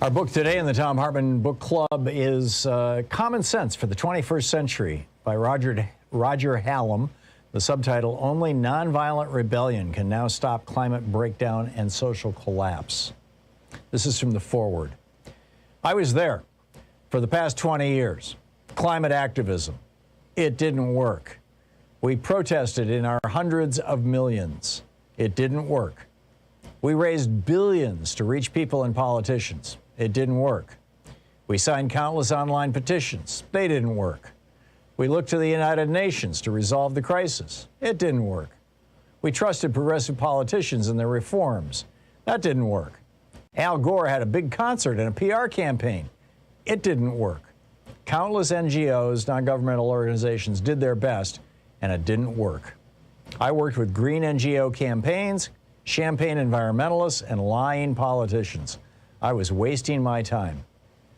Our book today in the Thom Hartmann Book Club is Common Sense for the 21st Century by Roger Hallam. The subtitle, Only Nonviolent Rebellion Can Now Stop Climate Breakdown and Social Collapse. This is from the foreword. I was there for the past 20 years. Climate activism. It didn't work. We protested in our hundreds of millions. It didn't work. We raised billions to reach people and politicians. It didn't work. We signed countless online petitions. They didn't work. We looked to the United Nations to resolve the crisis. It didn't work. We trusted progressive politicians and their reforms. That didn't work. Al Gore had a big concert and a PR campaign. It didn't work. Countless NGOs, non-governmental organizations, did their best, and it didn't work. I worked with green NGO campaigns, champagne environmentalists, and lying politicians. I was wasting my time.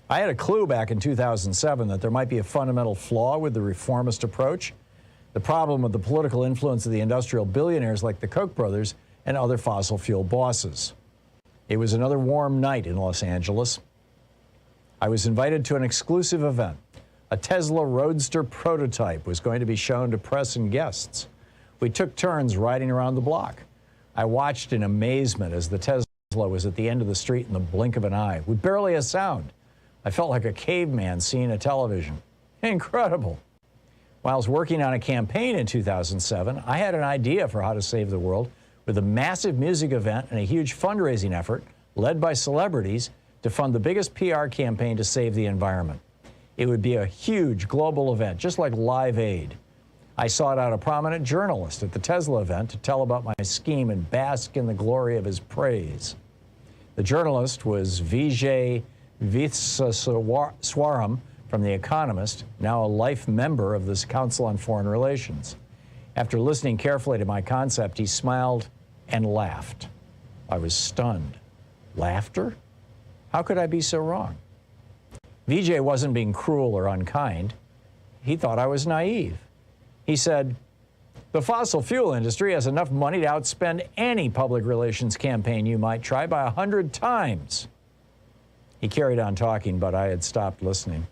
I had a clue back in 2007 that there might be a fundamental flaw with the reformist approach. The problem with the political influence of the industrial billionaires like the Koch brothers and other fossil fuel bosses. It was another warm night in Los Angeles. I was invited to an exclusive event. A Tesla Roadster prototype was going to be shown to press and guests. We took turns riding around the block. I watched in amazement as the Tesla was at the end of the street in the blink of an eye, with barely a sound. I felt like a caveman seeing a television. Incredible. While I was working on a campaign in 2007, I had an idea for how to save the world with a massive music event and a huge fundraising effort led by celebrities to fund the biggest PR campaign to save the environment. It would be a huge global event, just like Live Aid. I sought out a prominent journalist at the Tesla event to tell about my scheme and bask in the glory of his praise. The journalist was Vijay Vithswaram from The Economist, now a life member of this Council on Foreign Relations. After listening carefully to my concept, he smiled and laughed. I was stunned. Laughter? How could I be so wrong? Vijay wasn't being cruel or unkind. He thought I was naive. He said, the fossil fuel industry has enough money to outspend any public relations campaign you might try by 100 times. He carried on talking, but I had stopped listening.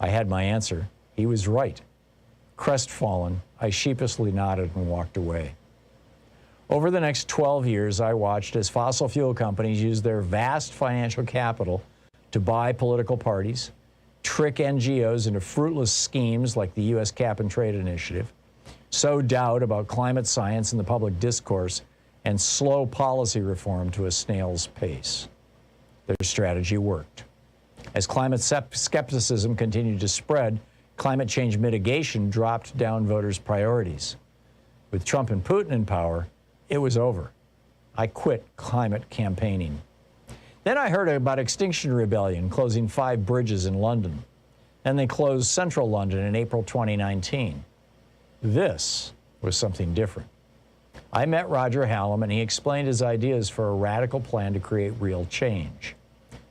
I had my answer. He was right. Crestfallen, I sheepishly nodded and walked away. Over the next 12 years, I watched as fossil fuel companies used their vast financial capital to buy political parties, trick NGOs into fruitless schemes like the U.S. Cap and Trade Initiative, sow doubt about climate science in the public discourse, and slow policy reform to a snail's pace. Their strategy worked. As climate skepticism continued to spread, climate change mitigation dropped down voters' priorities. With Trump and Putin in power, it was over. I quit climate campaigning. Then I heard about Extinction Rebellion closing 5 bridges in London. Then they closed central London in April 2019. This was something different. I met Roger Hallam and he explained his ideas for a radical plan to create real change.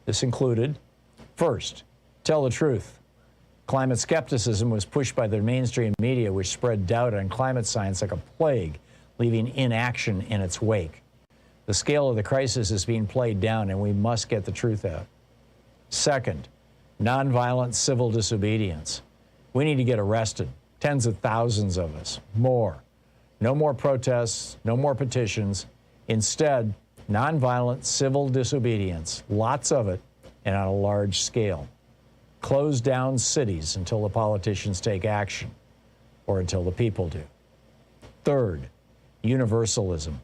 This included, first, tell the truth. Climate skepticism was pushed by the mainstream media, which spread doubt on climate science like a plague, leaving inaction in its wake. The scale of the crisis is being played down and we must get the truth out. Second, nonviolent civil disobedience. We need to get arrested, tens of thousands of us, more. No more protests, no more petitions. Instead, nonviolent civil disobedience, lots of it, and on a large scale. Close down cities until the politicians take action, or until the people do. Third, universalism.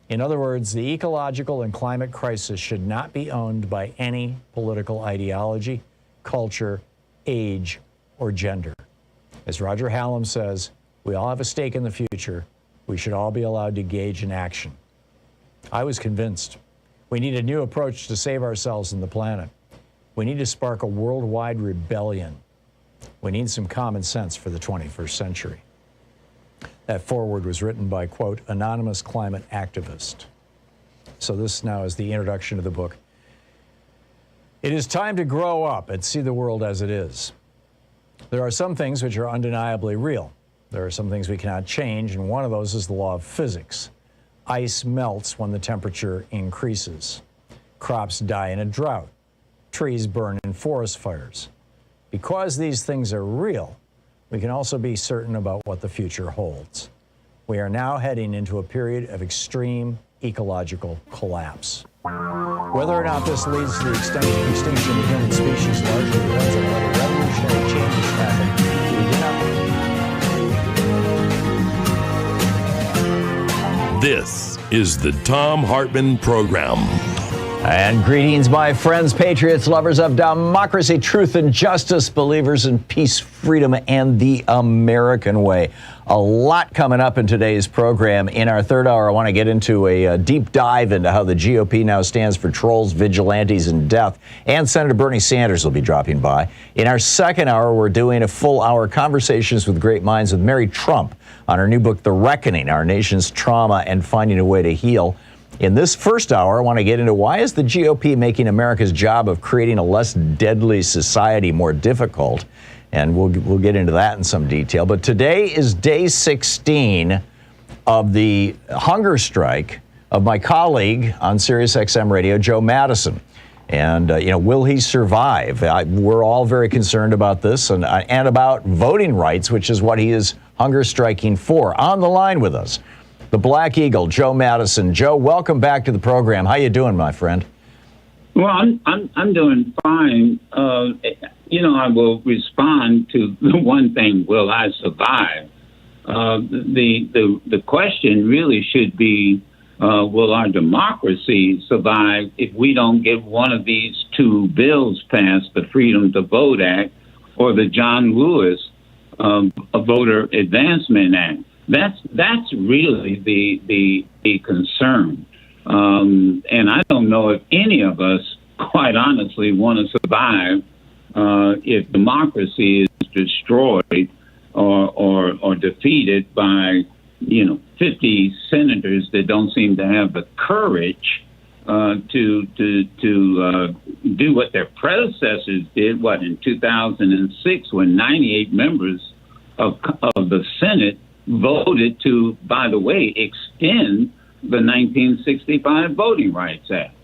In other words, the ecological and climate crisis should not be owned by any political ideology, culture, age, or gender. As Roger Hallam says, we all have a stake in the future. We should all be allowed to engage in action. I was convinced. We need a new approach to save ourselves and the planet. We need to spark a worldwide rebellion. We need some common sense for the 21st century. That foreword was written by, quote, anonymous climate activist. So this now is the introduction to the book. It is time to grow up and see the world as it is. There are some things which are undeniably real. There are some things we cannot change, and one of those is the law of physics. Ice melts when the temperature increases. Crops die in a drought. trees burn in forest fires. Because these things are real, we can also be certain about what the future holds. We are now heading into a period of extreme ecological collapse. Whether or not this leads to the extinction of the human species largely depends on whether revolutionary changes happen. This is the Thom Hartmann Program. And greetings, my friends, patriots, lovers of democracy, truth, and justice, believers in peace, freedom, and the American way. A lot coming up in today's program. In our third hour, I want to get into a deep dive into how the GOP now stands for trolls, vigilantes, and death. And Senator Bernie Sanders will be dropping by. In our second hour, we're doing a full hour conversations with great minds with Mary Trump on her new book, The Reckoning, Our Nation's Trauma and Finding a Way to Heal. In this first hour, I want to get into why is the GOP making America's job of creating a less deadly society more difficult? And we'll get into that in some detail. But today is day 16 of the hunger strike of my colleague on SiriusXM Radio, Joe Madison. And, will he survive? We're all very concerned about this and about voting rights, which is what he is hunger striking for. On the line with us, the Black Eagle, Joe Madison. Joe, welcome back to the program. How you doing, my friend? Well, I'm doing fine. I will respond to the one thing: will I survive? The question really should be, will our democracy survive if we don't get one of these two bills passed, the Freedom to Vote Act or the John Lewis Voter Advancement Act? That's really the concern. And I don't know if any of us, quite honestly, want to survive if democracy is destroyed or defeated by 50 senators that don't seem to have the courage to do what their predecessors did. In 2006, when 98 members of the Senate voted to, by the way, extend the 1965 Voting Rights Act.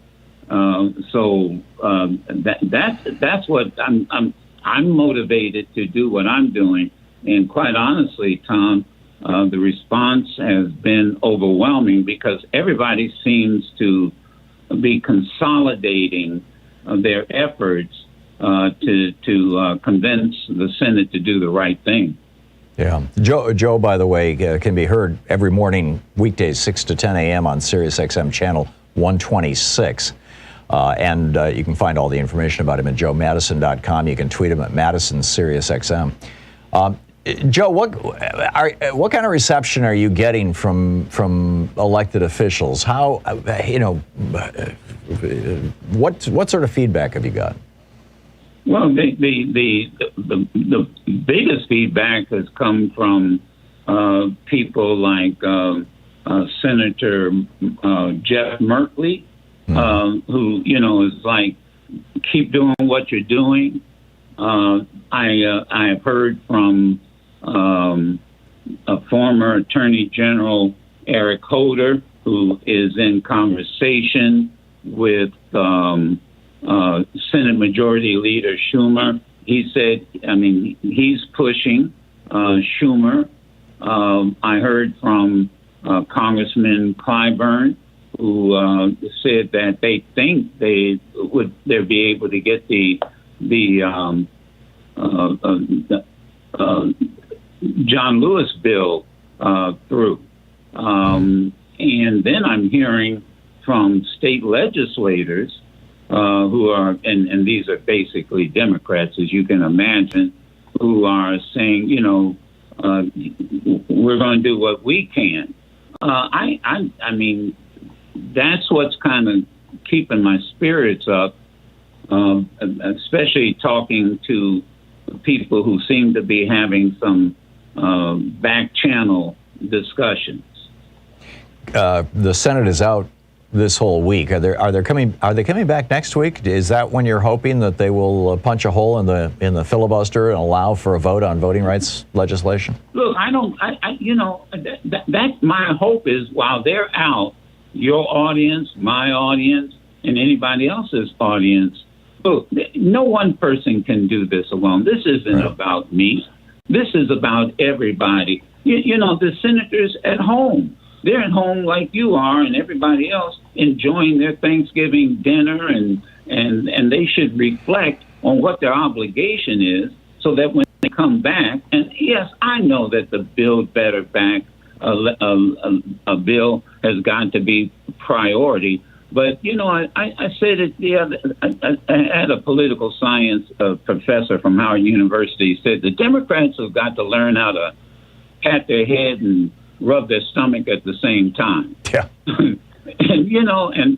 That's what I'm motivated to do what I'm doing. And quite honestly, Tom, the response has been overwhelming because everybody seems to be consolidating their efforts to convince the Senate to do the right thing. Yeah. Joe, by the way, can be heard every morning, weekdays, 6 to 10 a.m. on SiriusXM channel 126. And you can find all the information about him at joemadison.com. You can tweet him at Madison SiriusXM. Joe, what kind of reception are you getting from elected officials? How, what sort of feedback have you got? Well, the biggest feedback has come from people like Senator Jeff Merkley, who is like, keep doing what you're doing. I have heard from a former Attorney General, Eric Holder, who is in conversation with Senate Majority Leader Schumer. He said, he's pushing Schumer. I heard from Congressman Clyburn, who said that they think they'll be able to get the John Lewis bill through. And then I'm hearing from state legislators who are, and these are basically Democrats, as you can imagine, who are saying, we're going to do what we can. I mean, that's what's kind of keeping my spirits up, especially talking to people who seem to be having some back channel discussions. The Senate is out this whole week. Are they coming back next week? Is that when you're hoping that they will punch a hole in the filibuster and allow for a vote on voting rights legislation? Look, that's my hope is while they're out, your audience, my audience, and anybody else's audience look, no one person can do this alone. This isn't about me. This is about everybody. You know, the senators at home, they're at home like you are and everybody else, enjoying their Thanksgiving dinner, and they should reflect on what their obligation is so that when they come back, and yes, I know that the Build Better Back a bill has got to be priority. But, you know, I said it the other, I had a political science professor from Howard University said the Democrats have got to learn how to pat their head and rub their stomach at the same time. Yeah. And, you know, and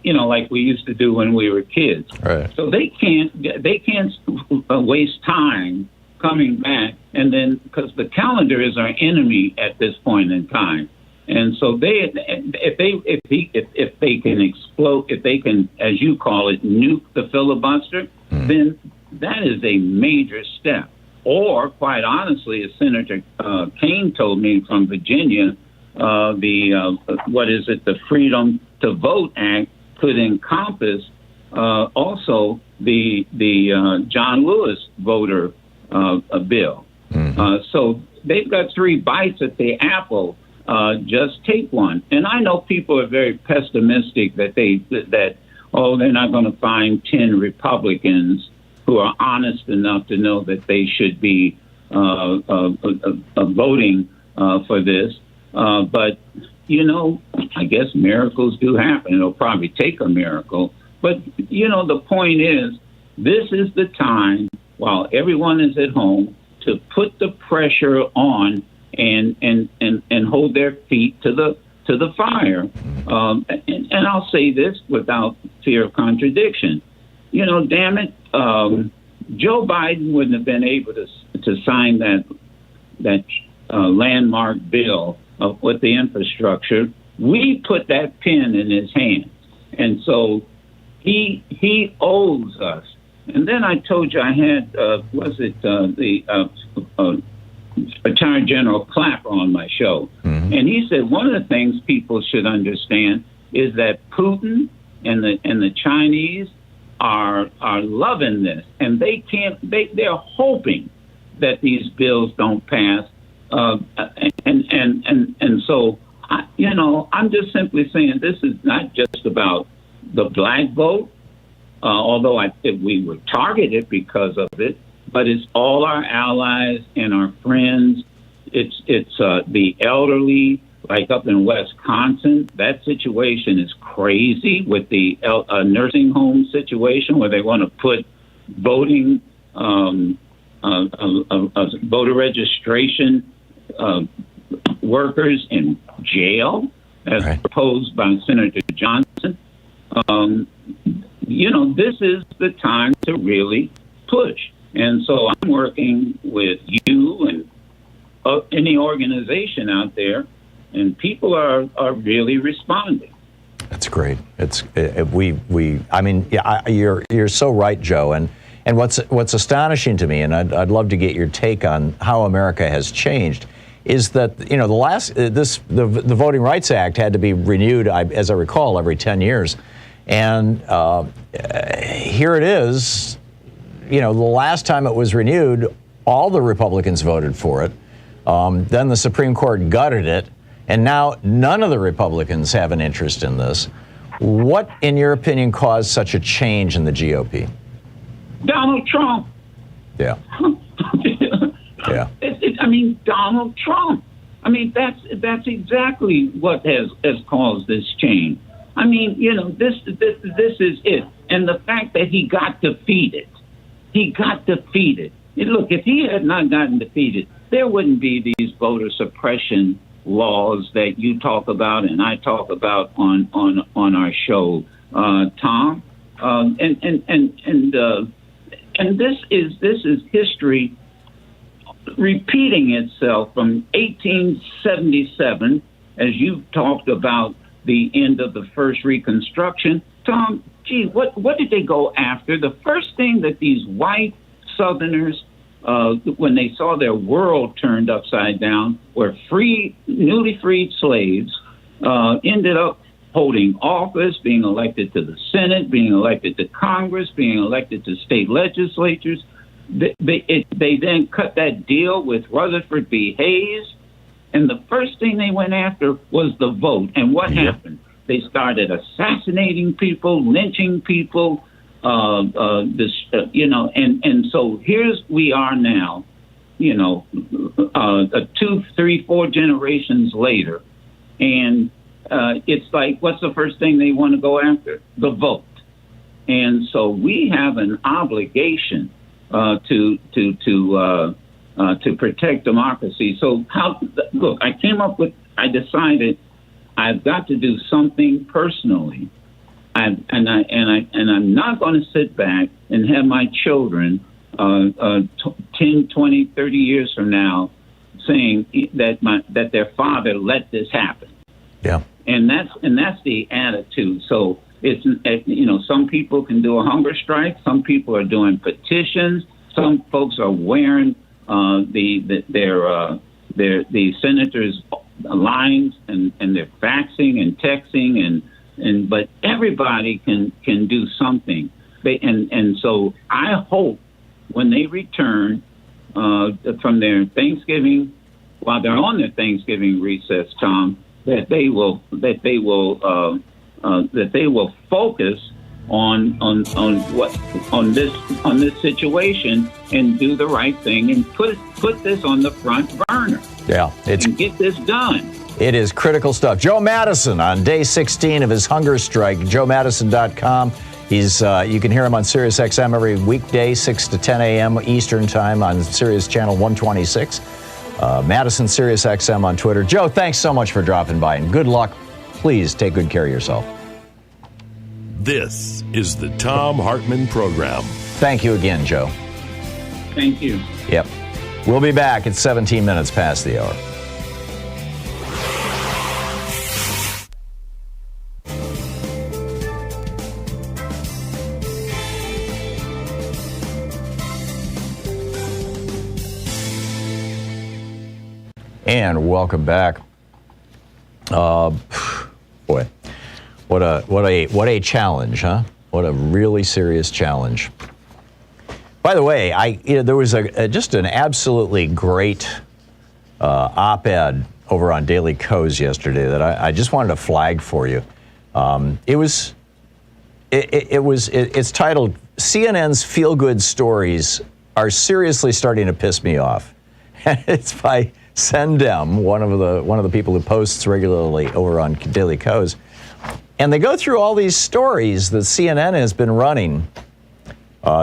you know, like we used to do when we were kids. Right. So they can't waste time coming back, and then because the calendar is our enemy at this point in time. And so if they can explode, if they can, as you call it, nuke the filibuster, then that is a major step. Or, quite honestly, as Senator Kaine told me from Virginia, the Freedom to Vote Act could encompass also the John Lewis voter bill. So they've got 3 bites at the apple. Just take one. And I know people are very pessimistic that they're not going to find 10 Republicans who are honest enough to know that they should be voting for this. But, you know, I guess miracles do happen. It'll probably take a miracle. But, you know, the point is, this is the time, while everyone is at home, to put the pressure on and hold their feet to the fire. And I'll say this without fear of contradiction. You know, damn it, Joe Biden wouldn't have been able to sign that landmark bill with the infrastructure. We put that pen in his hand, and so he owes us. And then I told you I had the Attorney General Clapper on my show, and he said one of the things people should understand is that Putin and the Chinese are loving this, and they're hoping that these bills don't pass, and so you know, I'm just simply saying this is not just about the black vote, although we were targeted because of it. But it's all our allies and our friends. It's the elderly, like up in Wisconsin. That situation is crazy with the nursing home situation where they want to put voting, voter registration workers in jail, as proposed by Senator Johnson. You know, this is the time to really push. And so I'm working with you and any organization out there, and people are really responding. That's great. It's I mean, yeah, you're so right, Joe. And what's astonishing to me, and I'd love to get your take on how America has changed, is that, you know, the Voting Rights Act had to be renewed, as I recall, every 10 years, and here it is. You know, the last time it was renewed, all the Republicans voted for it. Then the Supreme Court gutted it, and now none of the Republicans have an interest in this. What, in your opinion, caused such a change in the GOP? Donald Trump. Yeah. Yeah. I mean, Donald Trump. I mean, that's exactly what has caused this change. I mean, you know, this is it. And the fact that he got defeated. He got defeated. And look, if he had not gotten defeated, there wouldn't be these voter suppression laws that you talk about and I talk about on our show, Tom. And this is history repeating itself from 1877, as you talked about the end of the first Reconstruction. Tom, gee, what did they go after? The first thing that these white Southerners, when they saw their world turned upside down, were newly freed slaves, ended up holding office, being elected to the Senate, being elected to Congress, being elected to state legislatures. They then cut that deal with Rutherford B. Hayes, and the first thing they went after was the vote. And what happened? They started assassinating people, lynching people, and so we are now, 2, 3, 4 generations later, and it's like, what's the first thing they want to go after? The vote. And so we have an obligation to protect democracy. So I decided I've got to do something personally. I'm not going to sit back and have my children 10, 20, 30 years from now saying that their father let this happen. Yeah. And that's the attitude. So it's, some people can do a hunger strike. Some people are doing petitions. Some folks are wearing the senators' lines, and they're faxing and texting, but everybody can do something. And so I hope when they return from their Thanksgiving, while they're on their Thanksgiving recess, Tom, that they will focus on this situation and do the right thing and put this on the front burner. Yeah, and get this done. It is critical stuff. Joe Madison on day 16 of his hunger strike. JoeMadison.com. He's you can hear him on Sirius XM every weekday, 6 to 10 a.m. Eastern Time on Sirius Channel 126. Madison Sirius XM on Twitter. Joe, thanks so much for dropping by, and good luck. Please take good care of yourself. This is the Thom Hartmann Program. Thank you again, Joe. Thank you. Yep. We'll be back at 17 minutes past the hour. And welcome back. Boy, what a challenge, huh? What a really serious challenge. By the way, there was just an absolutely great op-ed over on Daily Kos yesterday that I just wanted to flag for you. It's titled "CNN's Feel-Good Stories Are Seriously Starting to Piss Me Off." It's by Sendem, one of the people who posts regularly over on Daily Kos. And they go through all these stories that CNN has been running.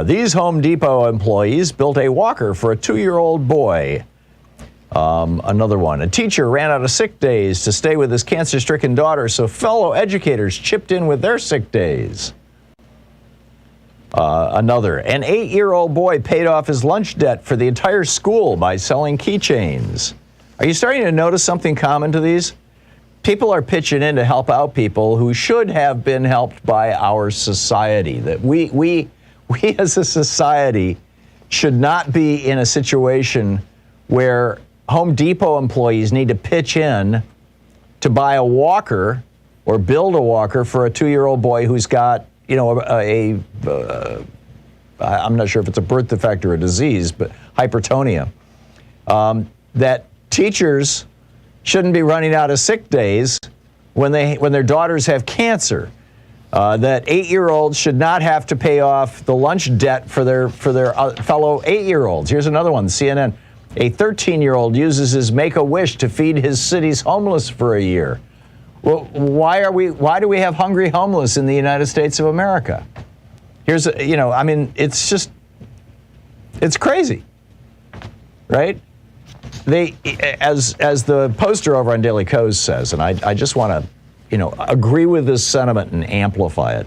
These Home Depot employees built a walker for a 2-year-old boy. Another one. A teacher ran out of sick days to stay with his cancer-stricken daughter, so fellow educators chipped in with their sick days. Another. An 8-year-old boy paid off his lunch debt for the entire school by selling keychains. Are you starting to notice something common to these? People are pitching in to help out people who should have been helped by our society. That we as a society should not be in a situation where Home Depot employees need to pitch in to buy a walker or build a walker for a 2-year-old boy who's got, I'm not sure if it's a birth defect or a disease, but hypertonia. That teachers shouldn't be running out of sick days when their daughters have cancer. That 8-year-olds should not have to pay off the lunch debt for their fellow 8-year-olds. Here's another one, CNN. A 13-year-old uses his Make-A-Wish to feed his city's homeless for a year. Well, why do we have hungry homeless in the United States of America? It's crazy, right? As the poster over on Daily Kos says, and I just want to, agree with this sentiment and amplify it.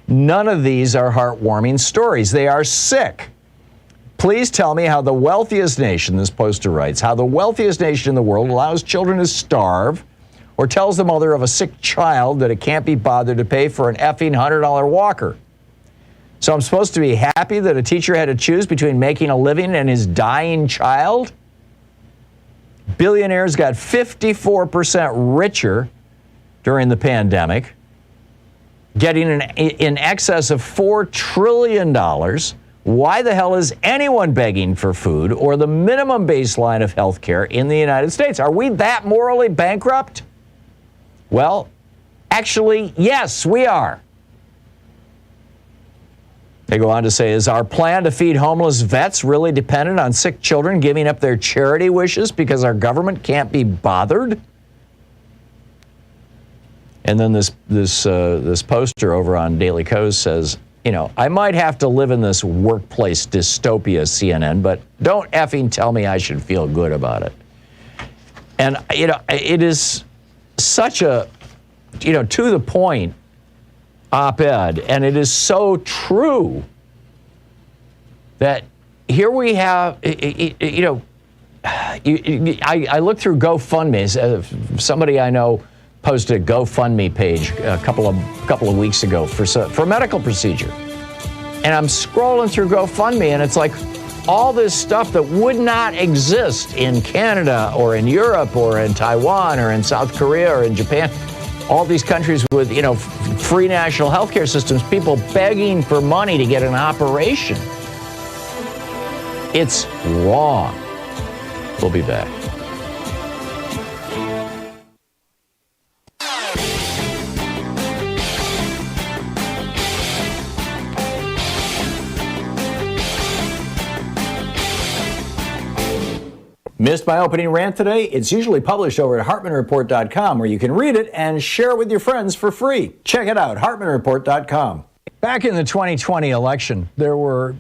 None of these are heartwarming stories. They are sick. Please tell me how the wealthiest nation, this poster writes, how the wealthiest nation in the world allows children to starve or tells the mother of a sick child that it can't be bothered to pay for an effing $100 walker. So I'm supposed to be happy that a teacher had to choose between making a living and his dying child? Billionaires got 54% richer during the pandemic. getting in excess of $4 trillion. Why the hell is anyone begging for food or the minimum baseline of health care in the United States? Are we that morally bankrupt? Well, actually, yes, we are. They go on to say, is our plan to feed homeless vets really dependent on sick children giving up their charity wishes because our government can't be bothered? And then this poster over on Daily Kos says, you know, I might have to live in this workplace dystopia, CNN, but don't effing tell me I should feel good about it. And, you know, it is such a, you know, to the point op-ed, and it is so true that here we have, you know, I looked through GoFundMe. Somebody I know posted a GoFundMe page a couple of weeks ago for a medical procedure, and I'm scrolling through GoFundMe, and it's like all this stuff that would not exist in Canada or in Europe or in Taiwan or in South Korea or in Japan. All these countries with, you know, free national health care systems, people begging for money to get an operation. It's wrong. We'll be back. Missed my opening rant today? It's usually published over at HartmannReport.com, where you can read it and share it with your friends for free. Check it out, HartmannReport.com. Back in the 2020 election, there were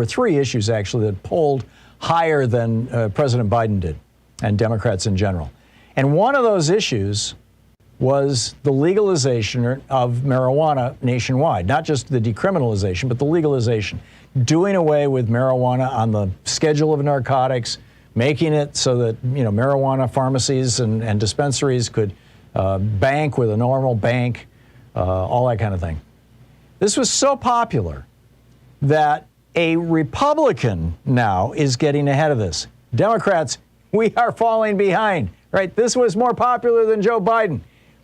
three issues actually that polled higher than President Biden did, and Democrats in general. And one of those issues was the legalization of marijuana nationwide, not just the decriminalization, but the legalization, doing away with marijuana on the schedule of narcotics, making it so that, you know, marijuana pharmacies and dispensaries could bank with a normal bank, all that kind of thing. This was so popular that a Republican now is getting ahead of this. Democrats, we are falling behind, right? This was more popular than Joe Biden.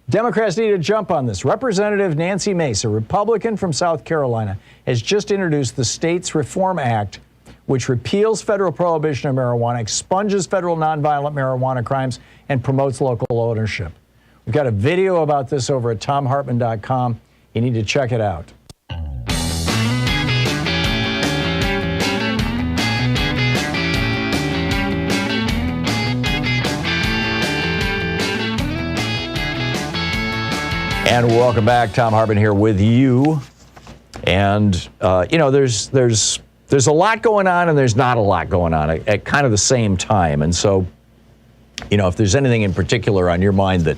Democrats need to jump on this. Representative Nancy Mace, a Republican from South Carolina, has just introduced the States Reform Act, which repeals federal prohibition of marijuana, expunges federal nonviolent marijuana crimes, and promotes local ownership. We've got a video about this over at thomhartmann.com. You need to check it out. And welcome back. Thom Hartmann here with you. And, you know, there's a lot going on and there's not a lot going on at kind of the same time. And so, you know, if there's anything in particular on your mind that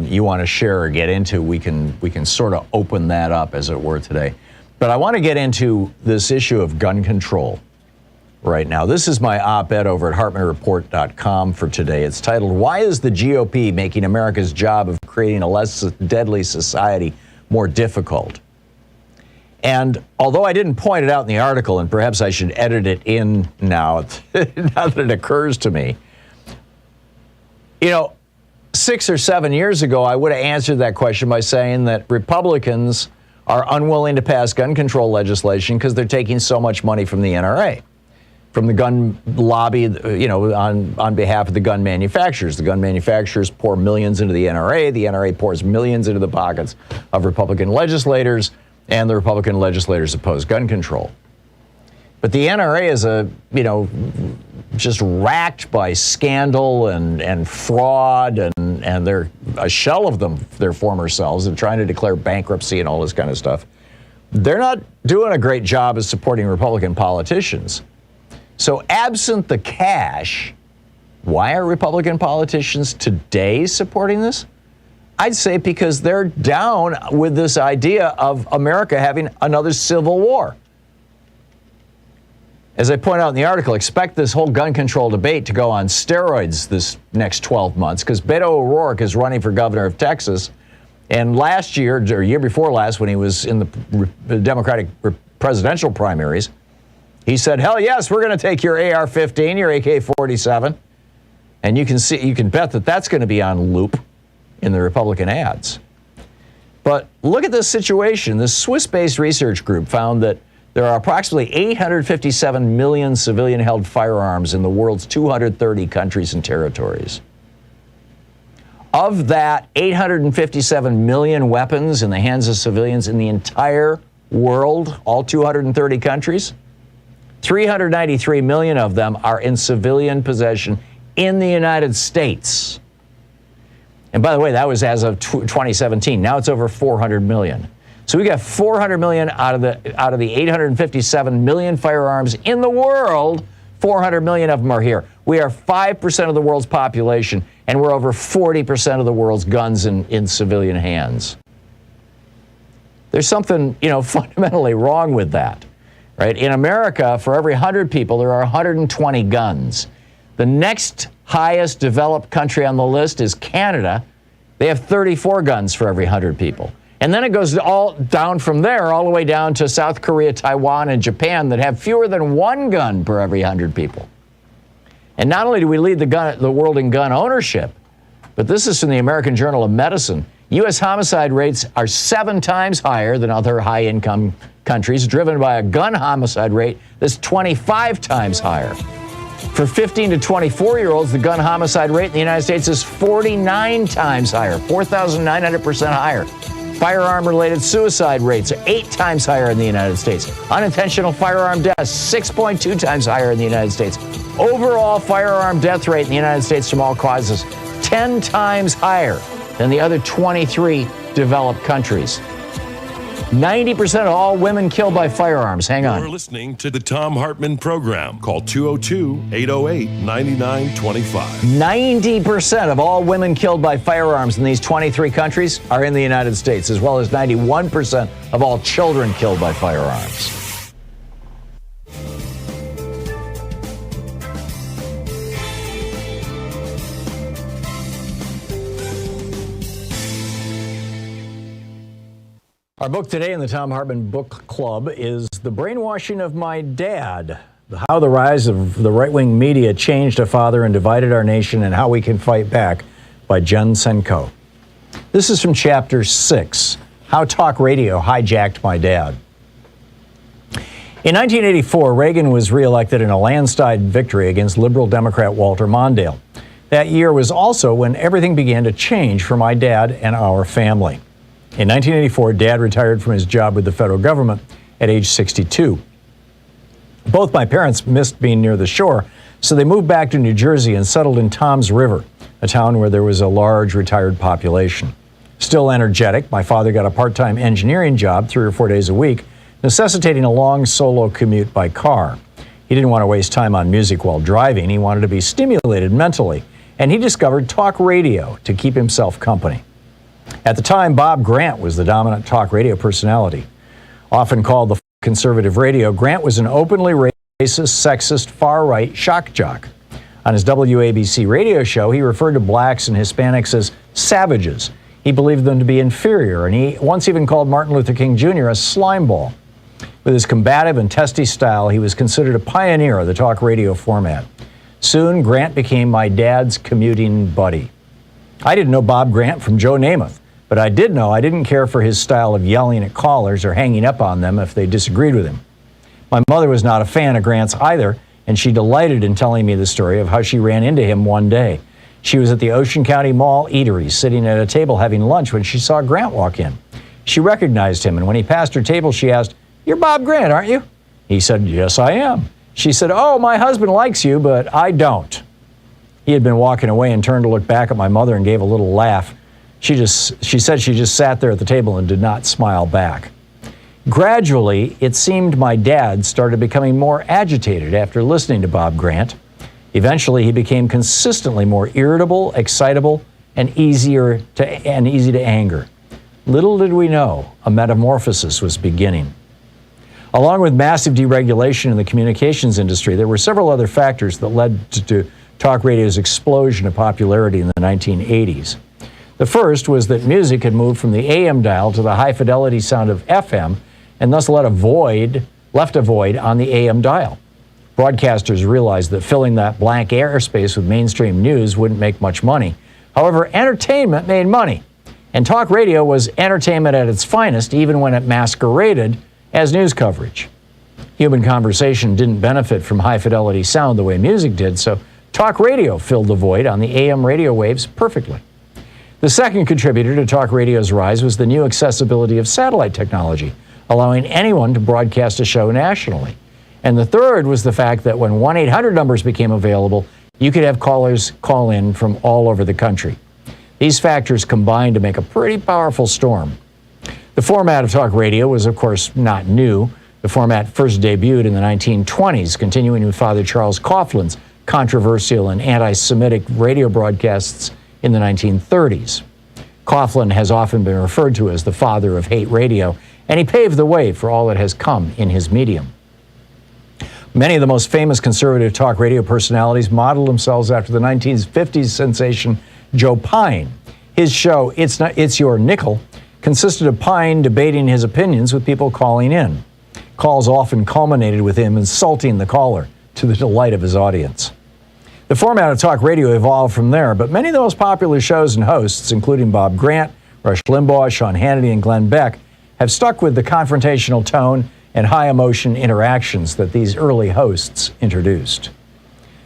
you want to share or get into, we can sort of open that up, as it were, today. But I want to get into this issue of gun control right now. This is my op-ed over at HartmannReport.com for today. It's titled, "Why is the GOP making America's job of creating a less deadly society more difficult?" And although I didn't point it out in the article, and perhaps I should edit it in now, now that it occurs to me, you know, 6 or 7 years ago, I would have answered that question by saying that Republicans are unwilling to pass gun control legislation because they're taking so much money from the NRA, from the gun lobby, you know, on behalf of the gun manufacturers. The gun manufacturers pour millions into the NRA pours millions into the pockets of Republican legislators, and the Republican legislators oppose gun control. But the NRA is just racked by scandal and fraud, and they're a shell of their former selves. They're trying to declare bankruptcy and all this kind of stuff. They're not doing a great job of supporting Republican politicians. So absent the cash, why are Republican politicians today supporting this? I'd say because they're down with this idea of America having another civil war. As I point out in the article, expect this whole gun control debate to go on steroids this next 12 months because Beto O'Rourke is running for governor of Texas. And last year, or year before last, when he was in the Democratic presidential primaries, he said, hell yes, we're going to take your AR-15, your AK-47. And you can bet that that's going to be on loop in the Republican ads. But look at this situation. This Swiss-based research group found that there are approximately 857 million civilian-held firearms in the world's 230 countries and territories. Of that 857 million weapons in the hands of civilians in the entire world, all 230 countries, 393 million of them are in civilian possession in the United States. And by the way, that was as of 2017. Now it's over 400 million. So we got 400 million out of the 857 million firearms in the world. 400 million of them are here. We are 5% of the world's population, and we're over 40% of the world's guns in civilian hands. There's something, fundamentally wrong with that, right? In America, for every 100 people, there are 120 guns. The next highest developed country on the list is Canada. They have 34 guns for every 100 people. And then it goes all down from there, all the way down to South Korea, Taiwan, and Japan that have fewer than one gun per every 100 people. And not only do we lead the world in gun ownership, but this is from the American Journal of Medicine. U.S. homicide rates are 7 times higher than other high-income countries, driven by a gun homicide rate that's 25 times higher. For 15 to 24-year-olds, the gun homicide rate in the United States is 49 times higher, 4,900% higher. Firearm-related suicide rates are 8 times higher in the United States. Unintentional firearm deaths, 6.2 times higher in the United States. Overall firearm death rate in the United States from all causes, 10 times higher than the other 23 developed countries. 90% of all women killed by firearms. Hang on. You're listening to the Thom Hartmann Program. Call 202-808-9925. 90% of all women killed by firearms in these 23 countries are in the United States, as well as 91% of all children killed by firearms. Our book today in the Thom Hartmann Book Club is The Brainwashing of My Dad, How the Rise of the Right-Wing Media Changed a Father and Divided Our Nation and How We Can Fight Back by Jen Senko. This is from Chapter 6, How Talk Radio Hijacked My Dad. In 1984, Reagan was reelected in a landslide victory against liberal Democrat Walter Mondale. That year was also when everything began to change for my dad and our family. In 1984, Dad retired from his job with the federal government at age 62. Both my parents missed being near the shore, so they moved back to New Jersey and settled in Toms River, a town where there was a large retired population. Still energetic, my father got a part-time engineering job 3 or 4 days a week, necessitating a long solo commute by car. He didn't want to waste time on music while driving. He wanted to be stimulated mentally, and he discovered talk radio to keep himself company. At the time, Bob Grant was the dominant talk radio personality. Often called the conservative radio, Grant was an openly racist, sexist, far-right shock jock. On his WABC radio show, he referred to blacks and Hispanics as savages. He believed them to be inferior, and he once even called Martin Luther King Jr. a slimeball. With his combative and testy style, he was considered a pioneer of the talk radio format. Soon, Grant became my dad's commuting buddy. I didn't know Bob Grant from Joe Namath, but I did know I didn't care for his style of yelling at callers or hanging up on them if they disagreed with him. My mother was not a fan of Grant's either, and she delighted in telling me the story of how she ran into him one day. She was at the Ocean County Mall eatery, sitting at a table having lunch when she saw Grant walk in. She recognized him, and when he passed her table, she asked, "You're Bob Grant, aren't you?" He said, "Yes, I am." She said, "Oh, my husband likes you, but I don't." He had been walking away and turned to look back at my mother and gave a little laugh. She said she just sat there at the table and did not smile back. Gradually, it seemed my dad started becoming more agitated after listening to Bob Grant. Eventually, he became consistently more irritable, excitable, and easy to anger. Little did we know, a metamorphosis was beginning. Along with massive deregulation in the communications industry, there were several other factors that led to talk radio's explosion of popularity in the 1980s. The first was that music had moved from the AM dial to the high-fidelity sound of FM, and thus left a void on the AM dial. Broadcasters realized that filling that blank airspace with mainstream news wouldn't make much money. However, entertainment made money, And talk radio was entertainment at its finest, even when it masqueraded as news coverage. Human conversation didn't benefit from high-fidelity sound the way music did, so talk radio filled the void on the AM radio waves perfectly. The second contributor to talk radio's rise was the new accessibility of satellite technology, allowing anyone to broadcast a show nationally. And the third was the fact that when 1-800 numbers became available, you could have callers call in from all over the country. These factors combined to make a pretty powerful storm. The format of talk radio was, of course, not new. The format first debuted in the 1920s, continuing with Father Charles Coughlin's controversial and anti-Semitic radio broadcasts in the 1930s. Coughlin has often been referred to as the father of hate radio, and he paved the way for all that has come in his medium. Many of the most famous conservative talk radio personalities modeled themselves after the 1950s sensation Joe Pine. His show, It's Your Nickel, consisted of Pine debating his opinions with people calling in. Calls often culminated with him insulting the caller, to the delight of his audience. The format of talk radio evolved from there, but many of the most popular shows and hosts, including Bob Grant, Rush Limbaugh, Sean Hannity, and Glenn Beck, have stuck with the confrontational tone and high-emotion interactions that these early hosts introduced.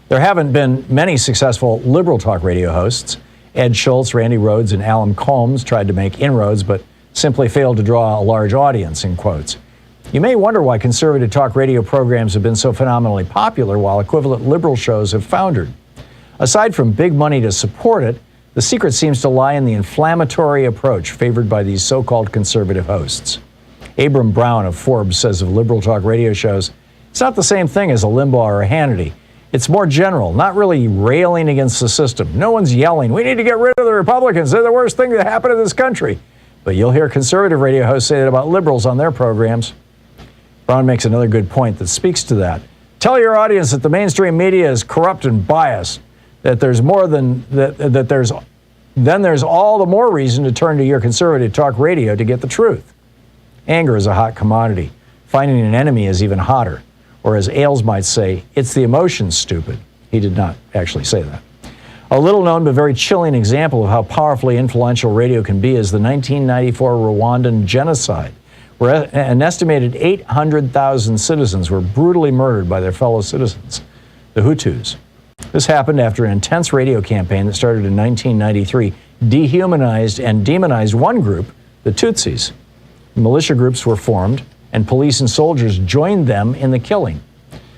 There haven't been many successful liberal talk radio hosts. Ed Schultz, Randy Rhoads, and Alan Colmes tried to make inroads, but simply failed to draw a large audience, in quotes. You may wonder why conservative talk radio programs have been so phenomenally popular while equivalent liberal shows have foundered. Aside from big money to support it, the secret seems to lie in the inflammatory approach favored by these so-called conservative hosts. Abram Brown of Forbes says of liberal talk radio shows, it's not the same thing as a Limbaugh or a Hannity. It's more general, not really railing against the system. No one's yelling, we need to get rid of the Republicans. They're the worst thing that happened in this country. But you'll hear conservative radio hosts say that about liberals on their programs. Brown makes another good point that speaks to that. Tell your audience that the mainstream media is corrupt and biased, that there's more than that there's all the more reason to turn to your conservative talk radio to get the truth. Anger is a hot commodity. Finding an enemy is even hotter. Or as Ailes might say, it's the emotions, stupid. He did not actually say that. A little known but very chilling example of how powerfully influential radio can be is the 1994 Rwandan genocide, where an estimated 800,000 citizens were brutally murdered by their fellow citizens, the Hutus. This happened after an intense radio campaign that started in 1993 dehumanized and demonized one group, the Tutsis. Militia groups were formed, and police and soldiers joined them in the killing.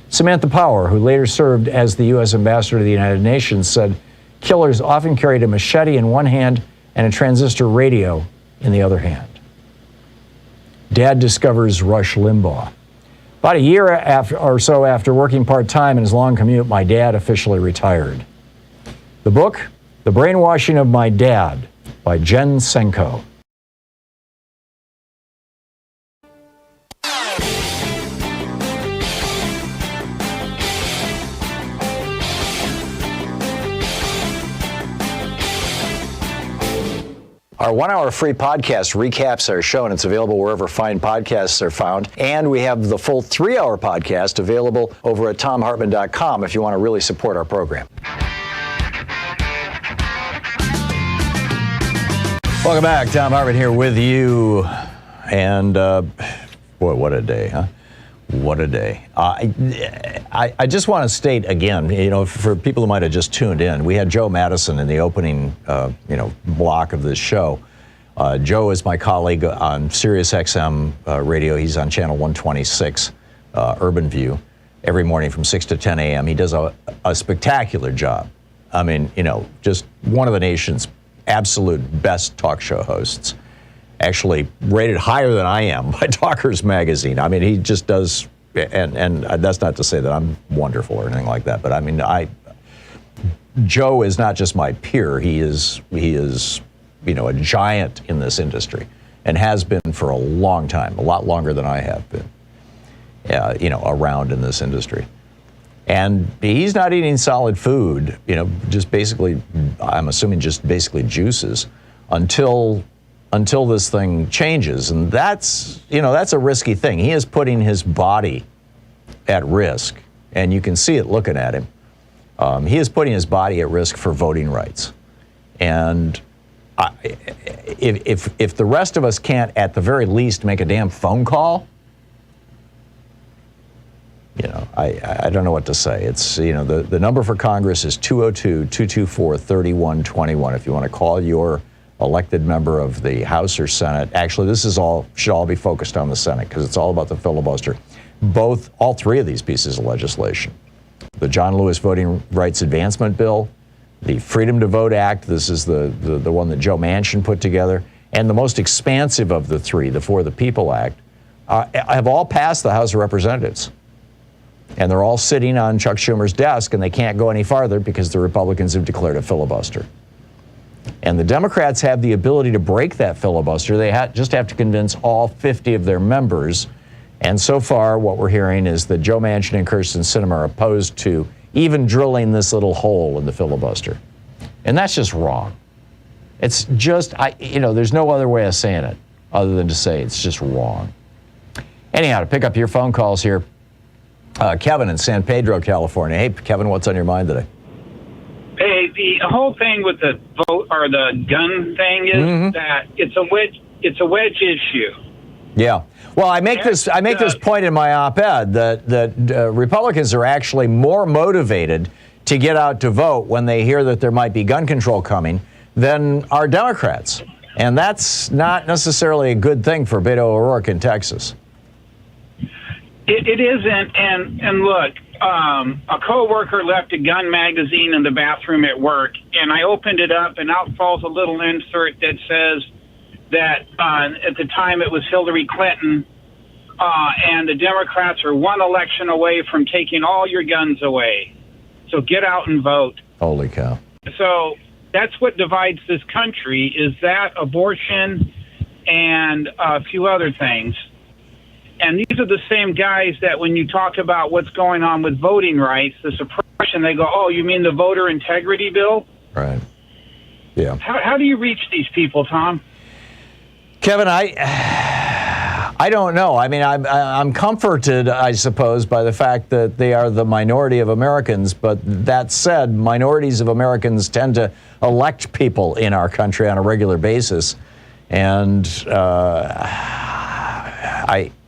Samantha Power, who later served as the U.S. ambassador to the United Nations, said killers often carried a machete in one hand and a transistor radio in the other hand. Dad discovers Rush Limbaugh. About a year or so after working part-time in his long commute, my dad officially retired. The book, The Brainwashing of My Dad, by Jen Senko. Our 1-hour free podcast recaps our show, and it's available wherever fine podcasts are found. And we have the full 3-hour podcast available over at thomhartmann.com if you want to really support our program. Welcome back. Thom Hartmann here with you. And boy, what a day, huh? What a day. I just want to state again, for people who might have just tuned in, we had Joe Madison in the opening, block of this show. Joe is my colleague on Sirius XM radio. He's on channel 126, Urban View, every morning from 6 to 10 a.m. He does a spectacular job. I mean, just one of the nation's absolute best talk show hosts. Actually rated higher than I am by Talkers Magazine. I mean, he just does, and that's not to say that I'm wonderful or anything like that, but I mean, Joe is not just my peer. He is a giant in this industry, and has been for a long time, a lot longer than I have been, around in this industry. And he's not eating solid food, just basically, I'm assuming just basically juices until this thing changes. And that's a risky thing. He is putting his body at risk, and you can see it looking at him. He is putting his body at risk for voting rights. And if the rest of us can't, at the very least, make a damn phone call, I don't know what to say. It's, the number for Congress is 202-224-3121. If you want to call your elected member of the House or Senate. Actually, this should all be focused on the Senate because it's all about the filibuster. All three of these pieces of legislation. The John Lewis Voting Rights Advancement Bill, the Freedom to Vote Act, this is the one that Joe Manchin put together, and the most expansive of the three, the For the People Act, have all passed the House of Representatives. And they're all sitting on Chuck Schumer's desk, and they can't go any farther because the Republicans have declared a filibuster. And the Democrats have the ability to break that filibuster. They just have to convince all 50 of their members. And so far, what we're hearing is that Joe Manchin and Kyrsten Sinema are opposed to even drilling this little hole in the filibuster. And that's just wrong. It's just, there's no other way of saying it other than to say it's just wrong. Anyhow, to pick up your phone calls here, Kevin in San Pedro, California. Hey, Kevin, what's on your mind today? Hey, the whole thing with the vote or the gun thing is that it's a wedge issue. Yeah. Well, I make this point in my op-ed that Republicans are actually more motivated to get out to vote when they hear that there might be gun control coming than are Democrats. And that's not necessarily a good thing for Beto O'Rourke in Texas. It isn't, and look, a coworker left a gun magazine in the bathroom at work, and I opened it up, and out falls a little insert that says that at the time it was Hillary Clinton, and the Democrats are one election away from taking all your guns away. So get out and vote. Holy cow. So that's what divides this country, is that abortion and a few other things. And these are the same guys that when you talk about what's going on with voting rights, the suppression, they go, oh, you mean the voter integrity bill? Right. Yeah. How do you reach these people, Tom? Kevin, I don't know. I mean, I'm comforted, I suppose, by the fact that they are the minority of Americans. But that said, minorities of Americans tend to elect people in our country on a regular basis. And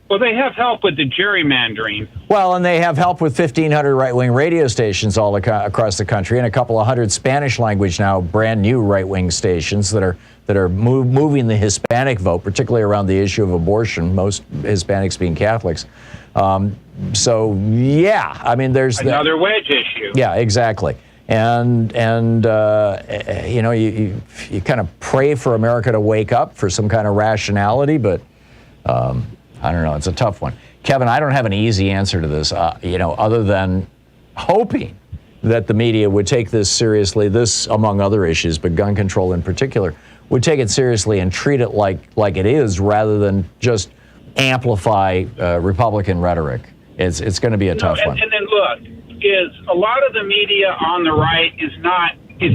Well, they have help with the gerrymandering. Well, and they have help with 1,500 right-wing radio stations all across the country, and a couple of hundred Spanish-language now brand-new right-wing stations that are moving the Hispanic vote, particularly around the issue of abortion. Most Hispanics being Catholics. So yeah, I mean, there's another wedge issue. Yeah, exactly. And you kind of pray for America to wake up for some kind of rationality, but. I don't know. It's a tough one. Kevin, I don't have an easy answer to this, other than hoping that the media would take this seriously, this among other issues, but gun control in particular, would take it seriously and treat it like it is rather than just amplify Republican rhetoric. It's going to be a tough one. And then look, is a lot of the media on the right it's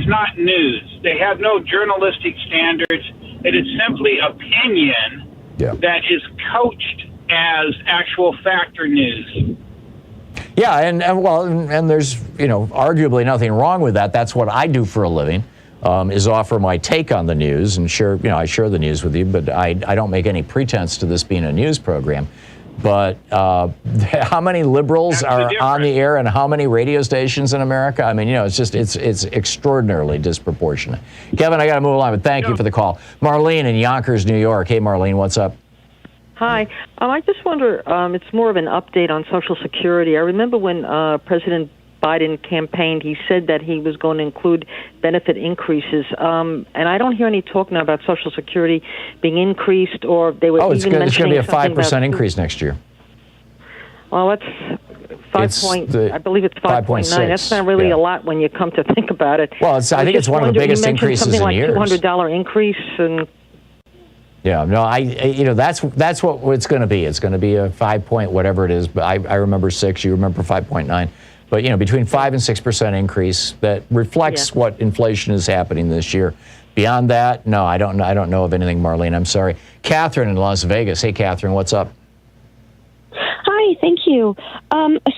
not news. They have no journalistic standards. It is simply opinion. Yeah. That is coached as actual fact or news. Yeah, and there's arguably nothing wrong with that. That's what I do for a living, is offer my take on the news, and I share the news with you, but I don't make any pretense to this being a news program. But how many liberals are on the air and how many radio stations in America? I mean, it's extraordinarily disproportionate. Kevin, I got to move along, but thank you for the call. Marlene in Yonkers, New York. Hey, Marlene, what's up? Hi. I just wonder, it's more of an update on Social Security. I remember when President Biden campaigned, he said that he was going to include benefit increases. And I don't hear any talk now about Social Security being increased, or they were it's going to be a 5% increase next year. Well, that's I believe it's 5.9. That's not really a lot when you come to think about it. Well, I think it's one of the biggest increases in years. Something like $200 increase and. Yeah, no, that's what it's going to be. It's going to be a 5 point whatever it is. But I remember 6. You remember 5.9. But between 5 and 6% increase that reflects what inflation is happening this year. Beyond that, no, I don't know of anything, Marlene. I'm sorry. Catherine in Las Vegas. Hey, Catherine, what's up? Hi, thank you.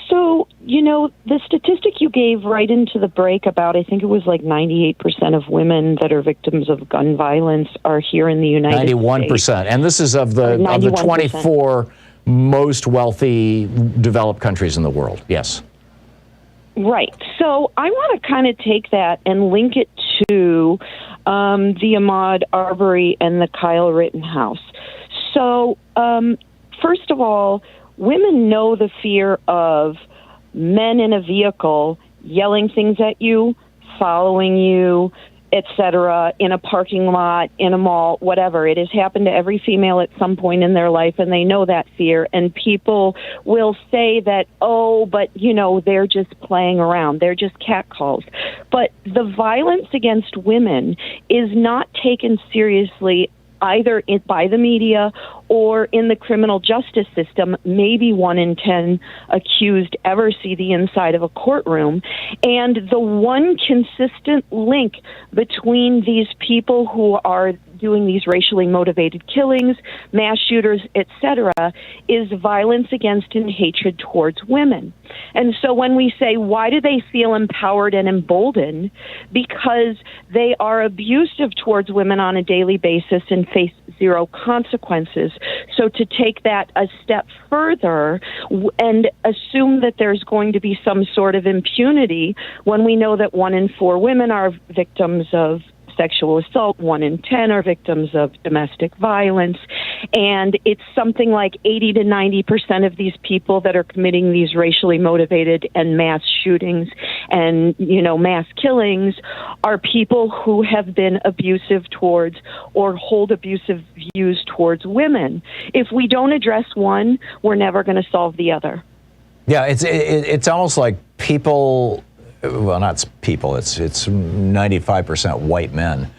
So the statistic you gave right into the break about, I think it was like 98% of women that are victims of gun violence are here in the United States. 91%. And this is of the 24 most wealthy developed countries in the world. Yes. Right. So I want to kind of take that and link it to the Ahmaud Arbery and the Kyle Rittenhouse. So first of all, women know the fear of men in a vehicle yelling things at you, following you, etc., in a parking lot, in a mall, whatever. It has happened to every female at some point in their life, and they know that fear. And people will say that, oh, but, they're just playing around. They're just catcalls. But the violence against women is not taken seriously either by the media or in the criminal justice system. Maybe 1 in 10 accused ever see the inside of a courtroom. And the one consistent link between these people who are doing these racially motivated killings, mass shooters, etc., is violence against and hatred towards women. And so when we say, why do they feel empowered and emboldened? Because they are abusive towards women on a daily basis and face zero consequences. So to take that a step further and assume that there's going to be some sort of impunity when we know that 1 in 4 women are victims of sexual assault, 1 in 10 are victims of domestic violence, and it's something like 80 to 90% of these people that are committing these racially motivated and mass shootings and mass killings are people who have been abusive towards or hold abusive views towards women. If we don't address one, we're never going to solve the other. Yeah, it's almost like people. Well, not people. It's 95% white men,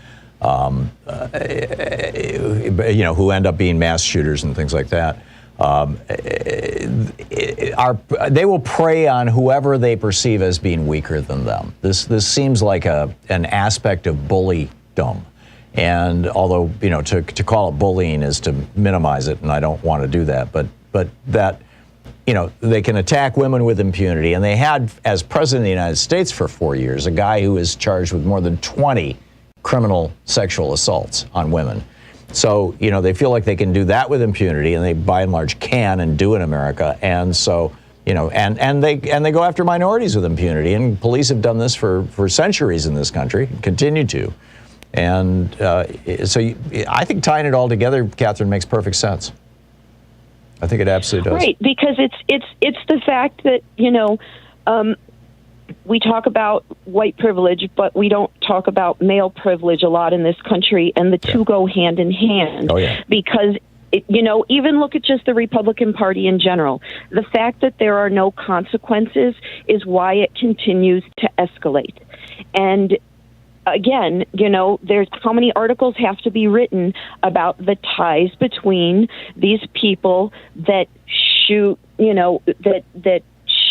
who end up being mass shooters and things like that. They will prey on whoever they perceive as being weaker than them. This seems like an aspect of bullydom. And although to call it bullying is to minimize it, and I don't want to do that, but that. They can attack women with impunity. And they had, as president of the United States for 4 years, a guy who was charged with more than 20 criminal sexual assaults on women. So, they feel like they can do that with impunity, and they by and large can and do in America. And so, and they go after minorities with impunity. And police have done this for centuries in this country, continue to. And so I think tying it all together, Catherine, makes perfect sense. I think it absolutely does. Right, because it's the fact that, we talk about white privilege, but we don't talk about male privilege a lot in this country, and the two go hand in hand. Oh, yeah. Because, even look at just the Republican Party in general. The fact that there are no consequences is why it continues to escalate. And again, there's how many articles have to be written about the ties between these people that shoot, that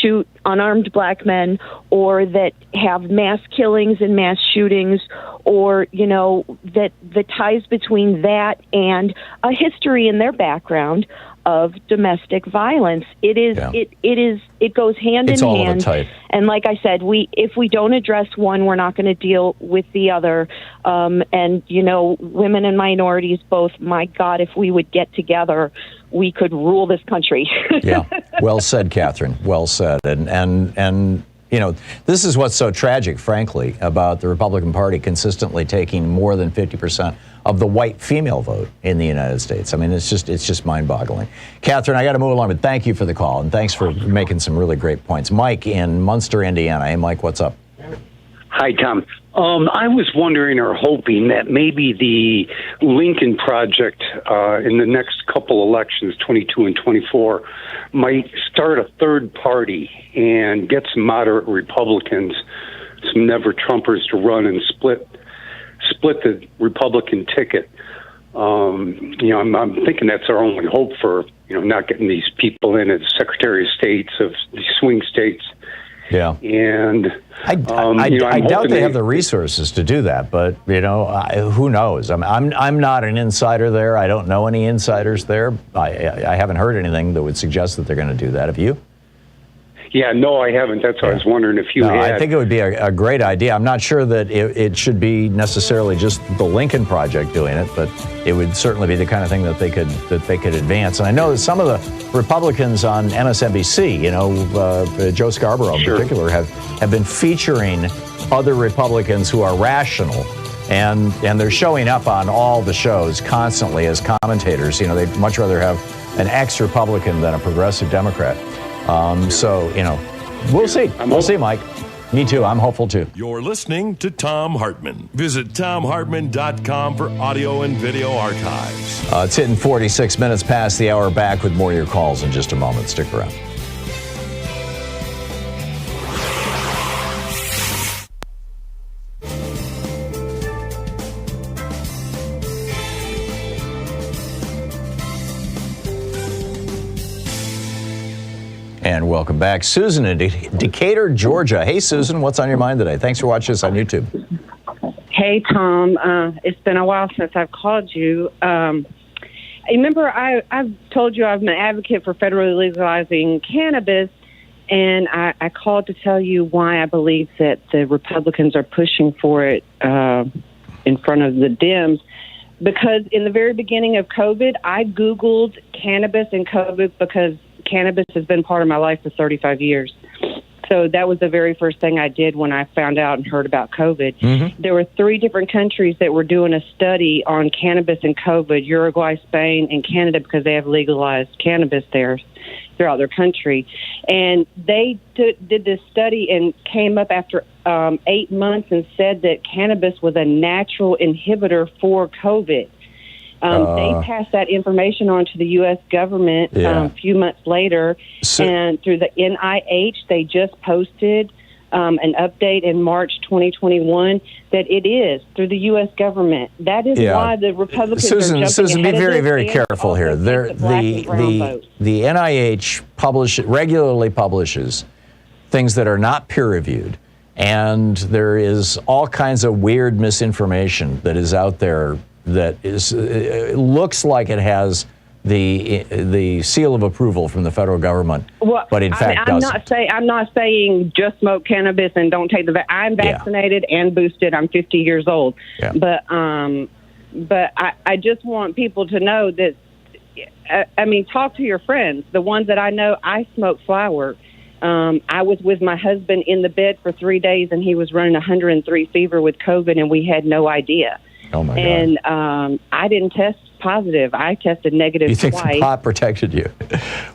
shoot unarmed black men, or that have mass killings and mass shootings, or, that the ties between that and a history in their background of domestic violence. It goes hand in hand. And like I said, if we don't address one, we're not going to deal with the other. And women and minorities both, my God, if we would get together, we could rule this country. Yeah. Well said, Catherine. Well said. And this is what's so tragic, frankly, about the Republican Party consistently taking more than 50% of the white female vote in the United States. I mean, it's just mind-boggling. Catherine, I got to move along, but thank you for the call, and thanks for making some really great points. Mike in Munster, Indiana. Hey, Mike, what's up? Hi, Tom. I was wondering or hoping that maybe the Lincoln Project in the next couple elections, 22 and 24, might start a third party and get some moderate Republicans, some never-Trumpers to run and split the Republican ticket. I'm thinking that's our only hope for, not getting these people in as Secretary of States of the swing states. Yeah. And I doubt they have the resources to do that, but who knows? I'm not an insider there. I don't know any insiders there. I haven't heard anything that would suggest that they're going to do that. Have you? Yeah, no, I haven't. That's what I was wondering if you No, had. I think it would be a great idea. I'm not sure that it should be necessarily just the Lincoln Project doing it, but it would certainly be the kind of thing that they could advance. And I know that some of the Republicans on MSNBC, Joe Scarborough in particular, have been featuring other Republicans who are rational, and they're showing up on all the shows constantly as commentators. They'd much rather have an ex-Republican than a progressive Democrat. So, we'll see. We'll see, Mike. Me too. I'm hopeful too. You're listening to Thom Hartmann. Visit thomhartmann.com for audio and video archives. It's hitting 46 minutes past the hour. Back with more of your calls in just a moment. Stick around. And welcome back. Susan in Decatur, Georgia. Hey, Susan, what's on your mind today? Thanks for watching us on YouTube. Hey, Tom. It's been a while since I've called you. Remember, I've told you I'm an advocate for federally legalizing cannabis, and I called to tell you why I believe that the Republicans are pushing for it in front of the Dems. Because in the very beginning of COVID, I Googled cannabis and COVID because cannabis has been part of my life for 35 years. So that was the very first thing I did when I found out and heard about COVID. Mm-hmm. There were 3 different countries that were doing a study on cannabis and COVID: Uruguay, Spain, and Canada, because they have legalized cannabis there throughout their country. And they did this study and came up after 8 months and said that cannabis was a natural inhibitor for COVID. They passed that information on to the U.S. government a few months later, and through the NIH, they just posted an update in March 2021 that it is through the U.S. government. That is why the Republicans are jumping Susan, be ahead very, of very this careful here. the NIH regularly publishes things that are not peer-reviewed, and there is all kinds of weird misinformation that is out there that is it looks like it has the seal of approval from the federal government, but in fact doesn't. I'm not saying just smoke cannabis and don't take the. I'm vaccinated and boosted. I'm 50 years old, but I just want people to know that. Talk to your friends. The ones that I know, I smoke flower. I was with my husband in the bed for 3 days, and he was running 103 fever with COVID, and we had no idea. Oh my God. And I didn't test positive. I tested negative twice. You think the pot protected you?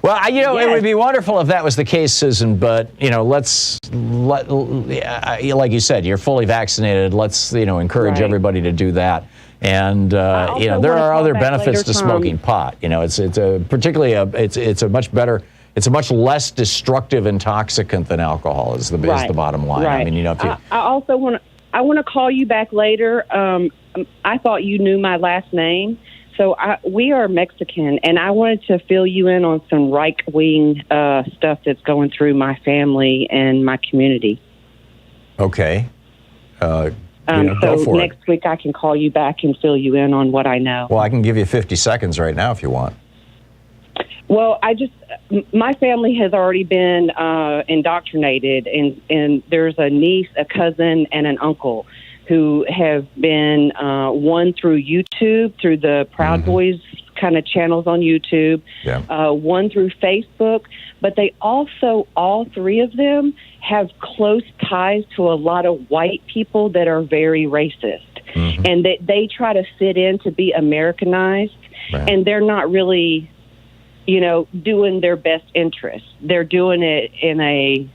Well, it would be wonderful if that was the case, Susan, but, like you said, you're fully vaccinated. Let's, encourage everybody to do that. And, there are other benefits to smoking pot. It's a much less destructive intoxicant than alcohol is the bottom line. Right. I also want to call you back later. I thought you knew my last name. So we are Mexican, and I wanted to fill you in on some right-wing stuff that's going through my family and my community. Okay. So go for next week I can call you back and fill you in on what I know. Well, I can give you 50 seconds right now if you want. Well, my family has already been indoctrinated, and there's a niece, a cousin, and an uncle who have been, one through YouTube, through the Proud Boys kind of channels on YouTube, one through Facebook, but they also, all 3 of them, have close ties to a lot of white people that are very racist. Mm-hmm. And they try to fit in to be Americanized, and they're not really, doing their best interest. They're doing it in a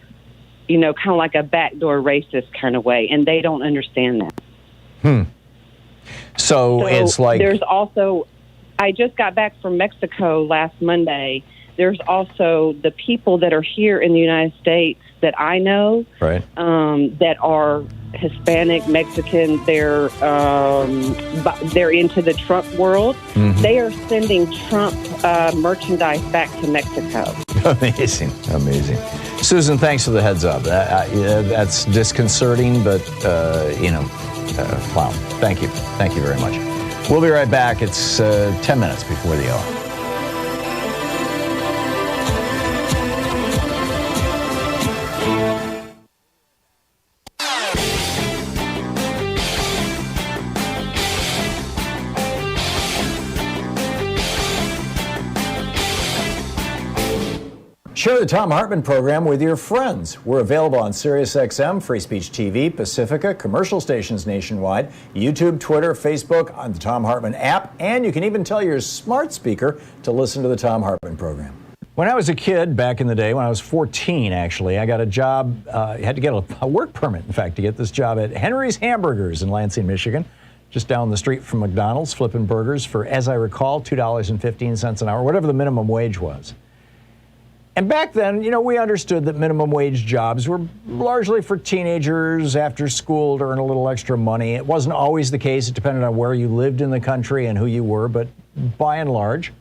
kind of like a backdoor racist kind of way, and they don't understand that. So it's like... There's also... I just got back from Mexico last Monday. There's also the people that are here in the United States that I know that are Hispanic, Mexican, they're into the Trump world. Mm-hmm. They are sending Trump merchandise back to Mexico. Amazing. Susan, thanks for the heads up. That's disconcerting, but, wow. Thank you. Thank you very much. We'll be right back. It's 10 minutes before the hour. Share the Thom Hartmann Program with your friends. We're available on SiriusXM, Free Speech TV, Pacifica, commercial stations nationwide, YouTube, Twitter, Facebook, on the Thom Hartmann app, and you can even tell your smart speaker to listen to the Thom Hartmann Program. When I was a kid, back in the day, when I was 14, actually, I got a job, had to get a work permit, in fact, to get this job at Henry's Hamburgers in Lansing, Michigan, just down the street from McDonald's, flipping burgers for, as I recall, $2.15 an hour, whatever the minimum wage was. And back then, you know, we understood that minimum wage jobs were largely for teenagers after school to earn a little extra money. It wasn't always the case. It depended on where you lived in the country and who you were, but by and large,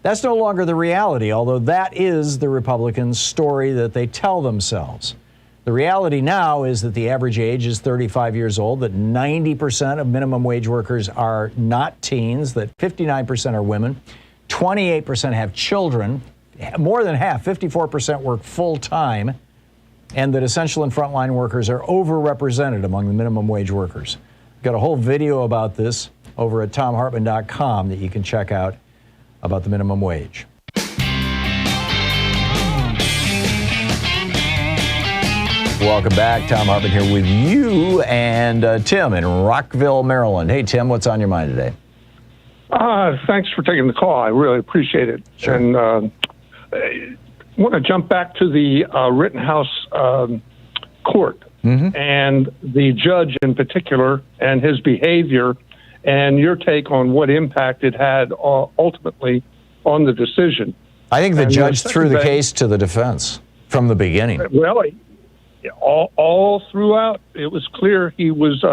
that's no longer the reality, although that is the Republicans' story that they tell themselves. The reality now is that the average age is 35 years old, that 90% of minimum wage workers are not teens, that 59% are women, 28% have children, more than half, 54% work full-time, and that essential and frontline workers are overrepresented among the minimum wage workers. Got a whole video about this over at thomhartmann.com that you can check out about the minimum wage. Welcome back. Thom Hartmann here with you and Tim in Rockville, Maryland. Hey, Tim, what's on your mind today? Thanks for taking the call. I really appreciate it. Sure. And I want to jump back to the Rittenhouse court and the judge in particular and his behavior and your take on what impact it had ultimately on the decision. I think the judge threw the case to the defense from the beginning. Well, all throughout, it was clear he was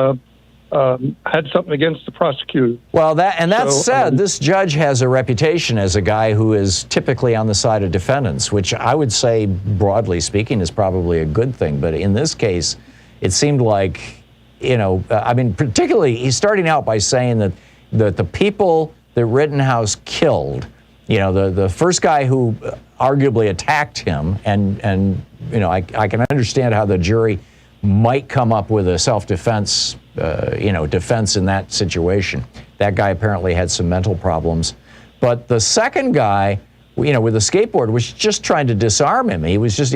had something against the prosecutor. Well, that said, this judge has a reputation as a guy who is typically on the side of defendants, which I would say, broadly speaking, is probably a good thing. But in this case, it seemed like, I mean, particularly, he's starting out by saying that the people that Rittenhouse killed, the first guy who arguably attacked him, and I can understand how the jury might come up with a self-defense, defense in that situation. That guy apparently had some mental problems. But the second guy, with the skateboard, was just trying to disarm him. He was just,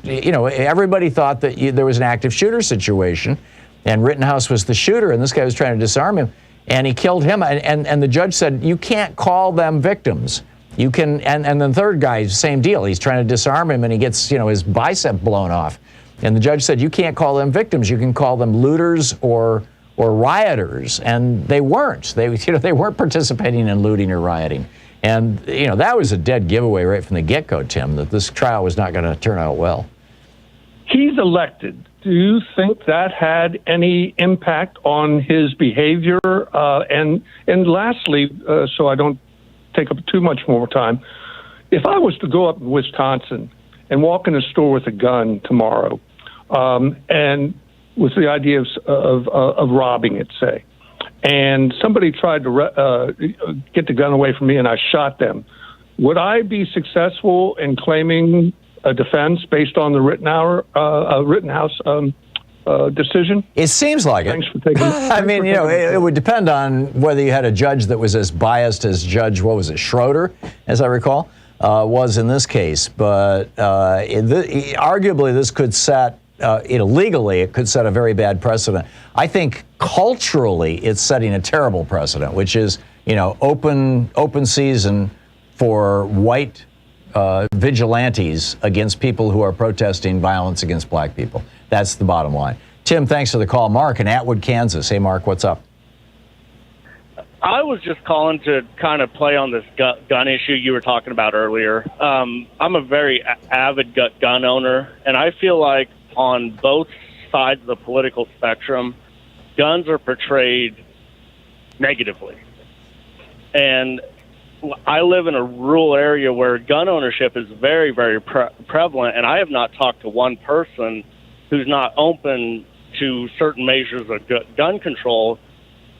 everybody thought that there was an active shooter situation, and Rittenhouse was the shooter, and this guy was trying to disarm him, and he killed him. And the judge said, you can't call them victims. You can, and the third guy, same deal. He's trying to disarm him, and he gets, his bicep blown off. And the judge said, you can't call them victims. You can call them looters or rioters. And they weren't. They weren't participating in looting or rioting. And, that was a dead giveaway right from the get-go, Tim, that this trial was not going to turn out well. He's elected. Do you think that had any impact on his behavior? And lastly, so I don't take up too much more time, if I was to go up in Wisconsin and walk in a store with a gun tomorrow, and with the idea of robbing it, say, and somebody tried to get the gun away from me and I shot them, would I be successful in claiming a defense based on the Rittenhouse decision? It seems like it. Thanks for taking I mean, it would depend on whether you had a judge that was as biased as Judge, Schroeder, as I recall, was in this case. But arguably, this could set, legally, it could set a very bad precedent. I think culturally, it's setting a terrible precedent, which is, open season for white vigilantes against people who are protesting violence against black people. That's the bottom line. Tim, thanks for the call. Mark in Atwood, Kansas. Hey, Mark, what's up? I was just calling to kind of play on this gun issue you were talking about earlier. I'm a very avid gun owner, and I feel like on both sides of the political spectrum, guns are portrayed negatively. And I live in a rural area where gun ownership is very, very prevalent, and I have not talked to one person who's not open to certain measures of gun control.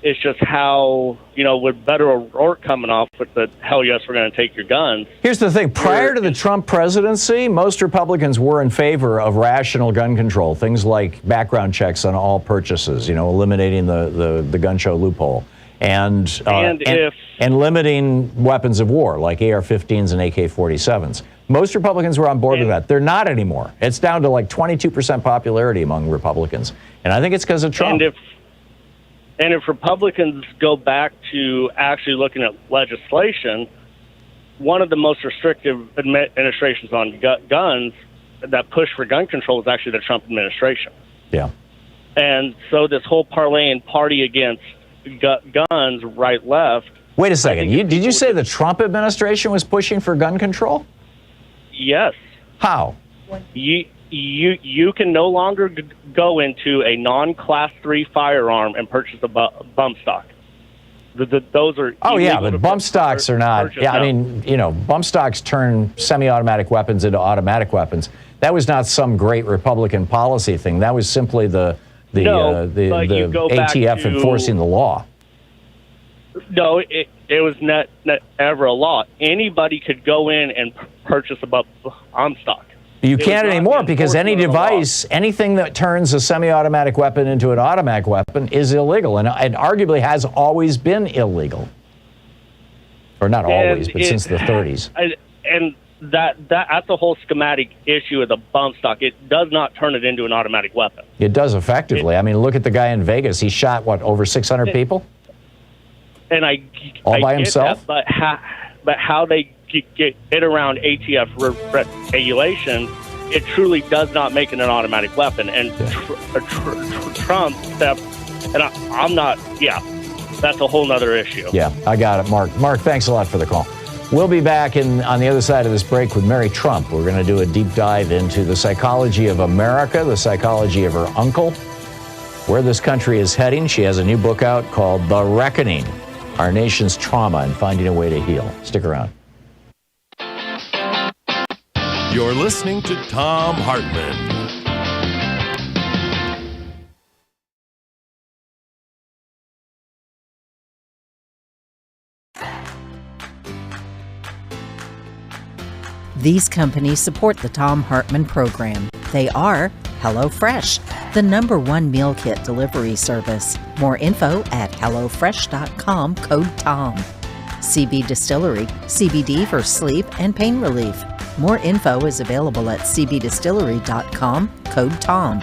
It's just how, with Beto O'Rourke coming off with the, hell yes, we're going to take your guns. Here's the thing. Prior to the Trump presidency, most Republicans were in favor of rational gun control, things like background checks on all purchases, eliminating the gun show loophole. and limiting weapons of war like AR-15s and AK-47s. Most Republicans were on board with that. They're not anymore. It's down to like 22% popularity among Republicans, and I think it's because of Trump. And if Republicans go back to actually looking at legislation, one of the most restrictive administrations on guns that pushed for gun control was actually the Trump administration. Yeah. And so this whole parlaying party against guns, right, left. Wait a second. Did you say the Trump administration was pushing for gun control? Yes. How? You can no longer go into a non-class 3 firearm and purchase a bump stock. Those are but bump stocks are not. Yeah, I mean, bump stocks turn semi-automatic weapons into automatic weapons. That was not some great Republican policy thing. That was simply the ATF enforcing the law. No, it was not ever a law. Anybody could go in and purchase a bump stock. You can't anymore because any device, anything that turns a semi-automatic weapon into an automatic weapon is illegal, and arguably has always been illegal. Or not always, but since the 30s. And that's a whole schematic issue of the bump stock. It does not turn it into an automatic weapon. It does effectively. I mean, look at the guy in Vegas. He shot, over 600 people? And I by himself? That, but how they get it around ATF regulation, it truly does not make it an automatic weapon. And Trump stepped, and I'm not, that's a whole nother issue. Yeah, I got it, Mark. Mark, thanks a lot for the call. We'll be back on the other side of this break with Mary Trump. We're going to do a deep dive into the psychology of America, the psychology of her uncle, where this country is heading. She has a new book out called The Reckoning, Our Nation's Trauma and Finding a Way to Heal. Stick around. You're listening to Thom Hartmann. These companies support the Thom Hartmann Program. They are HelloFresh, the #1 meal kit delivery service. More info at HelloFresh.com, code TOM. CB Distillery, CBD for sleep and pain relief. More info is available at cbdistillery.com, code TOM.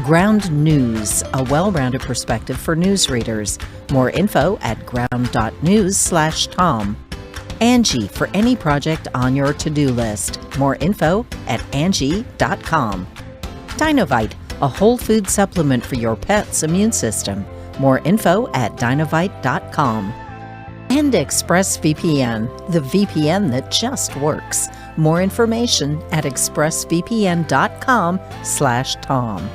Ground News, a well-rounded perspective for newsreaders. More info at ground.news/Tom. Angie, for any project on your to-do list. More info at Angie.com. Dinovite, a whole food supplement for your pet's immune system. More info at Dinovite.com. And ExpressVPN, the VPN that just works. More information at expressvpn.com/Tom.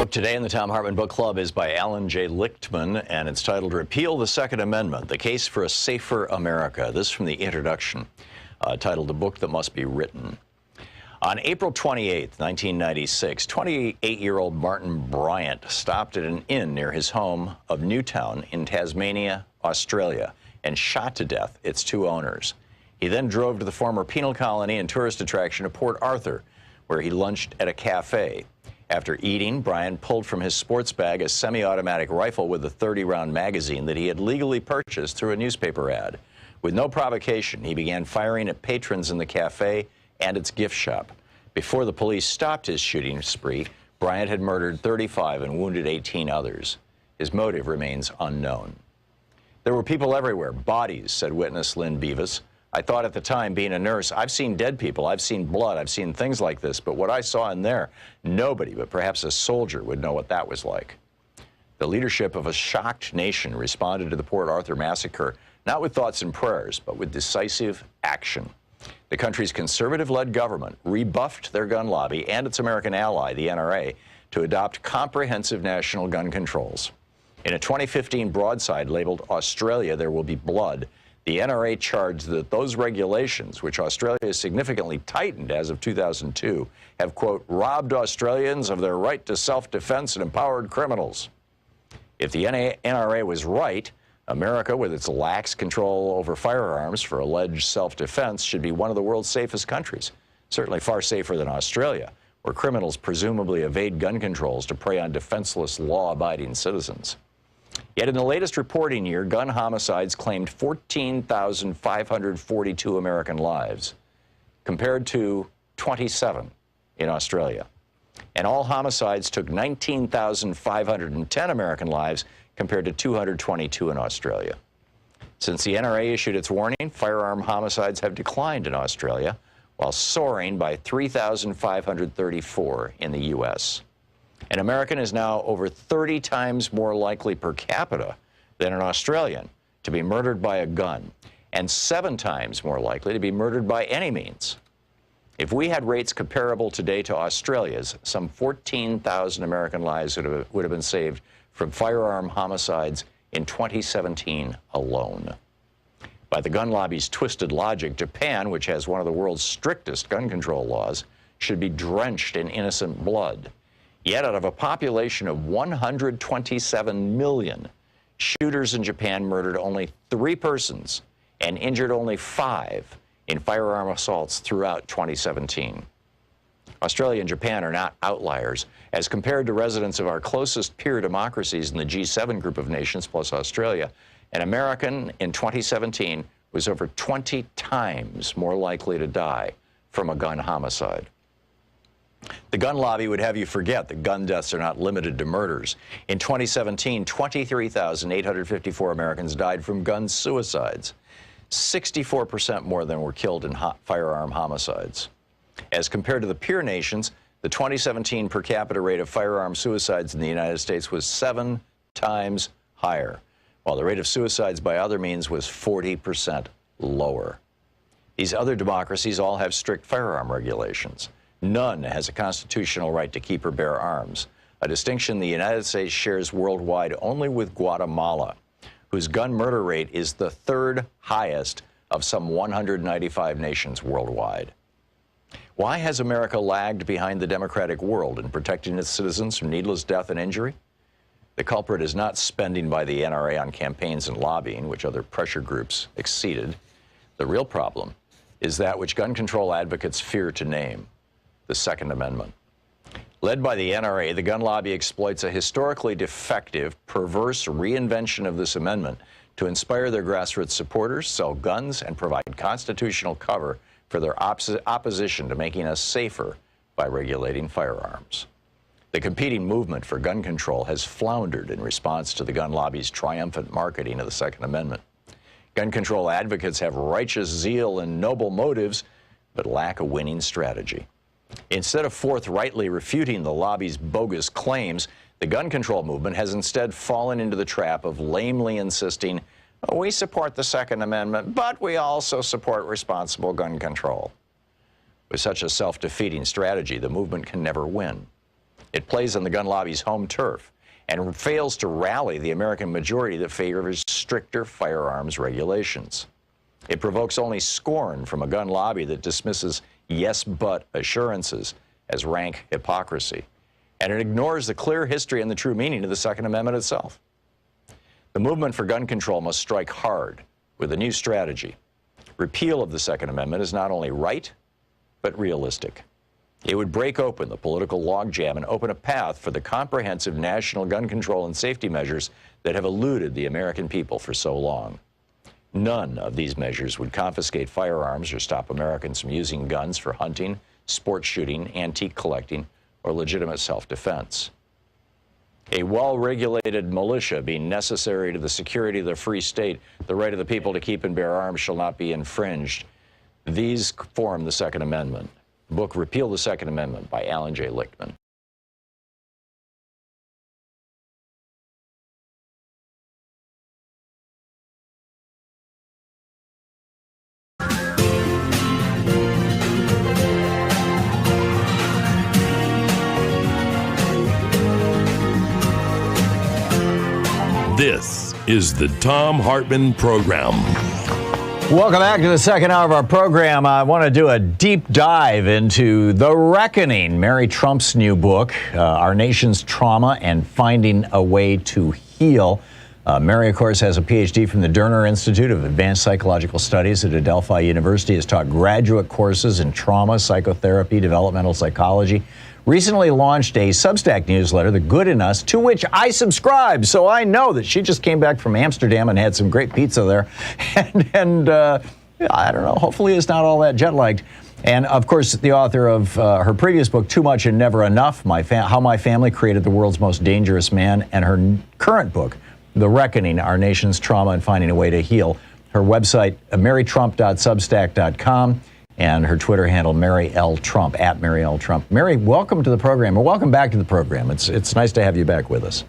Today in the Thom Hartmann Book Club is by Alan J. Lichtman, and it's titled Repeal the Second Amendment, The Case for a Safer America. This from the introduction, titled The Book That Must Be Written. On April 28, 1996, 28-year-old Martin Bryant stopped at an inn near his home of Newtown in Tasmania, Australia, and shot to death its 2 owners. He then drove to the former penal colony and tourist attraction of Port Arthur, where he lunched at a cafe. After eating, Bryant pulled from his sports bag a semi-automatic rifle with a 30-round magazine that he had legally purchased through a newspaper ad. With no provocation, he began firing at patrons in the cafe and its gift shop. Before the police stopped his shooting spree, Bryant had murdered 35 and wounded 18 others. His motive remains unknown. There were people everywhere, bodies, said witness Lynn Beavis. I thought at the time, being a nurse, I've seen dead people, I've seen blood, I've seen things like this, but what I saw in there, nobody but perhaps a soldier would know what that was like. The leadership of a shocked nation responded to the Port Arthur massacre, not with thoughts and prayers, but with decisive action. The country's conservative-led government rebuffed their gun lobby and its American ally, the NRA, to adopt comprehensive national gun controls. In a 2015 broadside labeled Australia, There Will Be Blood, the NRA charged that those regulations, which Australia has significantly tightened as of 2002, have, quote, robbed Australians of their right to self-defense and empowered criminals. If the NRA was right, America, with its lax control over firearms for alleged self-defense, should be one of the world's safest countries, certainly far safer than Australia, where criminals presumably evade gun controls to prey on defenseless, law-abiding citizens. Yet in the latest reporting year, gun homicides claimed 14,542 American lives, compared to 27 in Australia. And all homicides took 19,510 American lives, compared to 222 in Australia. Since the NRA issued its warning, firearm homicides have declined in Australia, while soaring by 3,534 in the U.S. An American is now over 30 times more likely per capita than an Australian to be murdered by a gun, and 7 times more likely to be murdered by any means. If we had rates comparable today to Australia's, some 14,000 American lives would have been saved from firearm homicides in 2017 alone. By the gun lobby's twisted logic, Japan, which has one of the world's strictest gun control laws, should be drenched in innocent blood. Yet out of a population of 127 million, shooters in Japan murdered only 3 persons and injured only 5 in firearm assaults throughout 2017. Australia and Japan are not outliers. As compared to residents of our closest peer democracies in the G7 group of nations plus Australia, an American in 2017 was over 20 times more likely to die from a gun homicide. The gun lobby would have you forget that gun deaths are not limited to murders. In 2017, 23,854 Americans died from gun suicides, 64% more than were killed in firearm homicides. As compared to the peer nations, the 2017 per capita rate of firearm suicides in the United States was 7 times higher, while the rate of suicides by other means was 40% lower. These other democracies all have strict firearm regulations. None has a constitutional right to keep or bear arms, a distinction the United States shares worldwide only with Guatemala, whose gun murder rate is the 3rd highest of some 195 nations worldwide. Why has America lagged behind the democratic world in protecting its citizens from needless death and injury? The culprit is not spending by the NRA on campaigns and lobbying, which other pressure groups exceeded. The real problem is that which gun control advocates fear to name, the Second Amendment. Led by the NRA, the gun lobby exploits a historically defective, perverse reinvention of this amendment to inspire their grassroots supporters, sell guns, and provide constitutional cover for their opposition to making us safer by regulating firearms. The competing movement for gun control has floundered in response to the gun lobby's triumphant marketing of the Second Amendment. Gun control advocates have righteous zeal and noble motives, but lack a winning strategy. Instead of forthrightly refuting the lobby's bogus claims, the gun control movement has instead fallen into the trap of lamely insisting, we support the Second Amendment, but we also support responsible gun control. With such a self-defeating strategy, the movement can never win. It plays on the gun lobby's home turf and fails to rally the American majority that favors stricter firearms regulations. It provokes only scorn from a gun lobby that dismisses yes but assurances as rank hypocrisy, and it ignores the clear history and the true meaning of the Second Amendment itself. The movement for gun control must strike hard with a new strategy. Repeal of the Second Amendment is not only right, but realistic. It would break open the political logjam and open a path for the comprehensive national gun control and safety measures that have eluded the American people for so long. None of these measures would confiscate firearms or stop Americans from using guns for hunting, sports shooting, antique collecting, or legitimate self-defense. A well-regulated militia being necessary to the security of the free state, the right of the people to keep and bear arms shall not be infringed. These form the Second Amendment. The book Repeal the Second Amendment by Alan J. Lichtman. This is the Thom Hartmann Program. Welcome back to the second hour of our program. I want to do a deep dive into The Reckoning, Mary Trump's new book, Our Nation's Trauma and Finding a Way to Heal. Mary, of course, has a PhD from the Derner Institute of Advanced Psychological Studies at Adelphi University, has taught graduate courses in trauma, psychotherapy, developmental psychology. Recently launched a Substack newsletter, The Good in Us, to which I subscribe. So I know that she just came back from Amsterdam and had some great pizza there. And I don't know, hopefully it's not all that jet-lagged. And, of course, the author of her previous book, Too Much and Never Enough, How My Family Created the World's Most Dangerous Man, and her current book, The Reckoning, Our Nation's Trauma and Finding a Way to Heal. Her website, marytrump.substack.com. And her Twitter handle, Mary L. Trump, at Mary L. Trump. Mary, welcome to the program, or welcome back to the program. It's nice to have you back with us.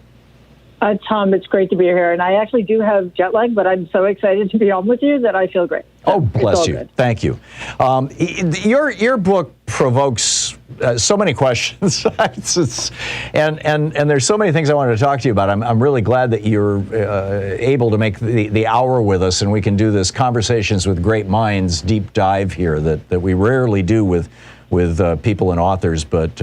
Tom, it's great to be here. And I actually do have jet lag, but I'm so excited to be on with you that I feel great. Oh, bless you. Good. Thank you. Your book provokes so many questions. and there's so many things I wanted to talk to you about. I'm really glad that you're able to make the hour with us, and we can do this Conversations with Great Minds deep dive here that we rarely do with people and authors, but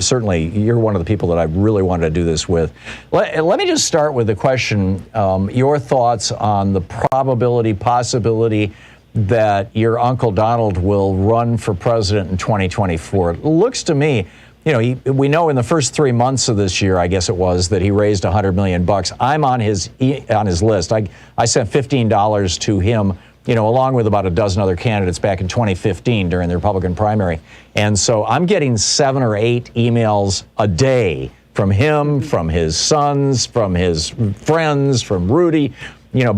certainly you're one of the people that I really wanted to do this with. Let me just start with the question, your thoughts on the possibility that your Uncle Donald will run for president in 2024. It looks to me, we know in the first 3 months of this year, I guess it was, that he raised $100 million. I'm on his list. I sent $15 to him, along with about a dozen other candidates back in 2015 during the Republican primary. And so I'm getting 7 or 8 emails a day from him, from his sons, from his friends, from Rudy,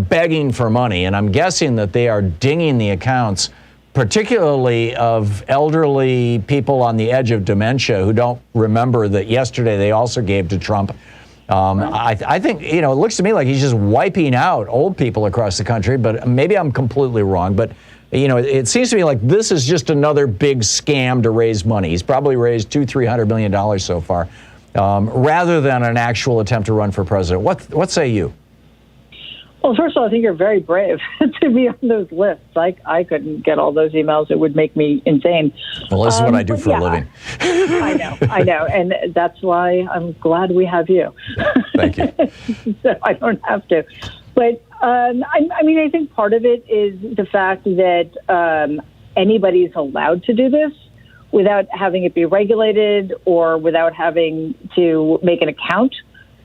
begging for money. And I'm guessing that they are dinging the accounts, particularly of elderly people on the edge of dementia who don't remember that yesterday they also gave to Trump. I think, it looks to me like he's just wiping out old people across the country, but maybe I'm completely wrong. But, it seems to me like this is just another big scam to raise money. He's probably raised $200-300 million so far, rather than an actual attempt to run for president. What say you? Well, first of all, I think you're very brave to be on those lists. I couldn't get all those emails. It would make me insane. Well, this is what I do for a living. I know. And that's why I'm glad we have you. Thank you. So I don't have to. But, I think part of it is the fact that anybody's allowed to do this without having it be regulated or without having to make an account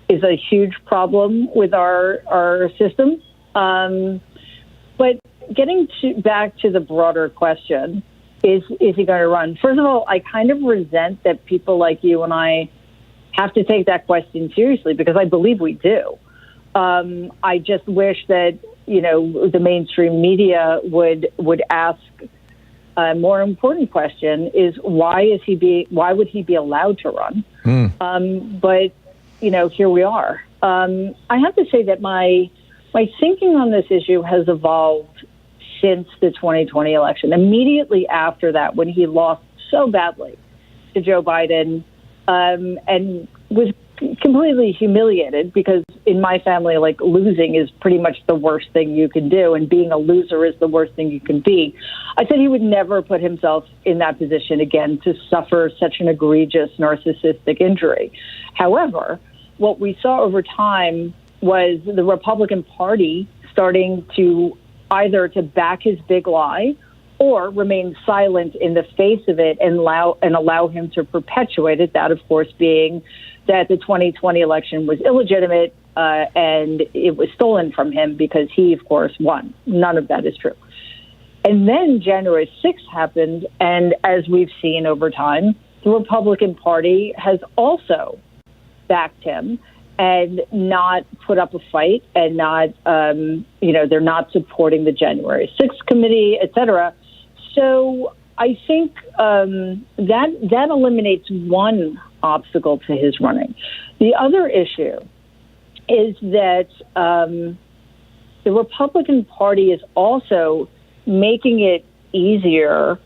is a huge problem with our system. But getting back to the broader question, is he going to run? First of all, I kind of resent that people like you and I have to take that question seriously, because I believe we do. I just wish that, the mainstream media would ask a more important question is why would he be allowed to run? But here we are. I have to say that my thinking on this issue has evolved since the 2020 election. Immediately after that, when he lost so badly to Joe Biden, and was completely humiliated, because in my family, losing is pretty much the worst thing you can do, and being a loser is the worst thing you can be. I said he would never put himself in that position again to suffer such an egregious narcissistic injury. However, what we saw over time was the Republican Party starting to either to back his big lie or remain silent in the face of it and allow him to perpetuate it. That, of course, being that the 2020 election was illegitimate and it was stolen from him because he, of course, won. None of that is true. And then January 6th happened, and as we've seen over time, the Republican Party has also backed him and not put up a fight and not, they're not supporting the January 6th committee, et cetera. So I think that eliminates one obstacle to his running. The other issue is that the Republican Party is also making it easier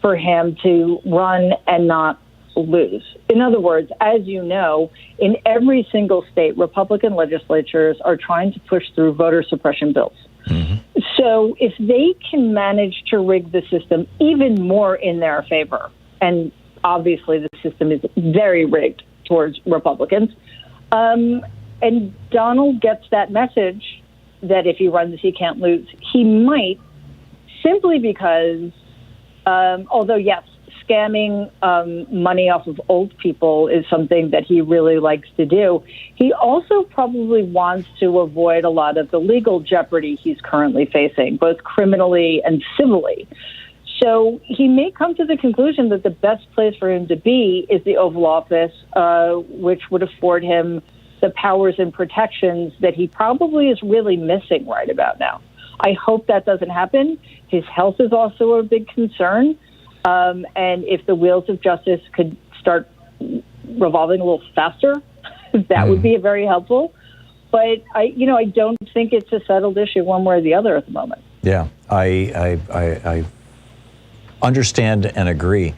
for him to run and not lose. In other words, as you know, in every single state, Republican legislatures are trying to push through voter suppression bills. Mm-hmm. So if they can manage to rig the system even more in their favor, and obviously the system is very rigged towards Republicans, and Donald gets that message that if he runs, he can't lose, he might, simply because, although, yes, scamming money off of old people is something that he really likes to do, he also probably wants to avoid a lot of the legal jeopardy he's currently facing, both criminally and civilly. So he may come to the conclusion that the best place for him to be is the Oval Office, which would afford him the powers and protections that he probably is really missing right about now. I hope that doesn't happen. His health is also a big concern. And if the wheels of justice could start revolving a little faster, that would be very helpful. But I don't think it's a settled issue one way or the other at the moment. Yeah, I understand and agree.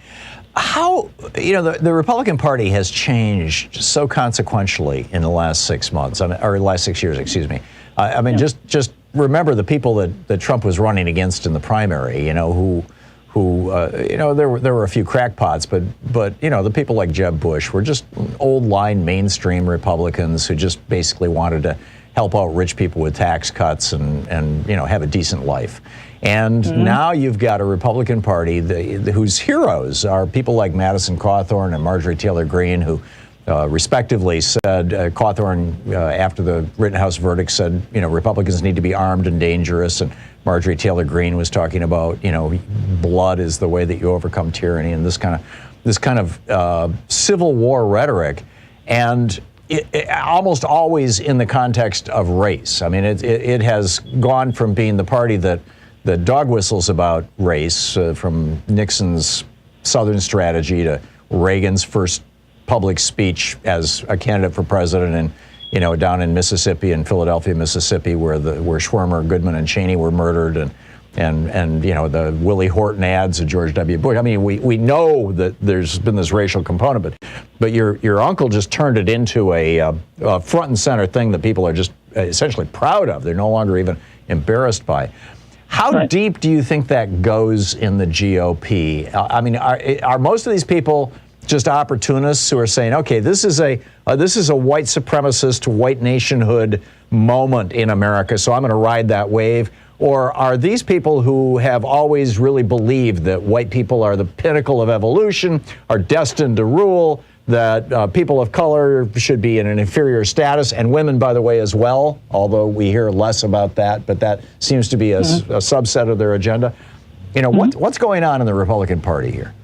How, the Republican Party has changed so consequentially in the last 6 months, or last 6 years, excuse me. Just remember the people that Trump was running against in the primary, who there were a few crackpots, but the people like Jeb Bush were just old line mainstream Republicans who just basically wanted to help out rich people with tax cuts and have a decent life. And now you've got a Republican Party whose heroes are people like Madison Cawthorn and Marjorie Taylor Greene, who respectively said, Cawthorn, after the Rittenhouse verdict, said, Republicans need to be armed and dangerous. And Marjorie Taylor Greene was talking about, blood is the way that you overcome tyranny, and this kind of Civil War rhetoric. And it almost always in the context of race. I mean, it has gone from being the party that dog whistles about race, from Nixon's Southern strategy to Reagan's first public speech as a candidate for president, and down in Mississippi, in Philadelphia, Mississippi, where Schwermer, Goodman, and Cheney were murdered, and the Willie Horton ads of George W. Bush. I mean, we know that there's been this racial component, but your uncle just turned it into a front and center thing that people are just essentially proud of. They're no longer even embarrassed by. How deep do you think that goes in the GOP? I mean, are most of these people just opportunists who are saying, okay, this is a white supremacist, white nationhood moment in America, so I'm going to ride that wave? Or are these people who have always really believed that white people are the pinnacle of evolution, are destined to rule, that people of color should be in an inferior status, and women, by the way, as well, although we hear less about that, but that seems to be a subset of their agenda? What's going on in the Republican Party here?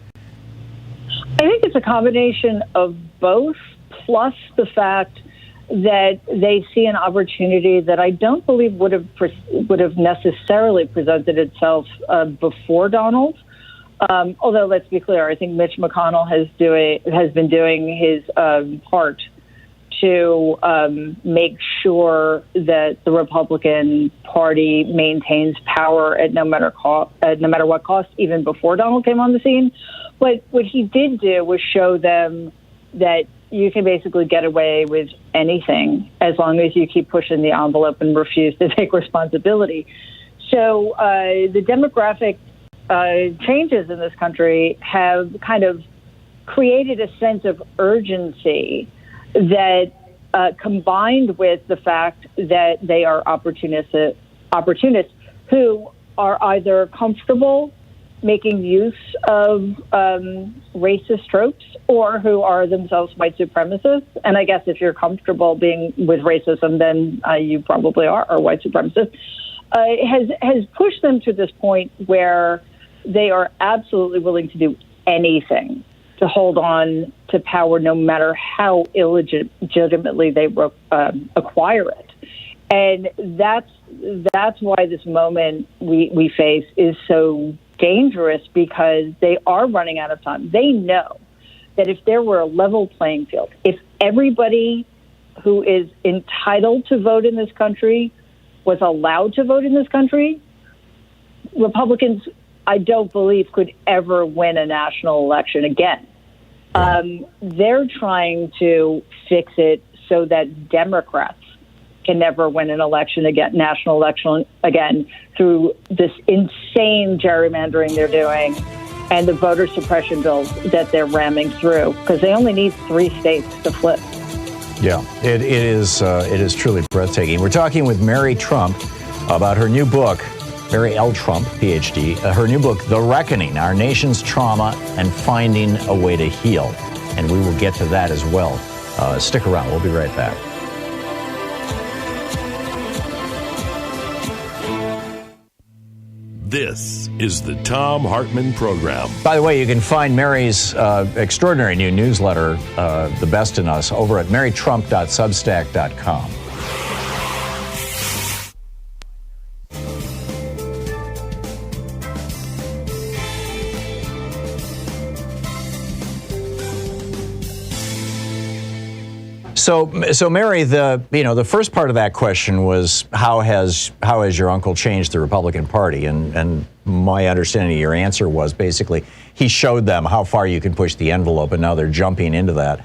I think it's a combination of both, plus the fact that they see an opportunity that I don't believe would have necessarily presented itself before Donald. Although, let's be clear, I think Mitch McConnell has been doing his part to make sure that the Republican Party maintains power at no matter what cost, even before Donald came on the scene. But what he did do was show them that you can basically get away with anything as long as you keep pushing the envelope and refuse to take responsibility. So the demographic changes in this country have kind of created a sense of urgency that combined with the fact that they are opportunists who are either comfortable making use of racist tropes or who are themselves white supremacists. And I guess if you're comfortable being with racism, then you probably are a white supremacist. has pushed them to this point where they are absolutely willing to do anything to hold on to power, no matter how illegitimately they acquire it. And that's why this moment we face is so dangerous, because they are running out of time. They know that if there were a level playing field, if everybody who is entitled to vote in this country was allowed to vote in this country, Republicans, I don't believe, could ever win a national election again. They're trying to fix it so that Democrats can never win an election again, national election again, through this insane gerrymandering they're doing and the voter suppression bills that they're ramming through, because they only need 3 states to flip. Yeah, it is truly breathtaking. We're talking with Mary Trump about her new book, Mary L. Trump, PhD, her new book, The Reckoning, Our Nation's Trauma and Finding a Way to Heal. And we will get to that as well. Stick around. We'll be right back. This is the Thom Hartmann Program. By the way, you can find Mary's extraordinary new newsletter, The Best in Us, over at marytrump.substack.com. So Mary, the first part of that question was how has your uncle changed the Republican Party? And my understanding of your answer was basically he showed them how far you can push the envelope, and now they're jumping into that.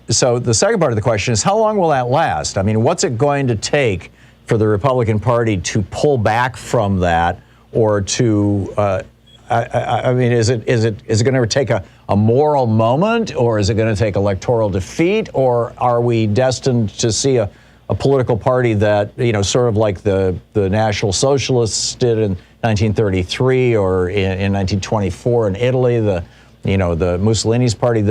So the second part of the question is, how long will that last? I mean, what's it going to take for the Republican Party to pull back from that, or to I mean, is it going to take a moral moment, or is it going to take electoral defeat, or are we destined to see a political party that, sort of like the National Socialists did in 1933 or in 1924 in Italy, the Mussolini's party,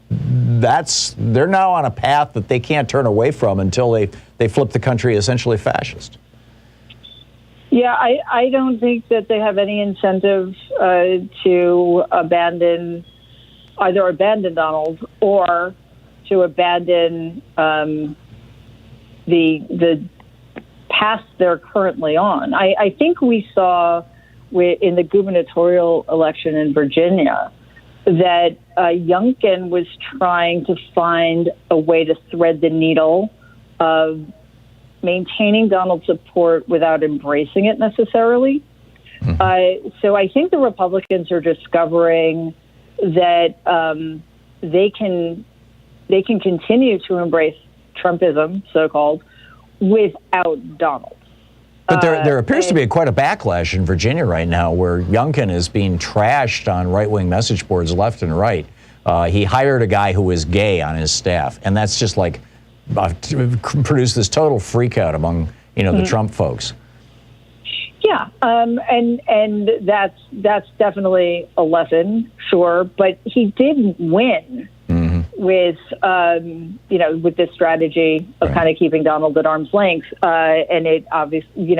that's they're now on a path that they can't turn away from until they flip the country essentially fascist? Yeah, I don't think that they have any incentive to abandon Donald or to abandon the path they're currently on. I think we saw in the gubernatorial election in Virginia that Youngkin was trying to find a way to thread the needle of maintaining Donald's support without embracing it necessarily. So I think the Republicans are discovering that they can continue to embrace Trumpism, so-called, without Donald. But there appears to be quite a backlash in Virginia right now, where Youngkin is being trashed on right-wing message boards left and right. He hired a guy who was gay on his staff, and that's just like produced this total freakout among the Trump folks. Yeah, and that's definitely a lesson, sure. But he did win with with this strategy of kind of keeping Donald at arm's length, and it obviously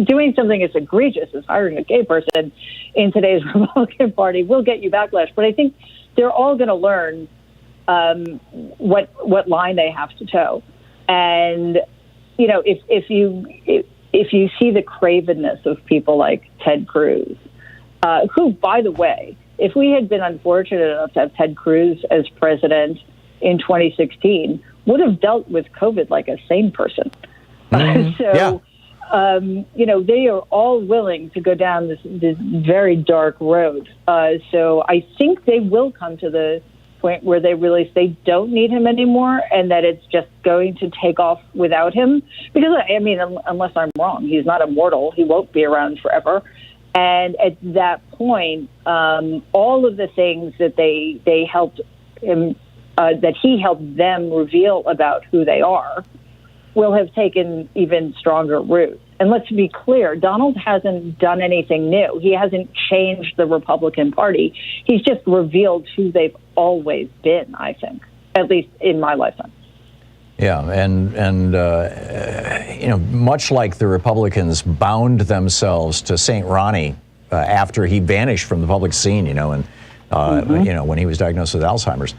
doing something as egregious as hiring a gay person in today's Republican Party will get you backlash. But I think they're all going to learn what line they have to toe, and if you see the cravenness of people like Ted Cruz, who, by the way, if we had been unfortunate enough to have Ted Cruz as president in 2016, would have dealt with COVID like a sane person. They are all willing to go down this very dark road. So I think they will come to the point where they realize they don't need him anymore, and that it's just going to take off without him. Because, I mean, unless I'm wrong, he's not immortal. He won't be around forever. And at that point, all of the things that they helped him, that he helped them reveal about who they are, will have taken even stronger root. And let's be clear, Donald hasn't done anything new. He hasn't changed the Republican Party. He's just revealed who they've always been, I think, at least in my lifetime. Yeah, and you know, much like the Republicans bound themselves to St. Ronnie after he vanished from the public scene, you know, and you know, when he was diagnosed with Alzheimer's,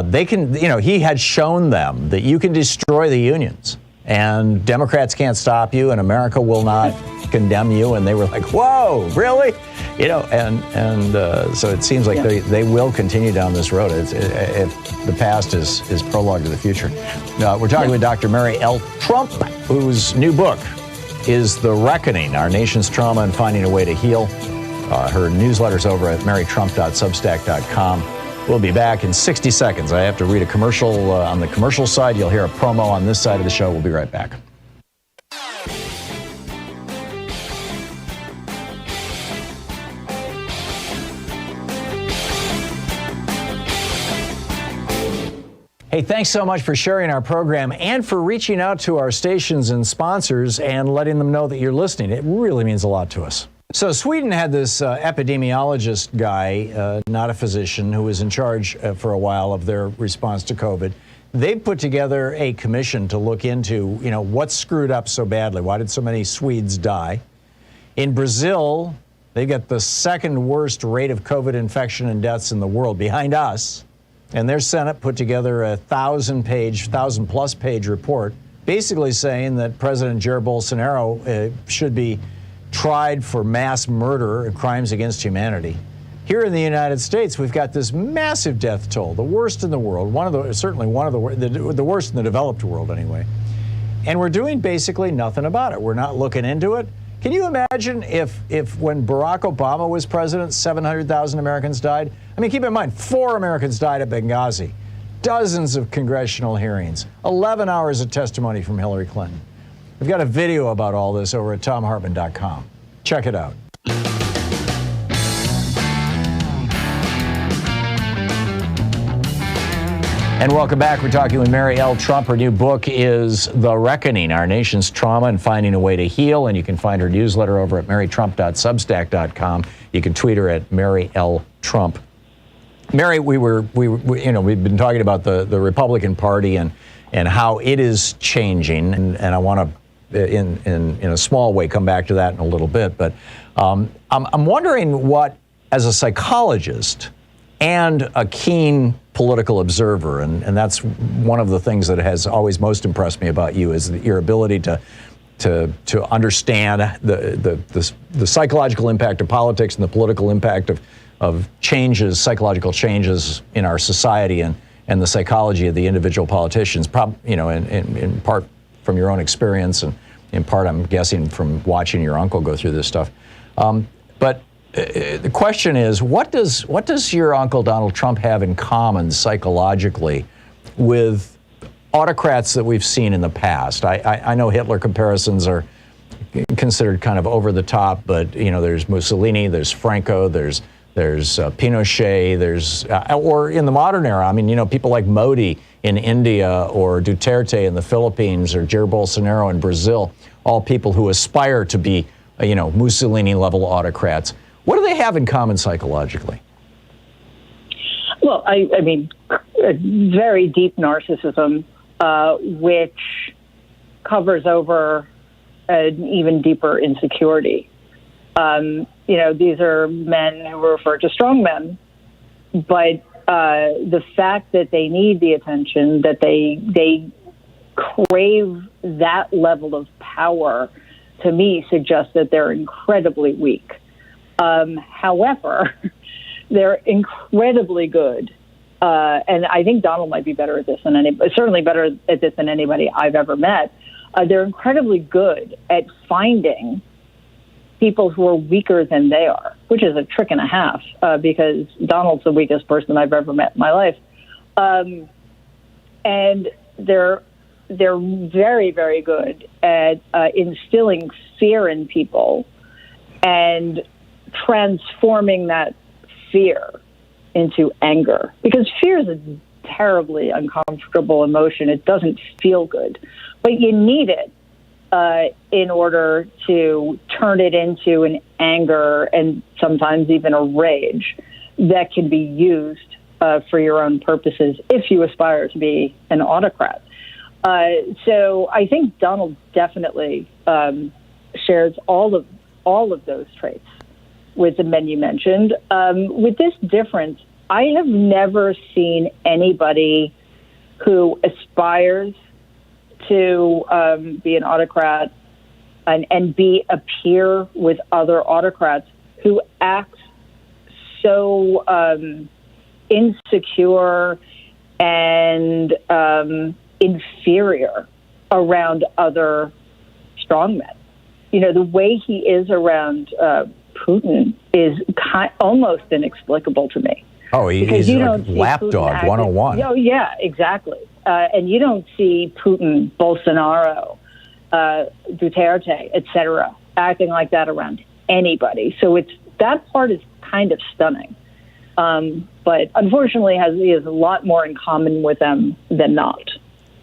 they can, you know, he had shown them that you can destroy the unions, and Democrats can't stop you, and America will not condemn you. And they were like, "Whoa, really?" You know, and so it seems like they will continue down this road. If the past is prologue to the future. We're talking with Dr. Mary L. Trump, whose new book is The Reckoning: Our Nation's Trauma and Finding a Way to Heal. Her newsletter's over at marytrump.substack.com. We'll be back in 60 seconds. I have to read a commercial on the commercial side. You'll hear a promo on this side of the show. We'll be right back. Hey, thanks so much for sharing our program and for reaching out to our stations and sponsors and letting them know that you're listening. It really means a lot to us. So Sweden had this epidemiologist guy, not a physician, who was in charge for a while of their response to COVID. They put together a commission to look into, you know, what screwed up so badly. Why did so many Swedes die? In Brazil, they got the second worst rate of COVID infection and deaths in the world, behind us. And their Senate put together a 1,000-plus page report, basically saying that President Jair Bolsonaro should be tried for mass murder and crimes against humanity. Here in the United States, we've got this massive death toll, the worst in the world, certainly one of the worst in the developed world anyway. And we're doing basically nothing about it. We're not looking into it. Can you imagine if when Barack Obama was president, 700,000 Americans died? I mean, keep in mind, 4 Americans died at Benghazi, dozens of congressional hearings, 11 hours of testimony from Hillary Clinton. We've got a video about all this over at thomhartmann.com. Check it out. And welcome back. We're talking with Mary L. Trump. Her new book is The Reckoning: Our Nation's Trauma and Finding a Way to Heal. And you can find her newsletter over at marytrump.substack.com. You can tweet her at Mary L. Trump. Mary, we've been talking about the Republican Party and how it is changing, and I want to, in a small way, come back to that in a little bit. But I'm wondering what, as a psychologist and a keen political observer, and that's one of the things that has always most impressed me about you, is your ability to understand the psychological impact of politics and the political impact of changes, psychological changes in our society, and the psychology of the individual politicians, in part from your own experience, and in part, I'm guessing, from watching your uncle go through this stuff. But the question is, what does your uncle Donald Trump have in common psychologically with autocrats that we've seen in the past? I know Hitler comparisons are considered kind of over the top, but there's Mussolini, there's Franco, there's Pinochet, or in the modern era, I mean, people like Modi in India, or Duterte in the Philippines, or Jair Bolsonaro in Brazil, all people who aspire to be, Mussolini-level autocrats. What do they have in common psychologically? Well, I mean, a very deep narcissism, which covers over an even deeper insecurity. These are men who refer to strong men, but the fact that they need the attention, that they crave that level of power, to me suggests that they're incredibly weak. However, they're incredibly good. And I think Donald might be better at this than certainly better at this than anybody I've ever met. They're incredibly good at finding people who are weaker than they are, which is a trick and a half, because Donald's the weakest person I've ever met in my life. And they're very, very good at instilling fear in people and transforming that fear into anger, because fear is a terribly uncomfortable emotion. It doesn't feel good, but you need it in order to turn it into an anger and sometimes even a rage that can be used for your own purposes if you aspire to be an autocrat. So I think Donald definitely shares all of those traits with the men you mentioned. With this difference, I have never seen anybody who aspires to be an autocrat and be a peer with other autocrats who acts so insecure and inferior around other strongmen. You know, the way he is around Putin is almost inexplicable to me. Oh, he's like lapdog 101. Oh, yeah, exactly. And you don't see Putin, Bolsonaro, Duterte, et cetera, acting like that around anybody. So that part is kind of stunning. But unfortunately, he has a lot more in common with them than not.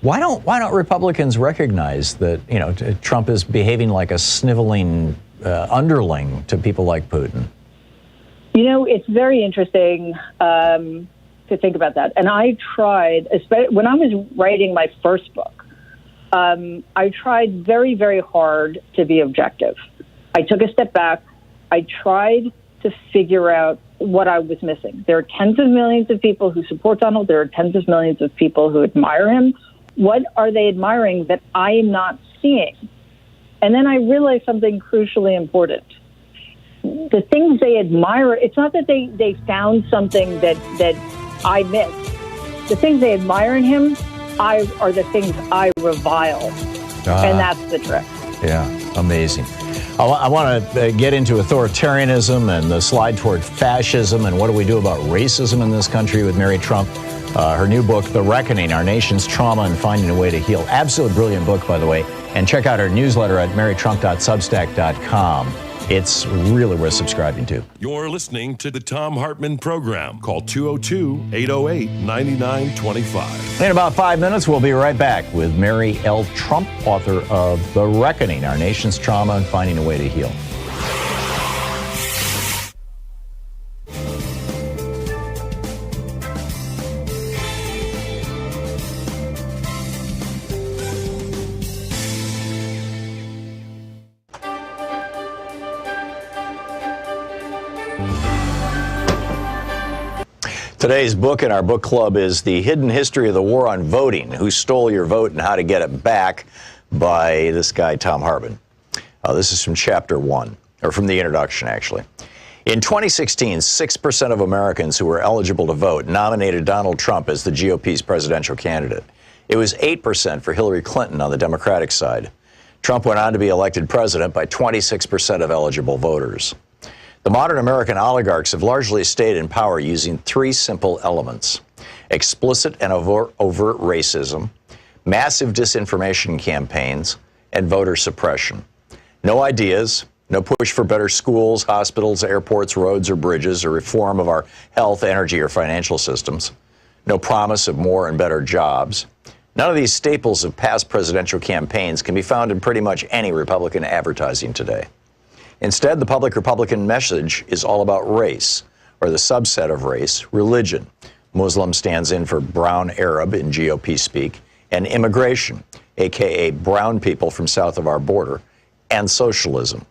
Why don't Republicans recognize that, you know, Trump is behaving like a sniveling underling to people like Putin? You know, it's very interesting to think about that. And I tried, especially when I was writing my first book, I tried very, very hard to be objective. I took a step back. I tried to figure out what I was missing. There are tens of millions of people who support Donald. There are tens of millions of people who admire him. What are they admiring that I am not seeing? And then I realized something crucially important. The things they admire, it's not that they found something that I missed. The things they admire in him are the things I revile. And that's the trick. Yeah, amazing. I want to get into authoritarianism and the slide toward fascism and what do we do about racism in this country with Mary Trump. Her new book, The Reckoning, Our Nation's Trauma and Finding a Way to Heal. Absolutely brilliant book, by the way. And check out her newsletter at marytrump.substack.com. It's really worth subscribing to. You're listening to the Thom Hartmann Program. Call 202-808-9925. In about 5 minutes, we'll be right back with Mary L. Trump, author of The Reckoning, Our Nation's Trauma and Finding a Way to Heal. Today's book in our book club is The Hidden History of the War on Voting, Who Stole Your Vote and How to Get It Back, by this guy, Thom Hartmann. This is from chapter 1, or from the introduction, actually. In 2016, 6% of Americans who were eligible to vote nominated Donald Trump as the GOP's presidential candidate. It was 8% for Hillary Clinton on the Democratic side. Trump went on to be elected president by 26% of eligible voters. The modern American oligarchs have largely stayed in power using three simple elements: explicit and overt racism, massive disinformation campaigns, and voter suppression. No ideas, no push for better schools, hospitals, airports, roads, or bridges, or reform of our health, energy, or financial systems. No promise of more and better jobs. None of these staples of past presidential campaigns can be found in pretty much any Republican advertising today. Instead, the public Republican message is all about race, or the subset of race, religion. Muslim stands in for brown Arab in GOP speak, and immigration, a.k.a. brown people from south of our border, and socialism.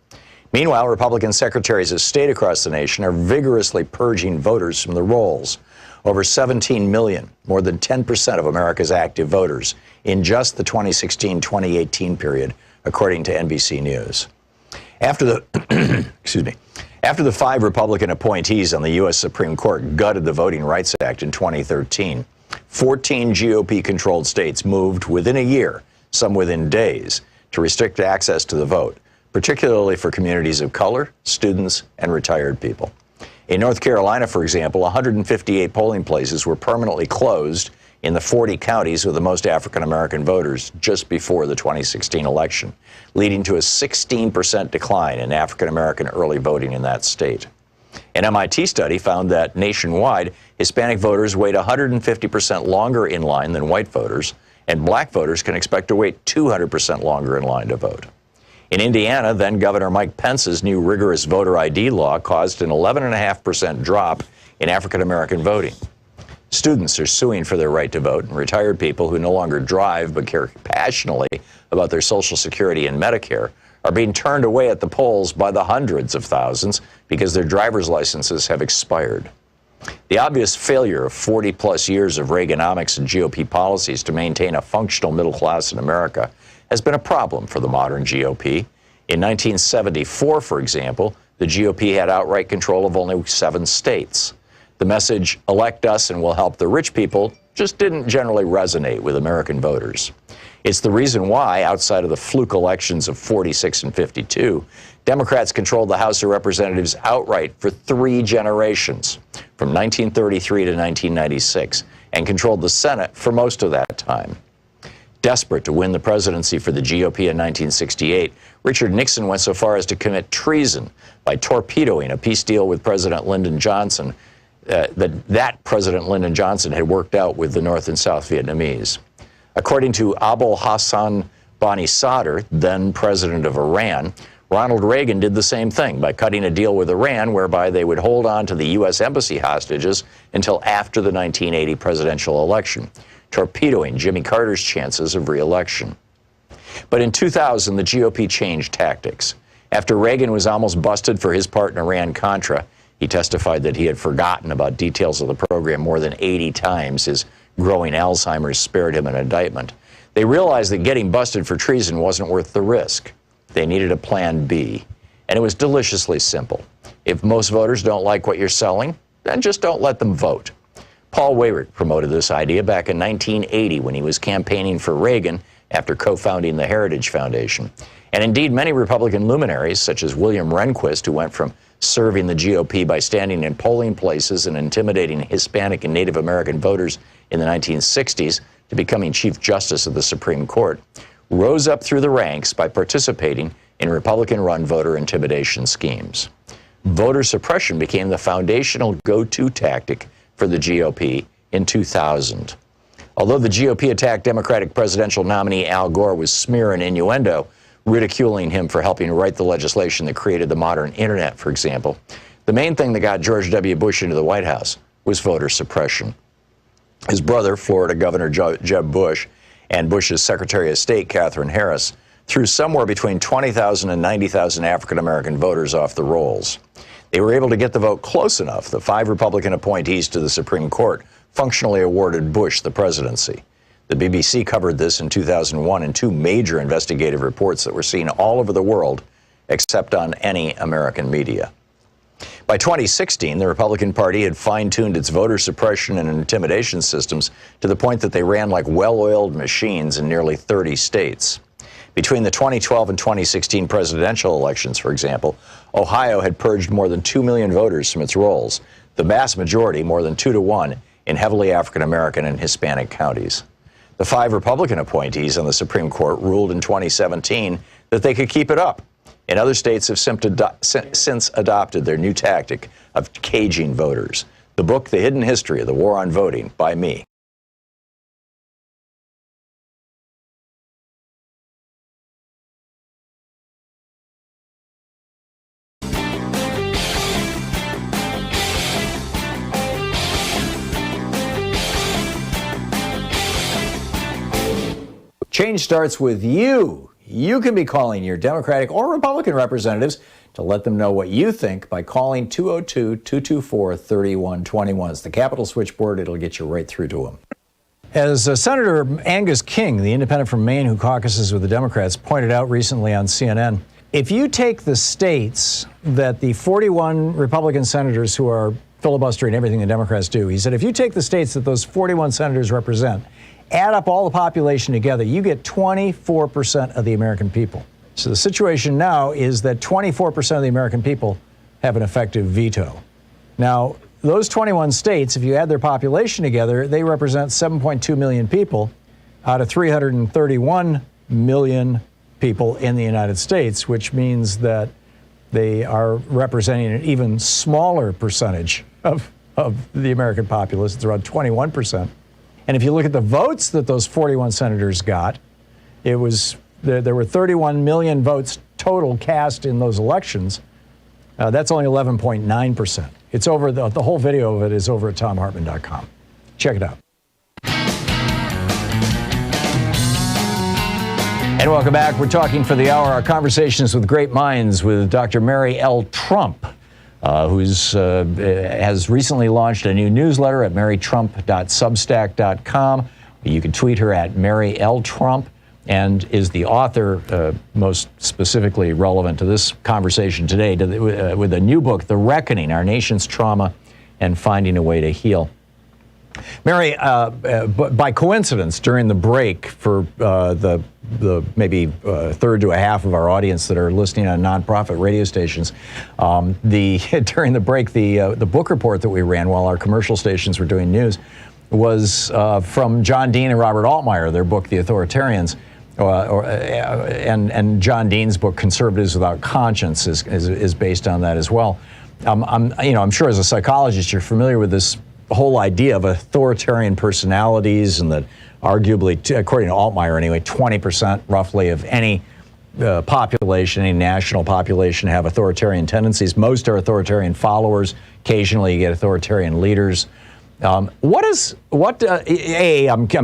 Meanwhile, Republican secretaries of state across the nation are vigorously purging voters from the rolls. Over 17 million, more than 10% of America's active voters, in just the 2016-2018 period, according to NBC News. After the After the 5 Republican appointees on the U.S. Supreme Court gutted the Voting Rights Act in 2013, 14 GOP-controlled states moved within a year, some within days, to restrict access to the vote, particularly for communities of color, students, and retired people. In North Carolina, for example, 158 polling places were permanently closed in the 40 counties with the most African-American voters just before the 2016 election, leading to a 16% decline in African-American early voting in that state. An MIT study found that nationwide, Hispanic voters wait 150% longer in line than white voters, and black voters can expect to wait 200% longer in line to vote. In Indiana, then Governor Mike Pence's new rigorous voter ID law caused an 11.5% drop in African-American voting. Students are suing for their right to vote, and retired people who no longer drive but care passionately about their Social Security and Medicare are being turned away at the polls by the hundreds of thousands because their driver's licenses have expired. The obvious failure of 40-plus years of Reaganomics and GOP policies to maintain a functional middle class in America has been a problem for the modern GOP. In 1974, for example, the GOP had outright control of only 7 states. The message, elect us and we'll help the rich people, just didn't generally resonate with American voters. It's the reason why, outside of the fluke elections of 46 and 52, Democrats controlled the House of Representatives outright for 3 generations, from 1933 to 1996, and controlled the Senate for most of that time. Desperate to win the presidency for the GOP in 1968, Richard Nixon went so far as to commit treason by torpedoing a peace deal with President Lyndon Johnson that President Lyndon Johnson had worked out with the North and South Vietnamese. According to Abul Hassan Bani Sadr, then president of Iran, Ronald Reagan did the same thing by cutting a deal with Iran whereby they would hold on to the U.S. embassy hostages until after the 1980 presidential election, torpedoing Jimmy Carter's chances of re-election. But in 2000, the GOP changed tactics. After Reagan was almost busted for his part in Iran-Contra, he testified that he had forgotten about details of the program more than 80 times. His growing Alzheimer's spared him an indictment. They realized that getting busted for treason wasn't worth the risk. They needed a plan B, and it was deliciously simple. If most voters don't like what you're selling, then just don't let them vote. Paul Weyrich promoted this idea back in 1980 when he was campaigning for Reagan after co-founding the Heritage Foundation. And indeed, many Republican luminaries, such as William Rehnquist, who went from serving the GOP by standing in polling places and intimidating Hispanic and Native American voters in the 1960s, to becoming Chief Justice of the Supreme Court, rose up through the ranks by participating in Republican-run voter intimidation schemes. Voter suppression became the foundational go-to tactic for the GOP in 2000. Although the GOP attacked Democratic presidential nominee Al Gore with smear and innuendo, ridiculing him for helping write the legislation that created the modern internet, for example, the main thing that got George W. Bush into the White House was voter suppression. His brother, Florida Governor Jeb Bush, and Bush's Secretary of State, Katherine Harris, threw somewhere between 20,000 and 90,000 African-American voters off the rolls. They were able to get the vote close enough that 5 Republican appointees to the Supreme Court functionally awarded Bush the presidency. The BBC covered this in 2001 in 2 major investigative reports that were seen all over the world, except on any American media. By 2016, the Republican Party had fine-tuned its voter suppression and intimidation systems to the point that they ran like well-oiled machines in nearly 30 states. Between the 2012 and 2016 presidential elections, for example, Ohio had purged more than 2 million voters from its rolls, the vast majority, more than 2 to 1, in heavily African-American and Hispanic counties. The 5 Republican appointees on the Supreme Court ruled in 2017 that they could keep it up. And other states have since adopted their new tactic of caging voters. The book, The Hidden History of the War on Voting, by me. Change starts with you. You can be calling your Democratic or Republican representatives to let them know what you think by calling 202-224-3121. It's the Capitol switchboard. It'll get you right through to them. As Senator Angus King, the independent from Maine who caucuses with the Democrats, pointed out recently on CNN, if you take the states that the 41 Republican senators who are filibustering everything the Democrats do, he said, if you take the states that those 41 senators represent, add up all the population together, you get 24% of the American people. So the situation now is that 24% of the American people have an effective veto. Now, those 21 states, if you add their population together, they represent 7.2 million people out of 331 million people in the United States, which means that they are representing an even smaller percentage of the American populace. It's around 21%. And if you look at the votes that those 41 senators got, there were 31 million votes total cast in those elections. That's only 11.9%. It's over, the whole video of it is over at thomhartmann.com. Check it out. And welcome back. We're talking for the hour, our conversations with great minds with Dr. Mary L. Trump, who has recently launched a new newsletter at marytrump.substack.com. You can tweet her at Mary L. Trump, and is the author, most specifically relevant to this conversation today, with a new book, The Reckoning, Our Nation's Trauma and Finding a Way to Heal. Mary, by coincidence, during the break for the maybe third to a half of our audience that are listening on nonprofit radio stations, during the break, the book report that we ran while our commercial stations were doing news was from John Dean and Robert Altmaier, their book, The Authoritarians, and John Dean's book, Conservatives Without Conscience, is based on that as well. I'm sure as a psychologist you're familiar with this whole idea of authoritarian personalities, and that arguably, according to Altmaier anyway, 20% roughly of any population, any national population, have authoritarian tendencies. Most are authoritarian followers. Occasionally you get authoritarian leaders. I'm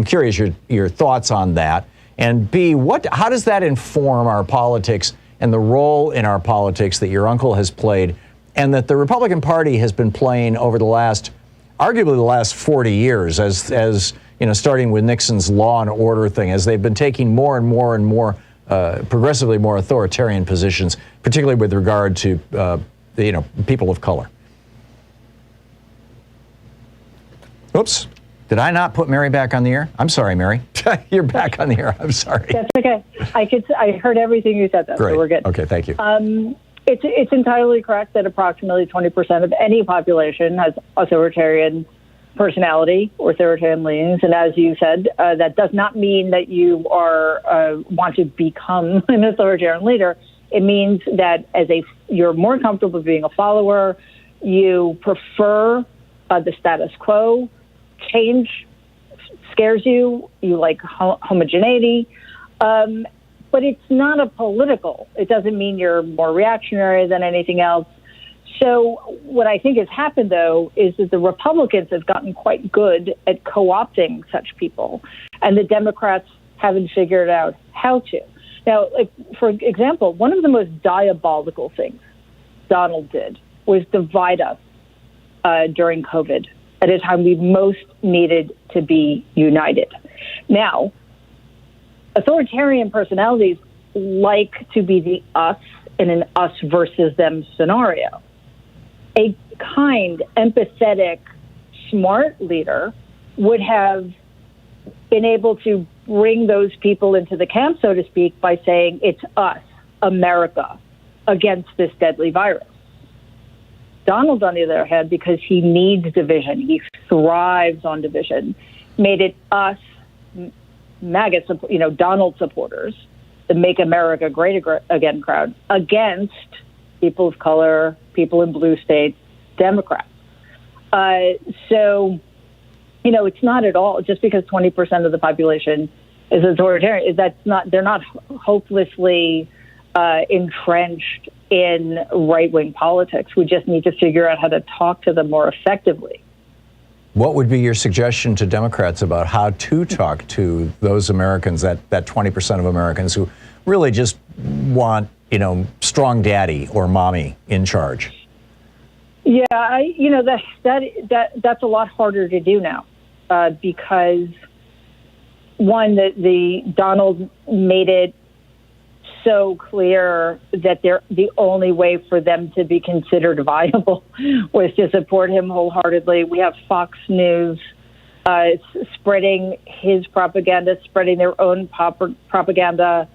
curious your thoughts on that, and B, how does that inform our politics and the role in our politics that your uncle has played, and that the Republican Party has been playing over arguably the last 40 years, as starting with Nixon's law and order thing, as they've been taking more and more and more, progressively more authoritarian positions, particularly with regard to, people of color. Oops. Did I not put Mary back on the air? I'm sorry, Mary. You're back on the air. I'm sorry. That's okay. I heard everything you said, though, Great. So we're good. Okay, thank you. It's entirely correct that approximately 20% of any population has authoritarian personality or authoritarian leanings, and as you said, that does not mean that you want to become an authoritarian leader. It means that you're more comfortable being a follower. You prefer the status quo. Change scares you. You like homogeneity. But it's not a political. It doesn't mean you're more reactionary than anything else. So what I think has happened, though, is that the Republicans have gotten quite good at co-opting such people, and the Democrats haven't figured out how to. Now, for example, one of the most diabolical things Donald did was divide us during COVID at a time we most needed to be united. Now, authoritarian personalities like to be the us in an us versus them scenario. A kind, empathetic, smart leader would have been able to bring those people into the camp, so to speak, by saying it's us, America, against this deadly virus. Donald, on the other hand, because he needs division, he thrives on division, made it us, MAGA, Donald supporters, the Make America Great Again crowd, against people of color, people in blue states, Democrats. So, it's not at all just because 20% of the population is authoritarian. They're not hopelessly entrenched in right-wing politics. We just need to figure out how to talk to them more effectively. What would be your suggestion to Democrats about how to talk to those Americans, that 20% of Americans who really just want, strong daddy or mommy in charge? Yeah, that's a lot harder to do now because one, the Donald made it so clear that the only way for them to be considered viable was to support him wholeheartedly. We have Fox News spreading his propaganda, spreading their own propaganda.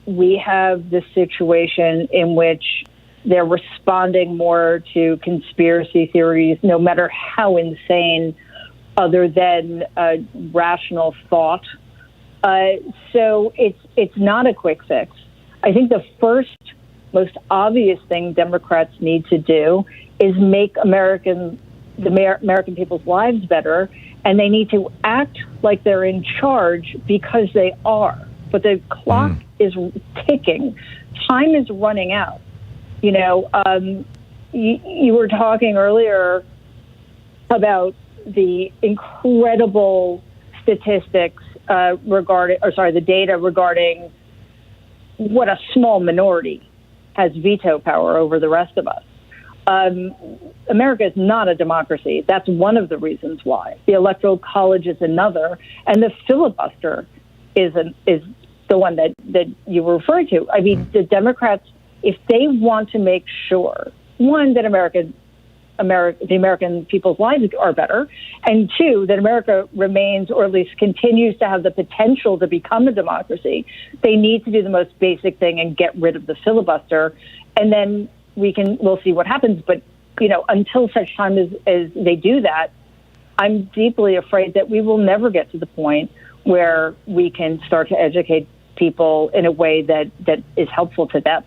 We have the situation in which they're responding more to conspiracy theories, no matter how insane, other than rational thought. So it's not a quick fix. I think the first, most obvious thing Democrats need to do is make the American people's lives better, and they need to act like they're in charge because they are. But the clock is ticking. Time is running out. You were talking earlier about the incredible statistics the data regarding what a small minority has veto power over the rest of us. America is not a democracy. That's one of the reasons why. The Electoral College is another, and the filibuster is the one that you were referring to. I mean, the Democrats, if they want to make sure, one, that the American people's lives are better, and two, that America remains, or at least continues to have the potential to become a democracy, they need to do the most basic thing and get rid of the filibuster, and then we'll see what happens. But until such time as they do that, I'm deeply afraid that we will never get to the point where we can start to educate people in a way that is helpful to them.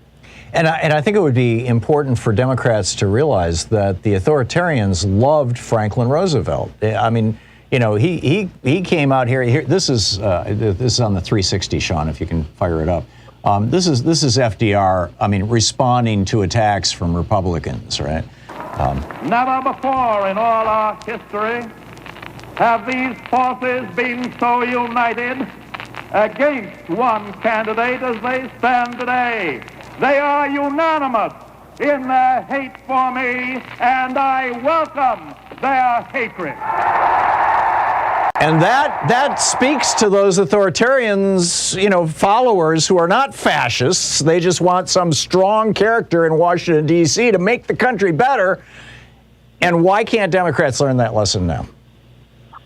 And I think it would be important for Democrats to realize that the authoritarians loved Franklin Roosevelt. I mean, he came out here. This is on the 360, Sean, if you can fire it up. This is FDR. I mean, responding to attacks from Republicans, right? Never before in all our history have these forces been so united against one candidate as they stand today. They are unanimous in their hate for me, and I welcome their hatred. And that speaks to those authoritarians, followers who are not fascists. They just want some strong character in Washington, D.C. to make the country better. And why can't Democrats learn that lesson now?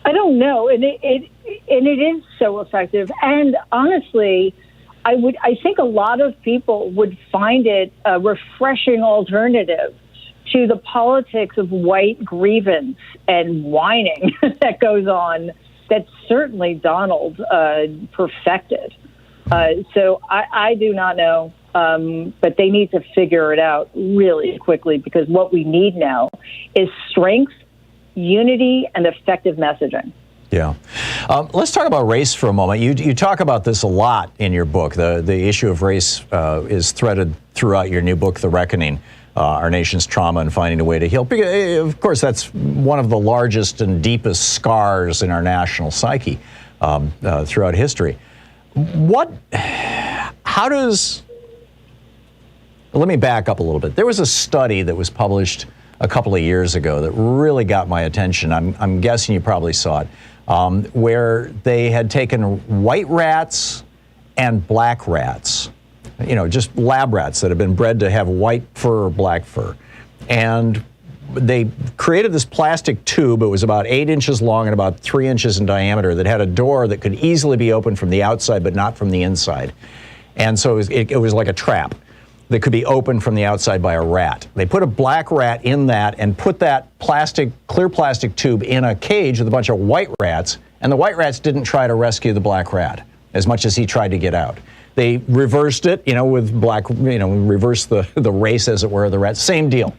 I don't know. And it is so effective. And honestly, I think a lot of people would find it a refreshing alternative to the politics of white grievance and whining that goes on, that certainly Donald perfected. So I do not know, but they need to figure it out really quickly, because what we need now is strength, unity, and effective messaging. Yeah. Let's talk about race for a moment. You talk about this a lot in your book. The issue of race is threaded throughout your new book, The Reckoning, Our Nation's Trauma and Finding a Way to Heal. Of course, that's one of the largest and deepest scars in our national psyche throughout history. Let me back up a little bit. There was a study that was published a couple of years ago that really got my attention. I'm guessing you probably saw it. Where they had taken white rats and black rats, just lab rats that have been bred to have white fur or black fur. And they created this plastic tube. It was about 8 inches long and about 3 inches in diameter that had a door that could easily be opened from the outside but not from the inside. And so it was like a trap that could be opened from the outside by a rat. They put a black rat in that and put that clear plastic tube in a cage with a bunch of white rats, and the white rats didn't try to rescue the black rat as much as he tried to get out. They reversed it, with reversed the race, as it were, of the rats. Same deal.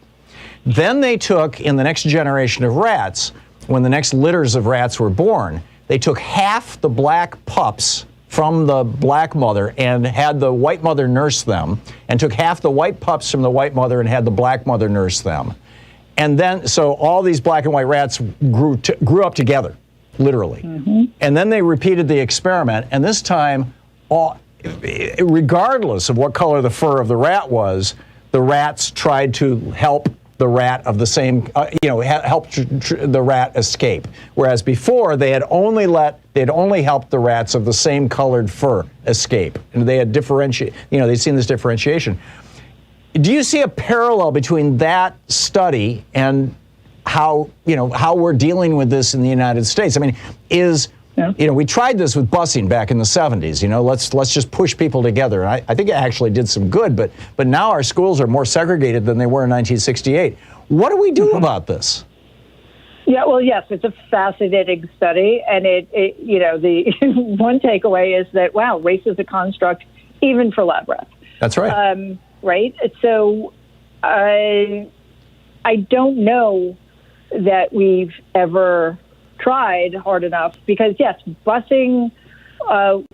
Then they took, in the next generation of rats, when the next litters of rats were born, they took half the black pups from the black mother and had the white mother nurse them, and took half the white pups from the white mother and had the black mother nurse them. And then, so all these black and white rats grew up together, literally. Mm-hmm. And then they repeated the experiment, and this time, regardless of what color the fur of the rat was, the rats tried to help the rat of the same, help the rat escape. Whereas before, they had only helped the rats of the same colored fur escape. And they had they'd seen this differentiation. Do you see a parallel between that study and how we're dealing with this in the United States? I mean, we tried this with busing back in the 70s. Let's just push people together. And I think it actually did some good, but now our schools are more segregated than they were in 1968. What do we do about this? Yeah, well, yes, it's a fascinating study, and the one takeaway is that race is a construct even for lab rats. That's right. Right. So I don't know that we've ever tried hard enough, because yes, busing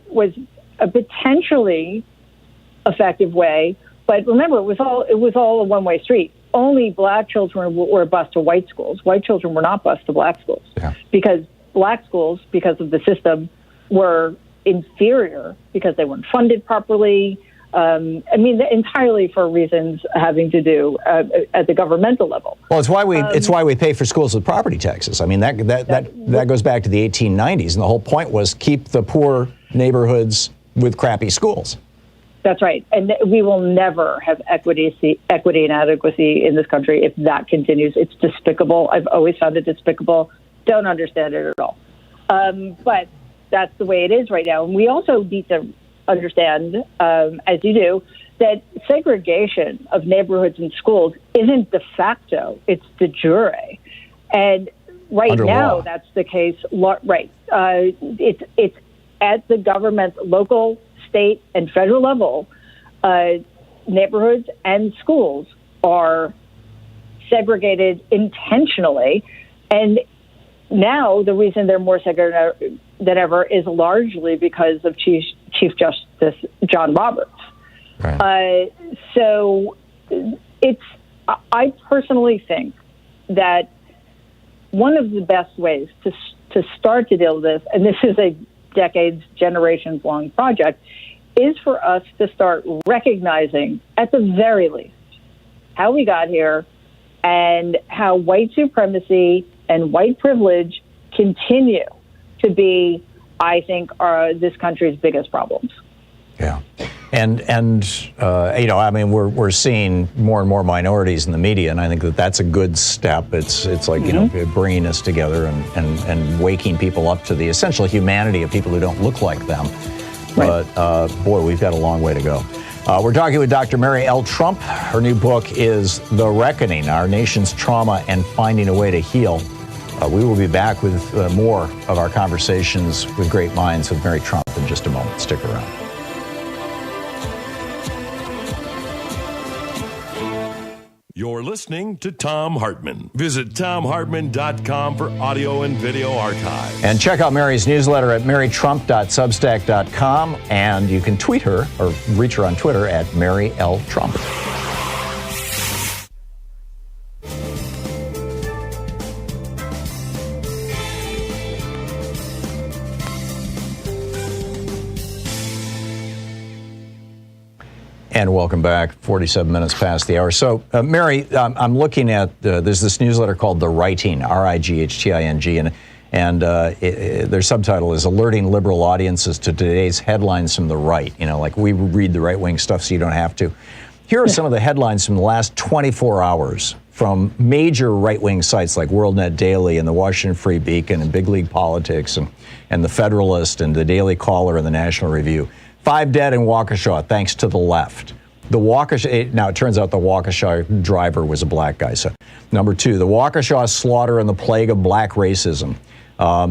was a potentially effective way, but remember, it was all a one-way street. only black children were bused to white schools. White children were not bused to black schools because black schools, because of the system, were inferior because they weren't funded properly. Entirely for reasons having to do at the governmental level. Well, it's why we pay for schools with property taxes. I mean, that goes back to the 1890s, and the whole point was keep the poor neighborhoods with crappy schools. That's right, and we will never have equity and adequacy in this country if that continues. It's despicable. I've always found it despicable. Don't understand it at all. But that's the way it is right now, and we also need to understand, as you do, that segregation of neighborhoods and schools isn't de facto, it's de jure. And right now, that's the case. Right. It's at the government, local, state, and federal level, neighborhoods and schools are segregated intentionally. And now the reason they're more segregated than ever is largely because of Chief Justice John Roberts. Right. I personally think that one of the best ways to start to deal with this, and this is a decades, generations long project, is for us to start recognizing, at the very least, how we got here and how white supremacy and white privilege continue to be, I think, are this country's biggest problems. Yeah. We're seeing more and more minorities in the media, and I think that's a good step. It's like, bringing us together and waking people up to the essential humanity of people who don't look like them. Right. But, boy, we've got a long way to go. We're talking with Dr. Mary L. Trump. Her new book is The Reckoning, Our Nation's Trauma and Finding a Way to Heal. We will be back with more of our conversations with great minds with Mary Trump in just a moment. Stick around. You're listening to Thom Hartmann. Visit ThomHartmann.com for audio and video archives. And check out Mary's newsletter at marytrump.substack.com. And you can tweet her or reach her on Twitter at Mary L. Trump. And welcome back, 47 minutes past the hour. So, Mary, I'm looking at, there's this newsletter called The Writing, RIGHTING, and their subtitle is Alerting Liberal Audiences to Today's Headlines from the Right. Like we read the right-wing stuff so you don't have to. Here are some of the headlines from the last 24 hours from major right-wing sites like WorldNet Daily and the Washington Free Beacon and Big League Politics and the Federalist and the Daily Caller and the National Review. 5 dead in Waukesha, thanks to the left. Now, it turns out the Waukesha driver was a black guy. So, number 2, the Waukesha slaughter and the plague of black racism.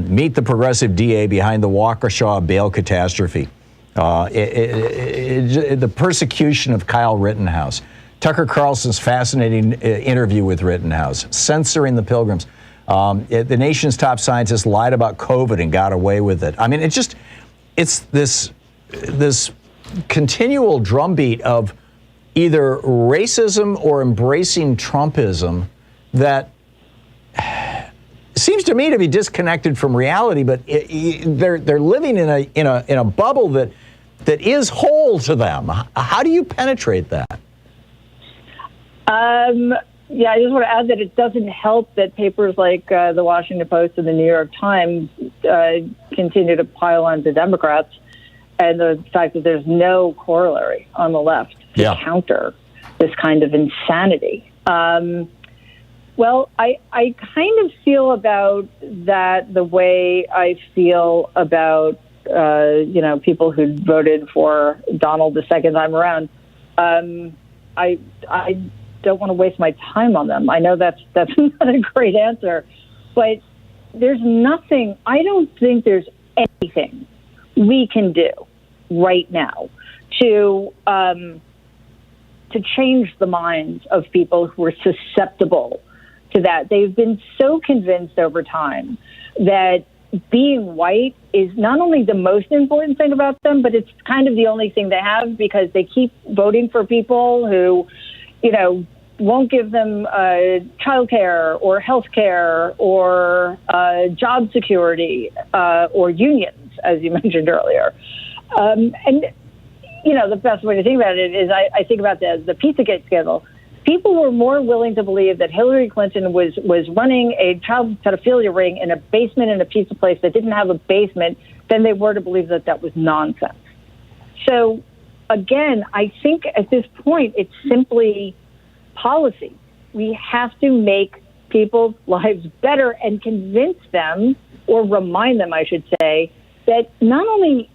Meet the progressive DA behind the Waukesha bail catastrophe. The persecution of Kyle Rittenhouse. Tucker Carlson's fascinating interview with Rittenhouse. Censoring the Pilgrims. The nation's top scientists lied about COVID and got away with it. I mean, it's this continual drumbeat of either racism or embracing Trumpism that seems to me to be disconnected from reality, but they're living in a bubble that is whole to them. How do you penetrate that? I just want to add that it doesn't help that papers like the Washington Post and the New York Times continue to pile on to Democrats, and the fact that there's no corollary on the left to counter this kind of insanity. Well, I kind of feel about that the way I feel about people who voted for Donald the second time around. I don't want to waste my time on them. I know that's not a great answer, but there's nothing. I don't think there's anything we can do right now to change the minds of people who are susceptible to that. They've been so convinced over time that being white is not only the most important thing about them, but it's kind of the only thing they have, because they keep voting for people who, won't give them child care or health care or job security or unions, as you mentioned earlier. And, the best way to think about it is I think about the Pizzagate scandal. People were more willing to believe that Hillary Clinton was running a child pedophilia ring in a basement in a pizza place that didn't have a basement than they were to believe that that was nonsense. So, again, I think at this point it's simply policy. We have to make people's lives better and convince them, or remind them, I should say, that not only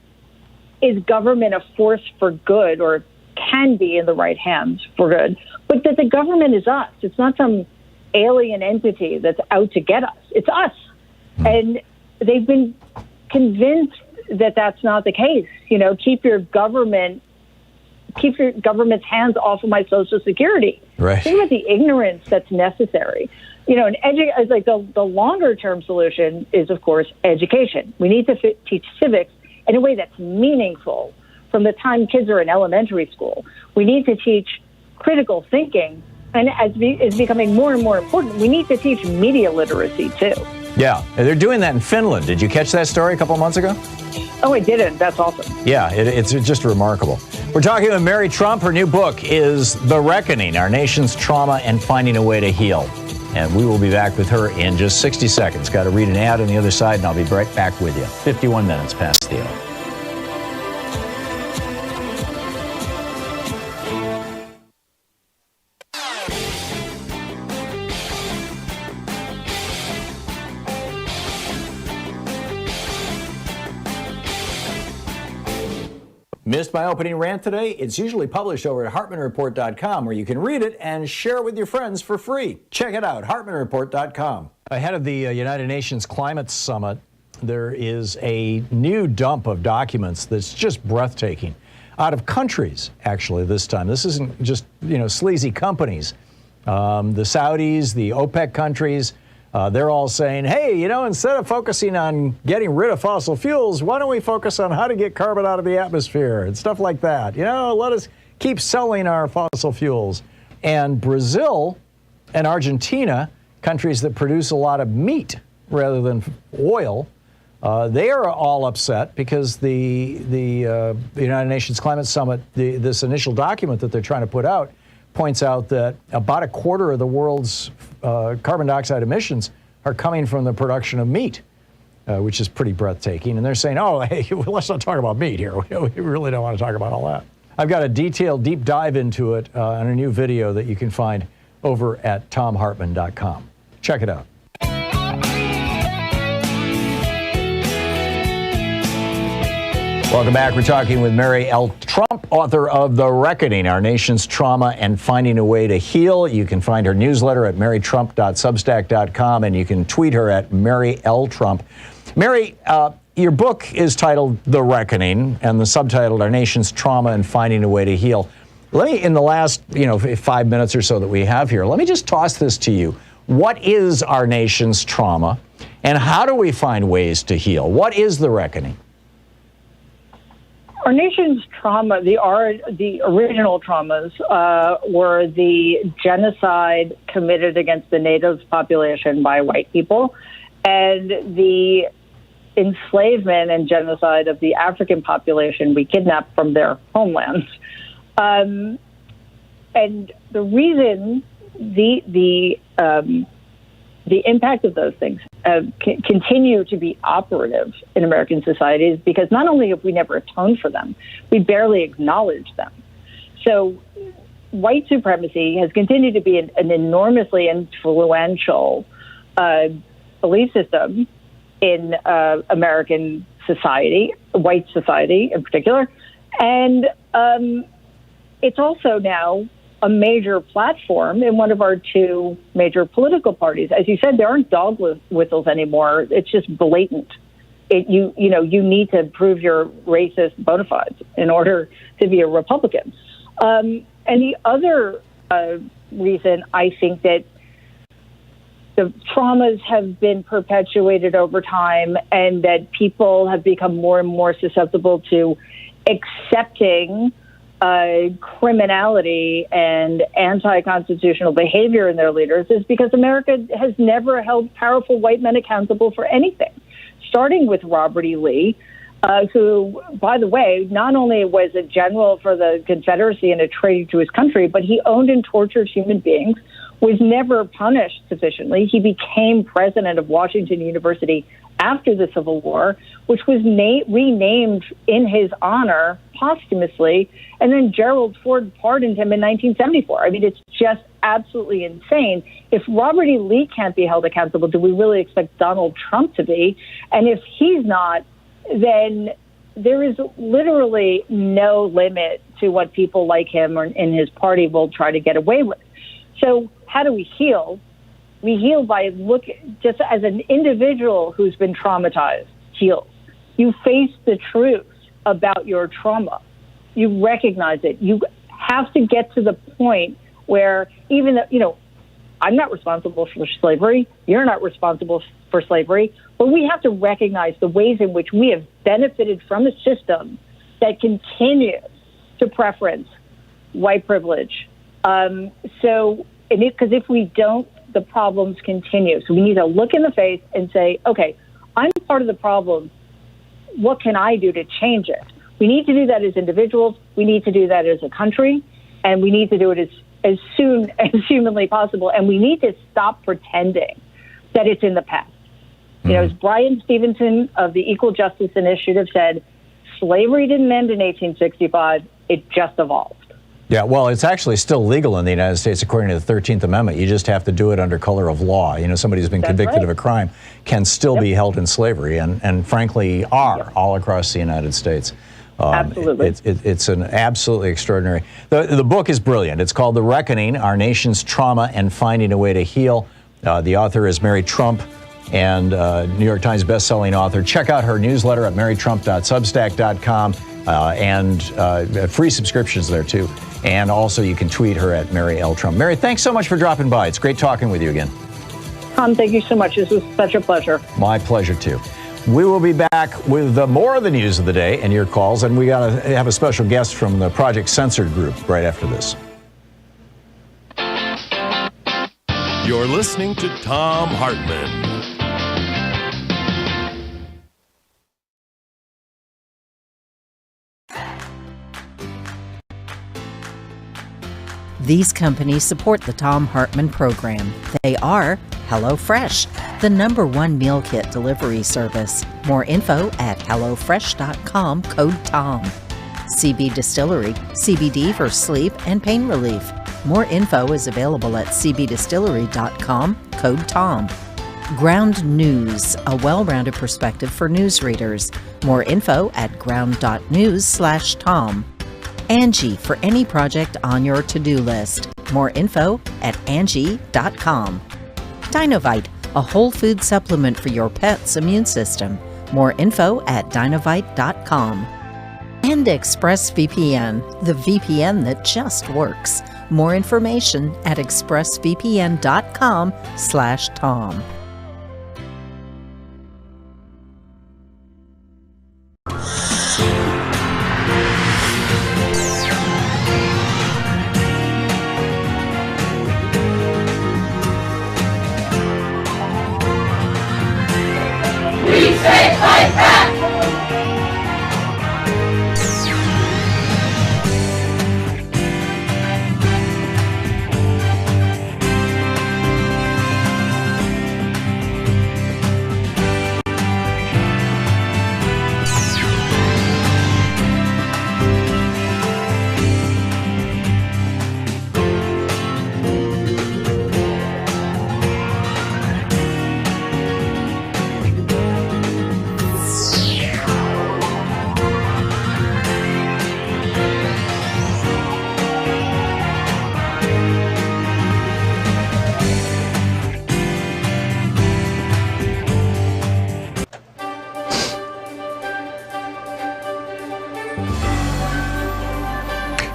is government a force for good, or can be in the right hands for good, but that the government is us. It's not some alien entity that's out to get us. It's us. And they've been convinced that that's not the case. Keep your government's hands off of my Social Security. Right. Think about the ignorance that's necessary. The longer term solution is, of course, education. We need to teach civics in a way that's meaningful from the time kids are in elementary school. We need to teach critical thinking, and as is becoming more and more important, we need to teach media literacy too. Yeah, they're doing that in Finland. Did you catch that story a couple of months ago? Oh, I didn't. That's awesome. Yeah, it's just remarkable. We're talking with Mary Trump. Her new book is The Reckoning, Our Nation's Trauma and Finding a Way to Heal. And we will be back with her in just 60 seconds. Got to read an ad on the other side, and I'll be right back with you. 51 minutes past the hour. Missed my opening rant today? It's usually published over at HartmannReport.com, where you can read it and share it with your friends for free. Check it out, HartmannReport.com. Ahead of the United Nations Climate Summit, there is a new dump of documents that's just breathtaking. Out of countries, actually, this time. This isn't just, sleazy companies. The Saudis, the OPEC countries, they're all saying, hey, instead of focusing on getting rid of fossil fuels, why don't we focus on how to get carbon out of the atmosphere and stuff like that? Let us keep selling our fossil fuels. And Brazil and Argentina, countries that produce a lot of meat rather than oil, they are all upset because the United Nations Climate Summit, this initial document that they're trying to put out, points out that about a quarter of the world's carbon dioxide emissions are coming from the production of meat, which is pretty breathtaking. And they're saying, oh, hey, let's not talk about meat here. We really don't want to talk about all that. I've got a detailed deep dive into it on a new video that you can find over at thomhartmann.com. Check it out. Welcome back. We're talking with Mary L. Trump, author of The Reckoning, Our Nation's Trauma and Finding a Way to Heal. You can find her newsletter at marytrump.substack.com, and you can tweet her at Mary L. Trump. Mary, your book is titled The Reckoning, and the subtitle, Our Nation's Trauma and Finding a Way to Heal. Let me, in the last 5 minutes or so that we have here, let me just toss this to you. What is our nation's trauma, and how do we find ways to heal? What is the reckoning? Our nation's trauma, the original traumas, were the genocide committed against the native population by white people, and the enslavement and genocide of the African population we kidnapped from their homelands. And the reason the impact of those things continue to be operative in American society is because not only have we never atoned for them, we barely acknowledge them. So white supremacy has continued to be an enormously influential belief system in American society, white society in particular. And it's also now a major platform in one of our two major political parties. As you said, there aren't dog whistles anymore. It's just blatant. You need to prove your racist bona fides in order to be a Republican. And the other reason I think that the traumas have been perpetuated over time and that people have become more and more susceptible to accepting criminality and anti-constitutional behavior in their leaders is because America has never held powerful white men accountable for anything, starting with Robert E. Lee, who, by the way, not only was a general for the Confederacy and a traitor to his country, but he owned and tortured human beings, was never punished sufficiently. He became president of Washington University after the Civil War, which was renamed in his honor posthumously, and then Gerald Ford pardoned him in 1974. I mean, it's just absolutely insane. If Robert E. Lee can't be held accountable, do we really expect Donald Trump to be? And if he's not, then there is literally no limit to what people like him or in his party will try to get away with. So how do we heal? We heal by just as an individual who's been traumatized heals. You face the truth about your trauma. You recognize it. You have to get to the point where even though, I'm not responsible for slavery. You're not responsible for slavery. But we have to recognize the ways in which we have benefited from a system that continues to preference white privilege. Because if we don't, the problems continue. So we need to look in the face and say, okay, I'm part of the problem. What can I do to change it? We need to do that as individuals. We need to do that as a country. And we need to do it as soon as humanly possible. And we need to stop pretending that it's in the past. As Brian Stevenson of the Equal Justice Initiative said, slavery didn't end in 1865. It just evolved. Yeah, well, it's actually still legal in the United States according to the 13th Amendment. You just have to do it under color of law. Somebody who's been convicted of a crime can still be held in slavery and frankly are all across the United States. Absolutely. It's an absolutely extraordinary. The book is brilliant. It's called The Reckoning, Our Nation's Trauma and Finding a Way to Heal. The author is Mary Trump, and New York Times bestselling author. Check out her newsletter at marytrump.substack.com and free subscriptions there too. And also you can tweet her at Mary L. Trump. Mary, thanks so much for dropping by. It's great talking with you again. Tom, thank you so much. This was such a pleasure. My pleasure too. We will be back with more of the news of the day and your calls, and we got to have a special guest from the Project Censored group right after this. You're listening to Thom Hartmann. These companies support the Thom Hartmann Program. They are HelloFresh, the #1 meal kit delivery service. More info at HelloFresh.com, code TOM. CB Distillery, CBD for sleep and pain relief. More info is available at cbdistillery.com, code TOM. Ground News, a well-rounded perspective for newsreaders. More info at ground.news/Tom. Angie, for any project on your to-do list. More info at Angie.com. Dinovite, a whole food supplement for your pet's immune system. More info at Dinovite.com. And ExpressVPN, the VPN that just works. More information at expressvpn.com/Tom.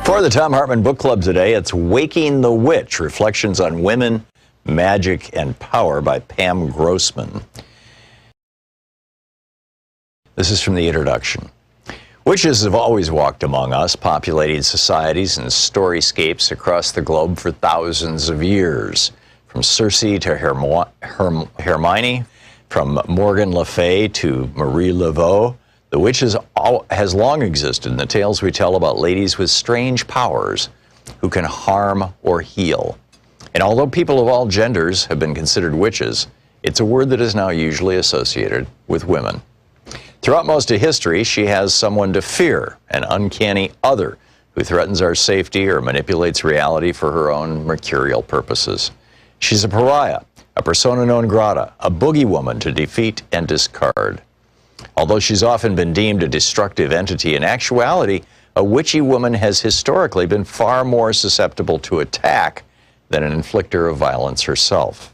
For the Thom Hartmann Book Club today, it's Waking the Witch, Reflections on Women, Magic, and Power by Pam Grossman. This is from the introduction. Witches have always walked among us, populating societies and storyscapes across the globe for thousands of years. From Circe to Hermione, from Morgan Le Fay to Marie Laveau, the witch has long existed in the tales we tell about ladies with strange powers who can harm or heal. And although people of all genders have been considered witches, it's a word that is now usually associated with women. Throughout most of history, she has someone to fear, an uncanny other who threatens our safety or manipulates reality for her own mercurial purposes. She's a pariah, a persona non grata, a boogie woman to defeat and discard. Although she's often been deemed a destructive entity, in actuality, a witchy woman has historically been far more susceptible to attack than an inflictor of violence herself.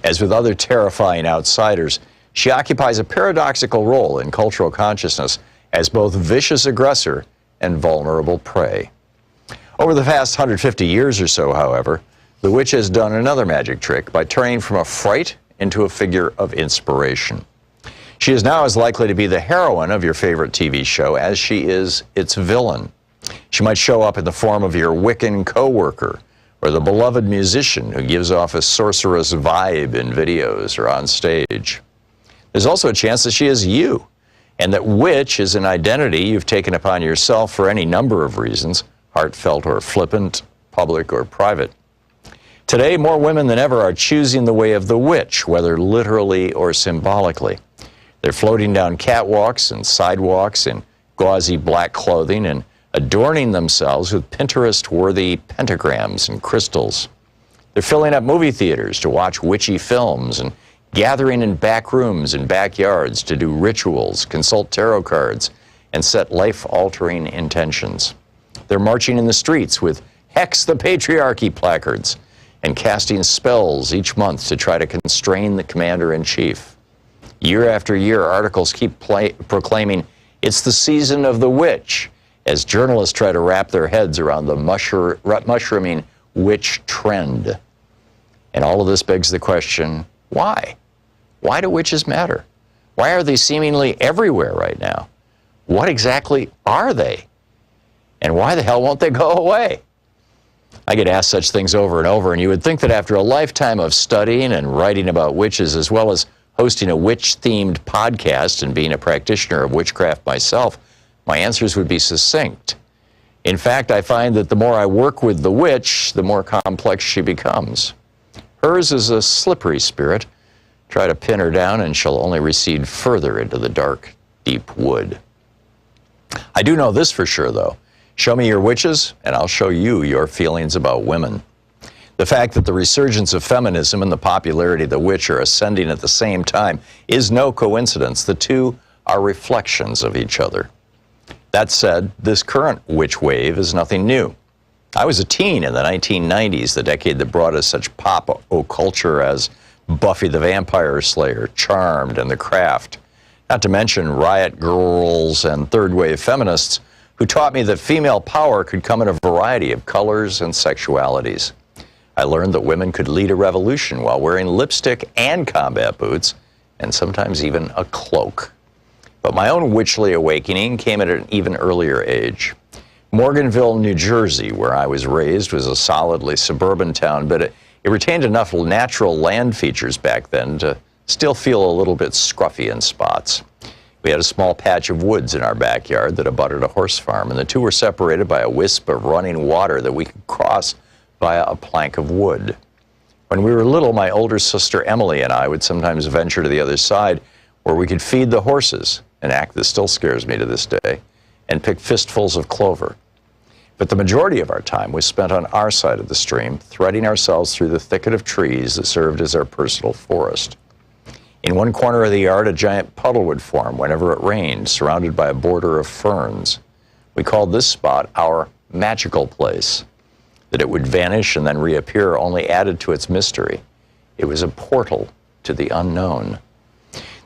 As with other terrifying outsiders, she occupies a paradoxical role in cultural consciousness as both vicious aggressor and vulnerable prey. Over the past 150 years or so, however, the witch has done another magic trick by turning from a fright into a figure of inspiration. She is now as likely to be the heroine of your favorite TV show as she is its villain. She might show up in the form of your Wiccan co-worker or the beloved musician who gives off a sorceress vibe in videos or on stage. There's also a chance that she is you, and that witch is an identity you've taken upon yourself for any number of reasons, heartfelt or flippant, public or private. Today, more women than ever are choosing the way of the witch, whether literally or symbolically. They're floating down catwalks and sidewalks in gauzy black clothing and adorning themselves with Pinterest-worthy pentagrams and crystals. They're filling up movie theaters to watch witchy films and gathering in back rooms and backyards to do rituals, consult tarot cards, and set life-altering intentions. They're marching in the streets with Hex the Patriarchy placards and casting spells each month to try to constrain the commander-in-chief. Year after year, articles keep proclaiming it's the season of the witch, as journalists try to wrap their heads around the mushrooming witch trend. And all of this begs the question, why? Why do witches matter? Why are they seemingly everywhere right now? What exactly are they? And why the hell won't they go away? I get asked such things over and over, and you would think that after a lifetime of studying and writing about witches, as well as hosting a witch-themed podcast and being a practitioner of witchcraft myself, my answers would be succinct. In fact, I find that the more I work with the witch, the more complex she becomes. Hers is a slippery spirit. Try to pin her down and she'll only recede further into the dark, deep wood. I do know this for sure, though. Show me your witches, and I'll show you your feelings about women. The fact that the resurgence of feminism and the popularity of the witch are ascending at the same time is no coincidence. The two are reflections of each other. That said, this current witch wave is nothing new. I was a teen in the 1990s, the decade that brought us such pop culture as Buffy the Vampire Slayer, Charmed, and The Craft. Not to mention riot girls and third-wave feminists who taught me that female power could come in a variety of colors and sexualities. I learned that women could lead a revolution while wearing lipstick and combat boots, and sometimes even a cloak. But my own witchly awakening came at an even earlier age. Morganville, New Jersey, where I was raised, was a solidly suburban town, but it retained enough natural land features back then to still feel a little bit scruffy in spots. We had a small patch of woods in our backyard that abutted a horse farm, and the two were separated by a wisp of running water that we could cross via a plank of wood. When we were little, my older sister Emily and I would sometimes venture to the other side where we could feed the horses, an act that still scares me to this day, and pick fistfuls of clover. But the majority of our time was spent on our side of the stream, threading ourselves through the thicket of trees that served as our personal forest. In one corner of the yard, a giant puddle would form whenever it rained, surrounded by a border of ferns. We called this spot our magical place. That it would vanish and then reappear only added to its mystery. It was a portal to the unknown.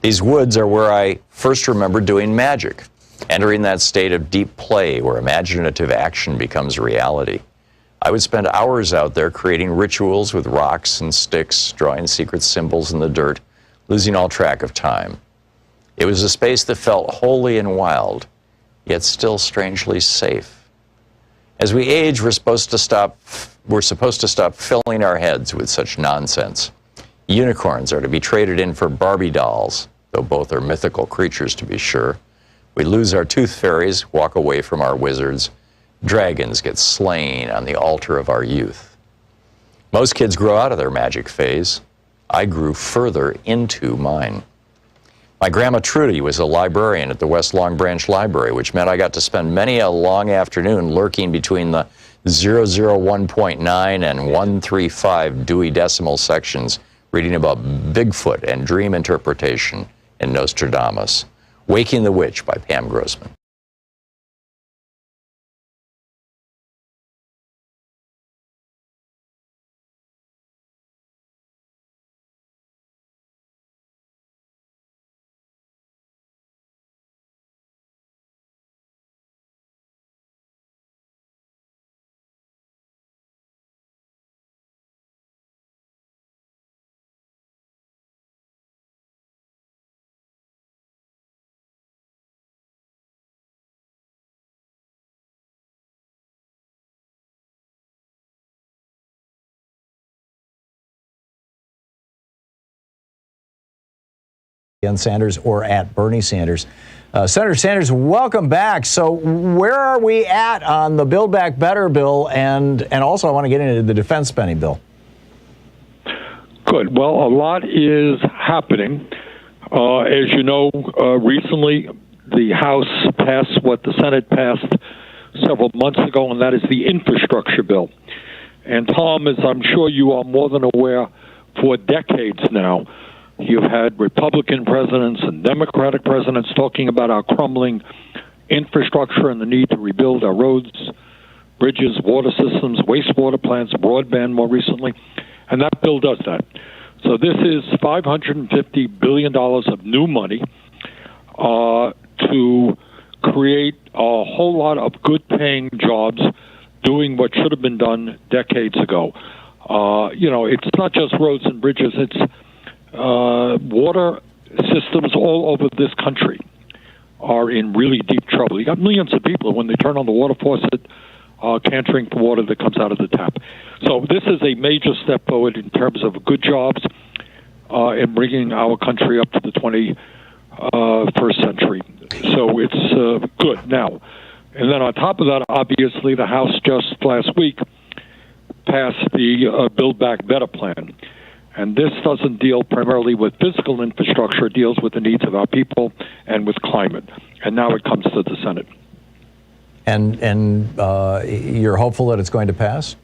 These woods are where I first remember doing magic, entering that state of deep play where imaginative action becomes reality. I would spend hours out there creating rituals with rocks and sticks, drawing secret symbols in the dirt, losing all track of time. It was a space that felt holy and wild, yet still strangely safe. As we age, we're supposed to stop filling our heads with such nonsense. Unicorns are to be traded in for Barbie dolls, though both are mythical creatures to be sure. We lose our tooth fairies, walk away from our wizards. Dragons get slain on the altar of our youth. Most kids grow out of their magic phase. I grew further into mine. My grandma Trudy was a librarian at the West Long Branch Library, which meant I got to spend many a long afternoon lurking between the 001.9 and 135 Dewey Decimal sections, reading about Bigfoot and dream interpretation in Nostradamus. Waking the Witch by Pam Grossman. Sanders or at Bernie Sanders. Senator Sanders, welcome back. So where are we at on the Build Back Better bill? And also I want to get into the defense spending bill. Good. Well, a lot is happening. As you know, recently the House passed what the Senate passed several months ago, and that is the infrastructure bill. And Tom, as I'm sure you are more than aware, for decades now, you've had Republican presidents and Democratic presidents talking about our crumbling infrastructure and the need to rebuild our roads, bridges, water systems, wastewater plants, broadband more recently, and that bill does that. So this is $550 billion of new money to create a whole lot of good-paying jobs doing what should have been done decades ago. It's not just roads and bridges, it's water systems all over this country are in really deep trouble. You got millions of people, when they turn on the water faucet, can't drink the water that comes out of the tap. So this is a major step forward in terms of good jobs and bringing our country up to the 21st century. So it's good. Now, and then on top of that, obviously, the House just last week passed the Build Back Better plan. And this doesn't deal primarily with physical infrastructure, it deals with the needs of our people and with climate. And now it comes to the Senate. And you're hopeful that it's going to pass?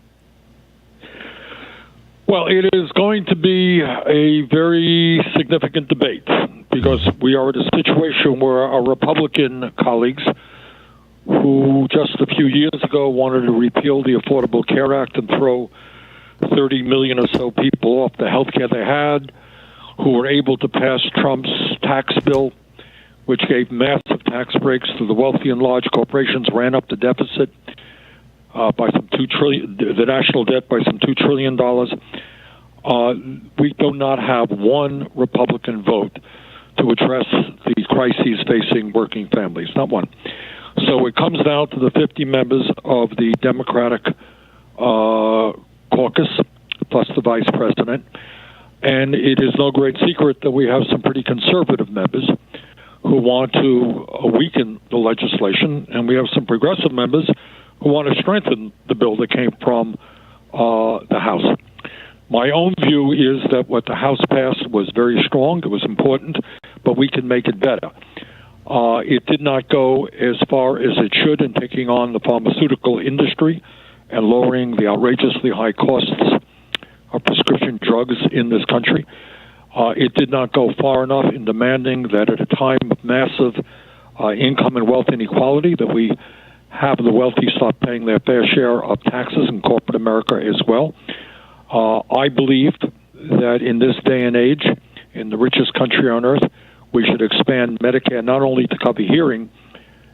Well, it is going to be a very significant debate because we are in a situation where our Republican colleagues, who just a few years ago wanted to repeal the Affordable Care Act and throw 30 million or so people off the health care they had, who were able to pass Trump's tax bill, which gave massive tax breaks to the wealthy and large corporations, ran up the deficit by some $2 trillion, the national debt by some $2 trillion. We do not have one Republican vote to address these crises facing working families, not one. So it comes down to the 50 members of the Democratic caucus, plus the vice president. And it is no great secret that we have some pretty conservative members who want to weaken the legislation, and we have some progressive members who want to strengthen the bill that came from the House. My own view is that what the House passed was very strong, it was important, but we can make it better. It did not go as far as it should in taking on the pharmaceutical industry and lowering the outrageously high costs of prescription drugs in this country. It did not go far enough in demanding that at a time of massive income and wealth inequality that we have the wealthy stop paying their fair share of taxes in corporate America as well. I believe that in this day and age, in the richest country on earth, we should expand Medicare not only to cover hearing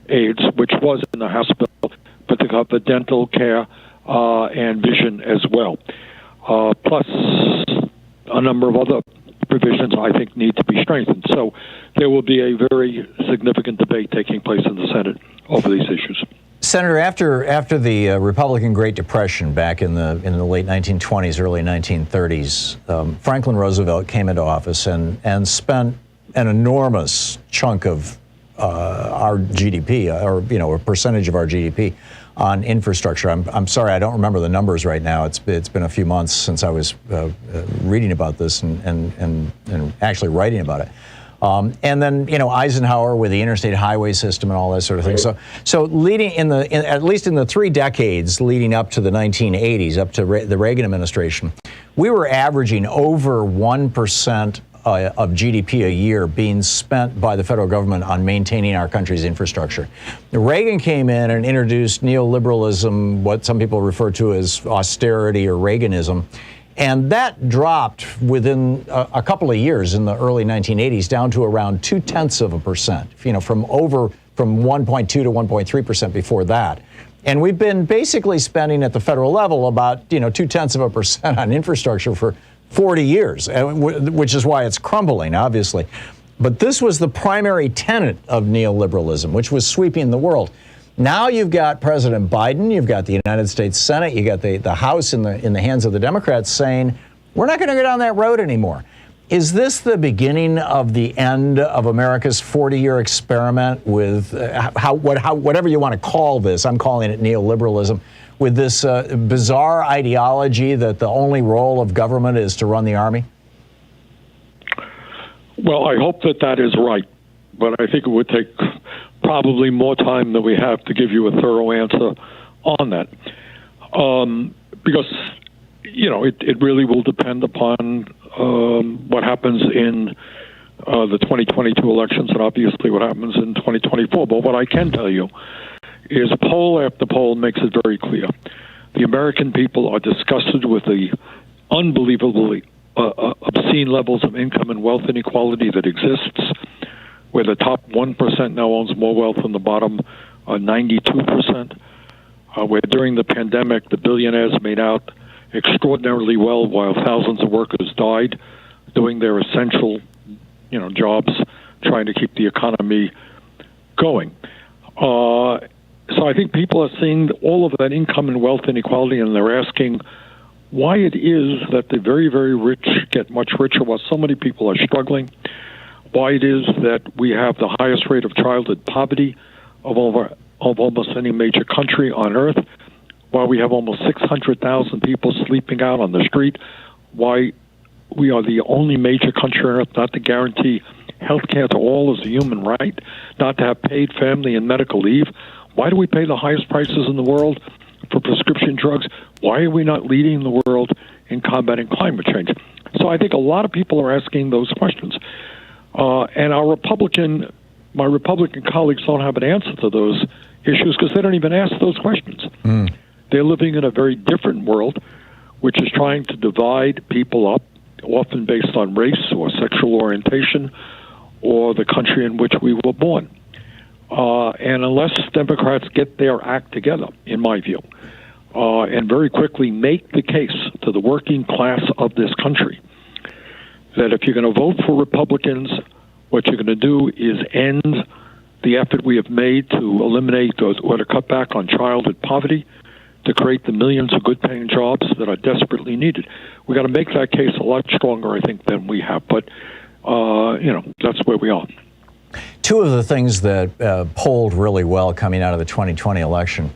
aids, which was in the House bill, but to cover dental care and vision as well. Plus a number of other provisions I think need to be strengthened. So there will be a very significant debate taking place in the Senate over these issues. Senator, after the Republican Great Depression back in the late 1920s, early 1930s, Franklin Roosevelt came into office and spent an enormous chunk of our GDP, or a percentage of our GDP, on infrastructure. I'm sorry, I don't remember the numbers right now. It's been a few months since I was reading about this and actually writing about it. And then, Eisenhower with the interstate highway system and all that sort of thing. So leading at least in the 3 decades leading up to the 1980s, up to the Reagan administration, we were averaging over 1% of GDP a year being spent by the federal government on maintaining our country's infrastructure. Reagan came in and introduced neoliberalism, what some people refer to as austerity or Reaganism. And that dropped within a couple of years in the early 1980s down to around 0.2%, from 1.2 to 1.3% before that. And we've been basically spending at the federal level about, 0.2% on infrastructure for 40 years, which is why it's crumbling, obviously. But this was the primary tenet of neoliberalism, which was sweeping the world. Now you've got President Biden, you've got the United States Senate, you got the House in the hands of the Democrats saying, we're not going to go down that road anymore. Is this the beginning of the end of America's 40-year experiment with whatever you want to call this? I'm calling it neoliberalism, with this bizarre ideology that the only role of government is to run the army? Well, I hope that is right, but I think it would take probably more time than we have to give you a thorough answer on that. Because, it really will depend upon what happens in the 2022 elections and obviously what happens in 2024. But what I can tell you is poll after poll makes it very clear. The American people are disgusted with the unbelievably obscene levels of income and wealth inequality that exists, where the top 1% now owns more wealth than the bottom 92%, where during the pandemic the billionaires made out extraordinarily well while thousands of workers died doing their essential jobs, trying to keep the economy going. So I think people are seeing all of that income and wealth inequality, and they're asking why it is that the very, very rich get much richer while so many people are struggling, why it is that we have the highest rate of childhood poverty of almost any major country on earth, why we have almost 600,000 people sleeping out on the street, why we are the only major country on earth not to guarantee health care to all as a human right, not to have paid family and medical leave. Why do we pay the highest prices in the world for prescription drugs? Why are we not leading the world in combating climate change? So I think a lot of people are asking those questions. And my Republican colleagues don't have an answer to those issues because they don't even ask those questions. They're living in a very different world, which is trying to divide people up, often based on race or sexual orientation or the country in which we were born. And unless Democrats get their act together, in my view, and very quickly make the case to the working class of this country that if you're going to vote for Republicans, what you're going to do is end the effort we have made to eliminate or to cut back on childhood poverty, to create the millions of good-paying jobs that are desperately needed. We've got to make that case a lot stronger, I think, than we have. But, that's where we are. Two of the things that polled really well coming out of the 2020 election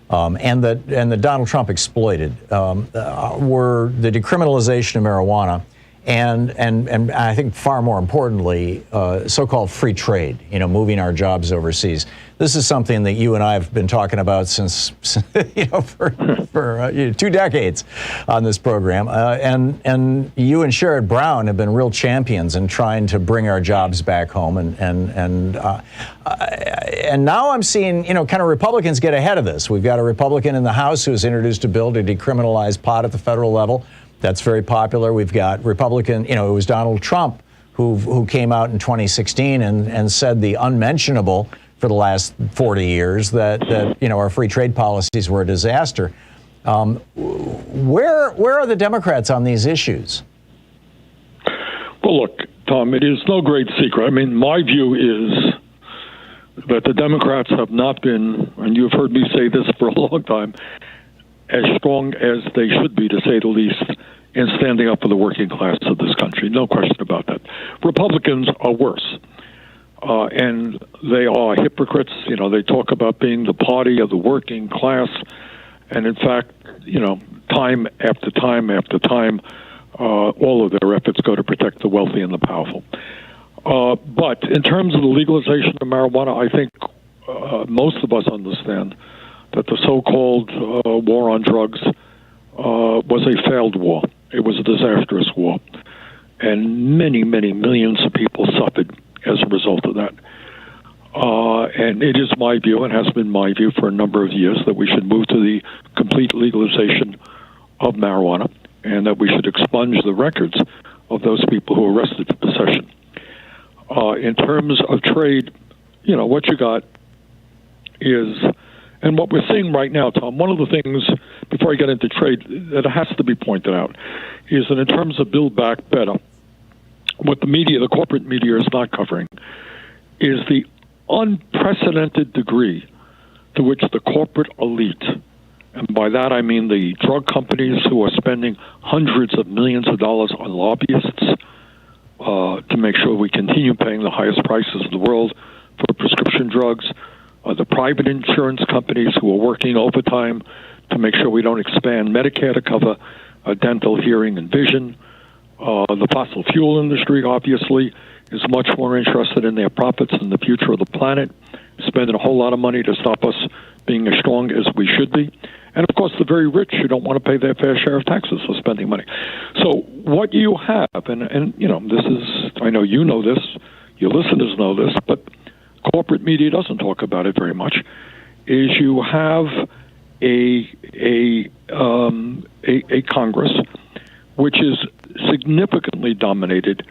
and that Donald Trump exploited were the decriminalization of marijuana and I think far more importantly, so-called free trade, moving our jobs overseas. This is something that you and I have been talking about since, for 2 decades on this program. And you and Sherrod Brown have been real champions in trying to bring our jobs back home. And now I'm seeing, kind of Republicans get ahead of this. We've got a Republican in the House who has introduced a bill to decriminalize pot at the federal level. That's very popular. We've got Republican, it was Donald Trump who came out in 2016 and said the unmentionable for the last 40 years that our free trade policies were a disaster. Where are the Democrats on these issues? Well, look, Tom, it is no great secret. I mean, my view is that the Democrats have not been, and you've heard me say this for a long time, as strong as they should be, to say the least, in standing up for the working class of this country. No question about that. Republicans are worse. And they are hypocrites. You know, they talk about being the party of the working class. And in fact, you know, time after time after time, all of their efforts go to protect the wealthy and the powerful. But in terms of the legalization of marijuana, I think most of us understand that the so-called war on drugs was a failed war. It was a disastrous war. And many, many millions of people suffered as a result of that. And it is my view, and has been my view for a number of years, that we should move to the complete legalization of marijuana, and that we should expunge the records of those people who are arrested for possession. In terms of trade, you know, what you got is, and what we're seeing right now, Tom, one of the things, before I get into trade, that has to be pointed out, is that in terms of Build Back Better, what the media, the corporate media, is not covering is the unprecedented degree to which the corporate elite, and by that I mean the drug companies who are spending hundreds of millions of dollars on lobbyists to make sure we continue paying the highest prices in the world for prescription drugs, the private insurance companies who are working overtime to make sure we don't expand Medicare to cover dental, hearing, and vision. The fossil fuel industry, obviously, is much more interested in their profits and the future of the planet, spending a whole lot of money to stop us being as strong as we should be. And, of course, the very rich who don't want to pay their fair share of taxes for spending money. So what you have, and you know, this is, I know you know this, your listeners know this, but corporate media doesn't talk about it very much, is you have a Congress which is significantly dominated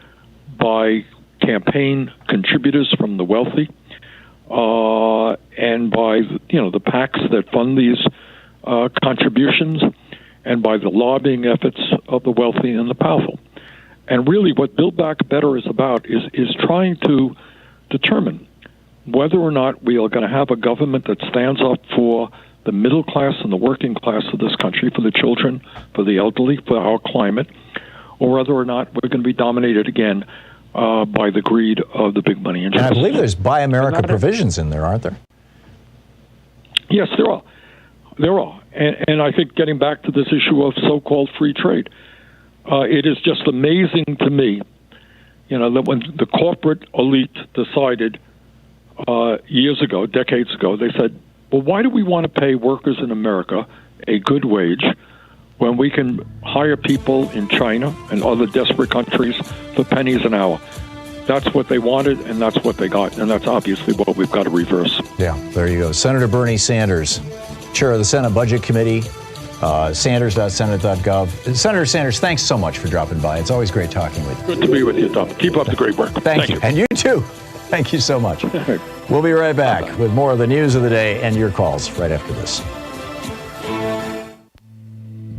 by campaign contributors from the wealthy, and by, you know, the PACs that fund these contributions, and by the lobbying efforts of the wealthy and the powerful. And really what Build Back Better is about is trying to determine whether or not we are going to have a government that stands up for the middle class and the working class of this country, for the children, for the elderly, for our climate, or whether or not we're going to be dominated again by the greed of the big money interests. And I believe there's Buy America provisions in there, aren't there? Yes, there are. There are. And I think getting back to this issue of so-called free trade, it is just amazing to me, you know, that when the corporate elite decided years ago, decades ago, they said, well, why do we want to pay workers in America a good wage when we can hire people in China and other desperate countries for pennies an hour? That's what they wanted, and that's what they got, and that's obviously what we've got to reverse. Yeah, there you go. Senator Bernie Sanders, chair of the Senate Budget Committee, sanders.senate.gov. Senator Sanders, thanks so much for dropping by. It's always great talking with you. Good to be with you, Tom. Keep up the great work. Thank you. And you too. Thank you so much. We'll be right back with more of the news of the day and your calls right after this.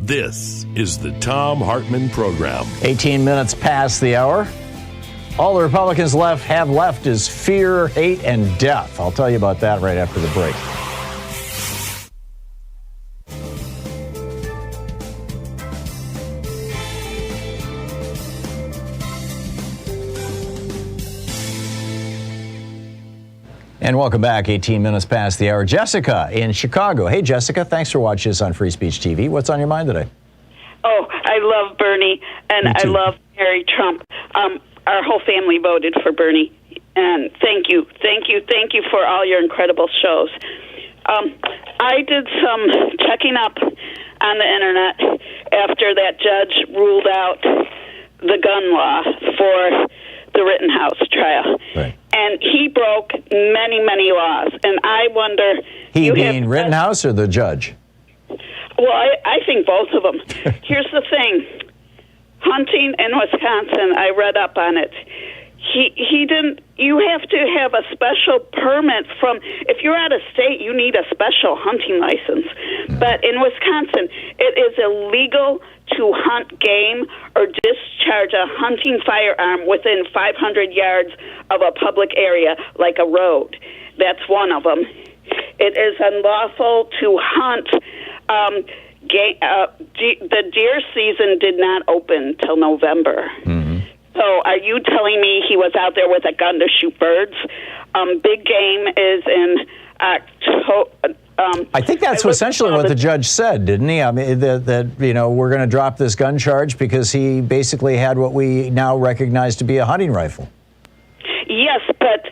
This is the Thom Hartmann Program. 18 minutes past the hour. All the Republicans have left is fear, hate, and death. I'll tell you about that right after the break. And welcome back. 18 minutes past the hour. Jessica in Chicago. Hey, Jessica, thanks for watching us on Free Speech TV. What's on your mind today? Oh, I love Bernie, and I love Harry Trump. Our whole family voted for Bernie, and thank you for all your incredible shows. I did some checking up on the internet after that judge ruled out the gun law for the Rittenhouse trial. Right. And he broke many, many laws. And I wonder... He being Rittenhouse or the judge? Well, I think both of them. Here's the thing. Hunting in Wisconsin, I read up on it. He didn't... You have to have a special permit from... If you're out of state, you need a special hunting license. But in Wisconsin, it is illegal to hunt game or discharge a hunting firearm within 500 yards of a public area like a road. That's one of them. It is unlawful to hunt. The deer season did not open till November. Mm-hmm. So are you telling me he was out there with a gun to shoot birds? Big game is in October. I think that's essentially what the judge said, didn't he? I mean, that we're going to drop this gun charge because he basically had what we now recognize to be a hunting rifle. Yes, but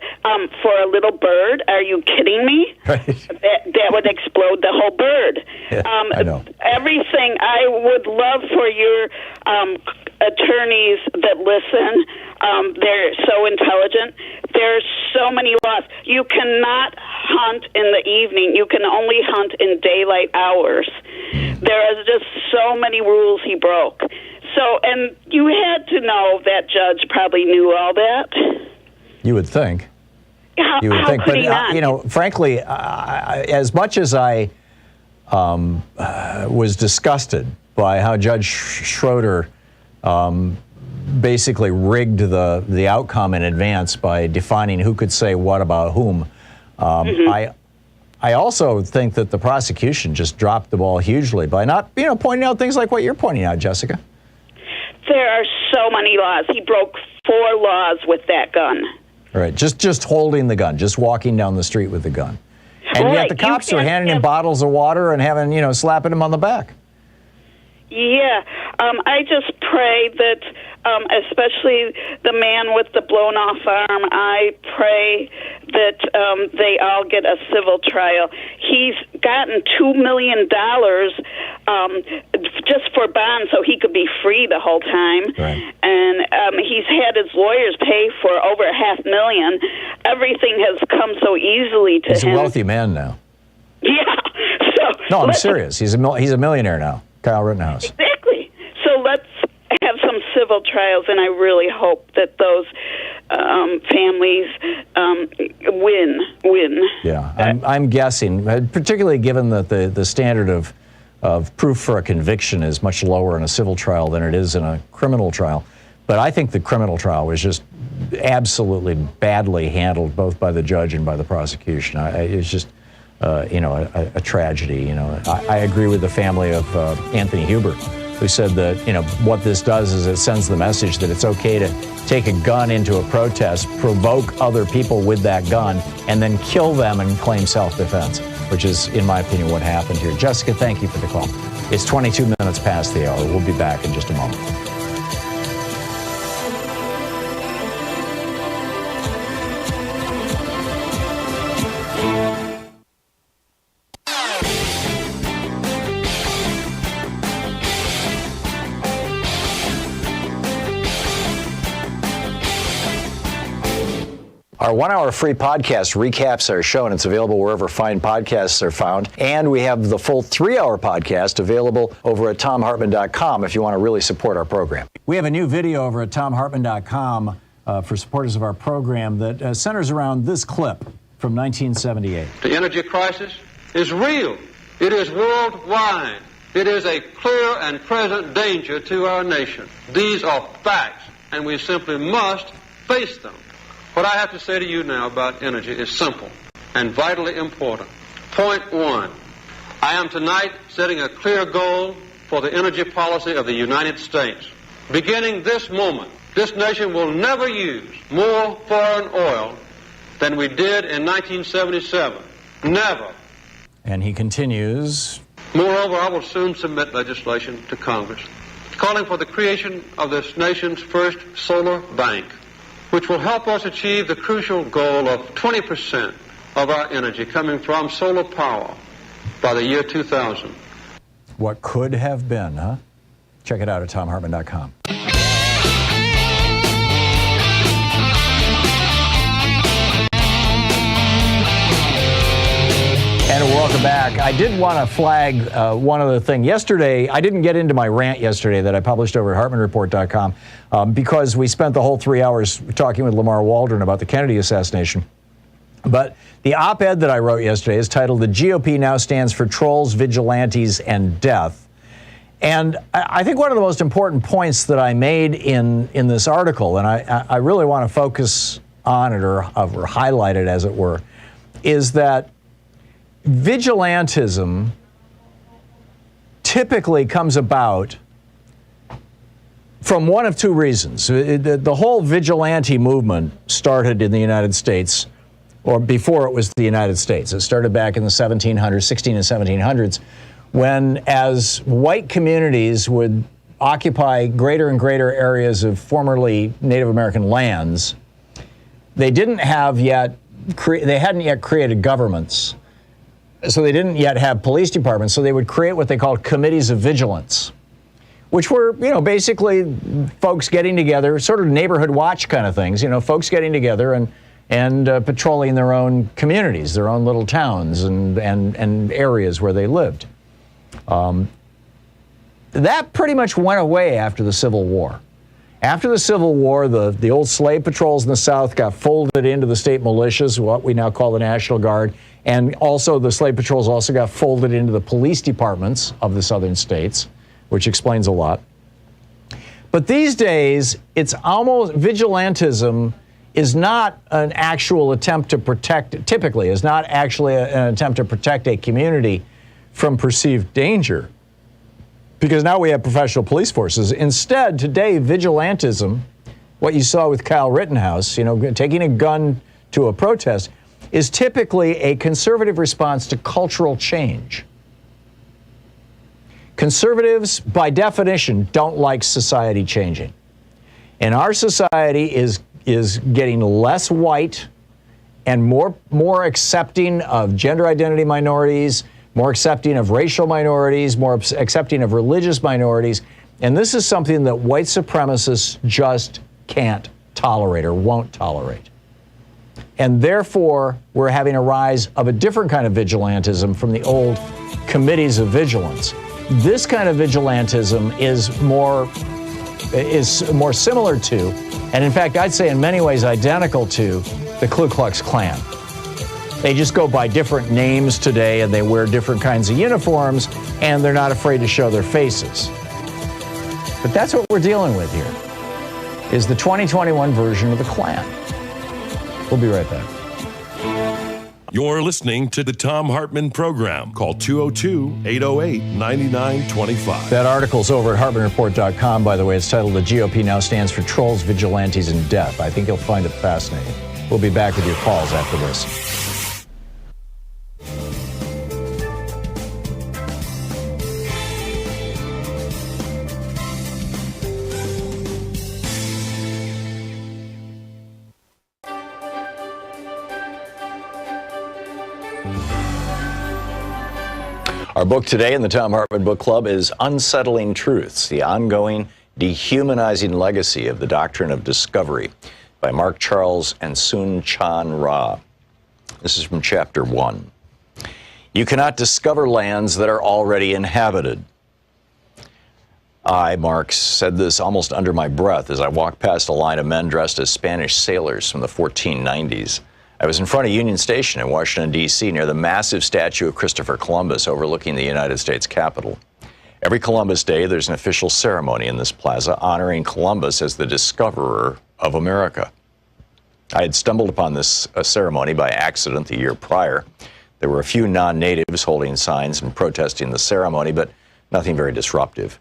for a little bird, are you kidding me? Right. That would explode the whole bird. Yeah, I know. Everything. I would love for your attorneys that listen. They're so intelligent. There's so many laws. You cannot hunt in the evening. You can only hunt in daylight hours. There is just so many rules he broke. So, and you had to know that judge probably knew all that. You would think. You would think, but frankly, as much as I was disgusted by how Judge Schroeder basically rigged the outcome in advance by defining who could say what about whom, I also think that the prosecution just dropped the ball hugely by not, pointing out things like what you're pointing out, Jessica. There are so many laws. He broke 4 laws with that gun. Right, just holding the gun, just walking down the street with the gun. And yet the cops are handing him bottles of water and having, slapping him on the back. Yeah, I just pray that, especially the man with the blown-off arm, I pray that they all get a civil trial. He's gotten $2 million just for bond so he could be free the whole time. Right. And he's had his lawyers pay for over $500,000. Everything has come so easily to him. He's a wealthy man now. Yeah. So no, I'm serious. He's a millionaire now. Kyle Rittenhouse. Exactly. So let's have some civil trials, and I really hope that those families win. Yeah, I'm guessing, particularly given that the standard of proof for a conviction is much lower in a civil trial than it is in a criminal trial. But I think the criminal trial was just absolutely badly handled, both by the judge and by the prosecution. It's just a tragedy. I agree with the family of Anthony Huber, who said that, what this does is it sends the message that it's okay to take a gun into a protest, provoke other people with that gun, and then kill them and claim self-defense, which is, in my opinion, what happened here. Jessica, thank you for the call. It's 22 minutes past the hour. We'll be back in just a moment. Our 1-hour free podcast recaps our show, and it's available wherever fine podcasts are found. And we have the full 3-hour podcast available over at thomhartmann.com if you want to really support our program. We have a new video over at thomhartmann.com for supporters of our program that centers around this clip from 1978. The energy crisis is real. It is worldwide. It is a clear and present danger to our nation. These are facts, and we simply must face them. What I have to say to you now about energy is simple and vitally important. Point 1, I am tonight setting a clear goal for the energy policy of the United States. Beginning this moment, this nation will never use more foreign oil than we did in 1977. Never. And he continues. Moreover, I will soon submit legislation to Congress calling for the creation of this nation's first solar bank, which will help us achieve the crucial goal of 20% of our energy coming from solar power by the year 2000. What could have been, huh? Check it out at thomhartmann.com. And welcome back. I did want to flag one other thing. Yesterday, I didn't get into my rant yesterday that I published over at HartmannReport.com because we spent the whole 3 hours talking with Lamar Waldron about the Kennedy assassination. But the op-ed that I wrote yesterday is titled, "The GOP Now Stands for Trolls, Vigilantes, and Death." And I think one of the most important points that I made in this article, and I really want to focus on it or highlight it, as it were, is that vigilantism typically comes about from one of two reasons. The whole vigilante movement started in the United States, or before it was the United States. It started back in the 1700s, 16 and 1700s, when as white communities would occupy greater and greater areas of formerly Native American lands, they hadn't yet created governments. So they didn't yet have police departments, so they would create what they called committees of vigilance, which were, basically folks getting together, sort of neighborhood watch kind of things, folks getting together and patrolling their own communities, their own little towns and areas where they lived. That pretty much went away after the Civil War. After the Civil War, the old slave patrols in the South got folded into the state militias, what we now call the National Guard, and also the slave patrols also got folded into the police departments of the southern states, which explains a lot. But these days, it's almost, vigilantism is not an actual attempt to protect, typically is not actually an attempt to protect a community from perceived danger, because now we have professional police forces. Instead, today, vigilantism, what you saw with Kyle Rittenhouse, taking a gun to a protest, is typically a conservative response to cultural change. Conservatives, by definition, don't like society changing. And our society is getting less white and more accepting of gender identity minorities, more accepting of racial minorities, more accepting of religious minorities. And this is something that white supremacists just can't tolerate or won't tolerate. And therefore, we're having a rise of a different kind of vigilantism from the old committees of vigilance. This kind of vigilantism is more similar to, and in fact, I'd say in many ways identical to, the Ku Klux Klan. They just go by different names today, and they wear different kinds of uniforms, and they're not afraid to show their faces. But that's what we're dealing with here, is the 2021 version of the Klan. We'll be right back. You're listening to the Thom Hartmann Program. Call 202-808-9925. That article's over at HartmannReport.com, by the way. It's titled "The GOP Now Stands for Trolls, Vigilantes, and Death." I think you'll find it fascinating. We'll be back with your calls after this. Our book today in the Thom Hartmann Book Club is Unsettling Truths, the ongoing dehumanizing legacy of the doctrine of discovery by Mark Charles and Soon Chan Ra. This is from chapter 1. You cannot discover lands that are already inhabited. I, Mark, said this almost under my breath as I walked past a line of men dressed as Spanish sailors from the 1490s. I was in front of Union Station in Washington, D.C., near the massive statue of Christopher Columbus overlooking the United States Capitol. Every Columbus Day, there's an official ceremony in this plaza honoring Columbus as the discoverer of America. I had stumbled upon this ceremony by accident the year prior. There were a few non-natives holding signs and protesting the ceremony, but nothing very disruptive.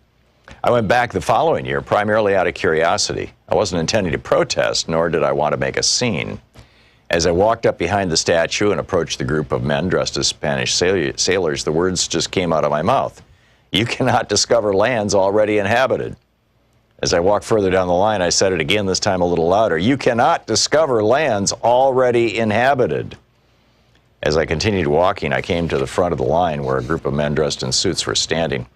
I went back the following year primarily out of curiosity. I wasn't intending to protest, nor did I want to make a scene. As I walked up behind the statue and approached the group of men dressed as Spanish sailors, the words just came out of my mouth. You cannot discover lands already inhabited. As I walked further down the line, I said it again, this time a little louder. You cannot discover lands already inhabited. As I continued walking, I came to the front of the line where a group of men dressed in suits were standing.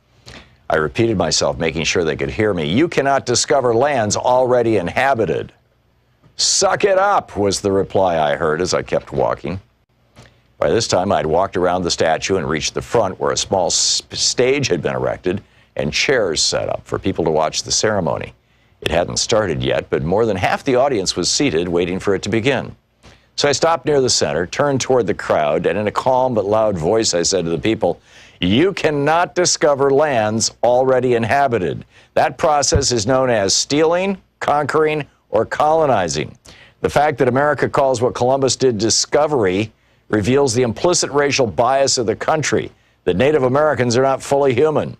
I repeated myself, making sure they could hear me. You cannot discover lands already inhabited. Suck it up, was the reply I heard as I kept walking. By this time, I'd walked around the statue and reached the front where a small stage had been erected and chairs set up for people to watch the ceremony. It hadn't started yet, but more than half the audience was seated waiting for it to begin. So I stopped near the center, turned toward the crowd, and in a calm but loud voice, I said to the people, you cannot discover lands already inhabited. That process is known as stealing, conquering, or colonizing. The fact that America calls what Columbus did discovery reveals the implicit racial bias of the country, that Native Americans are not fully human.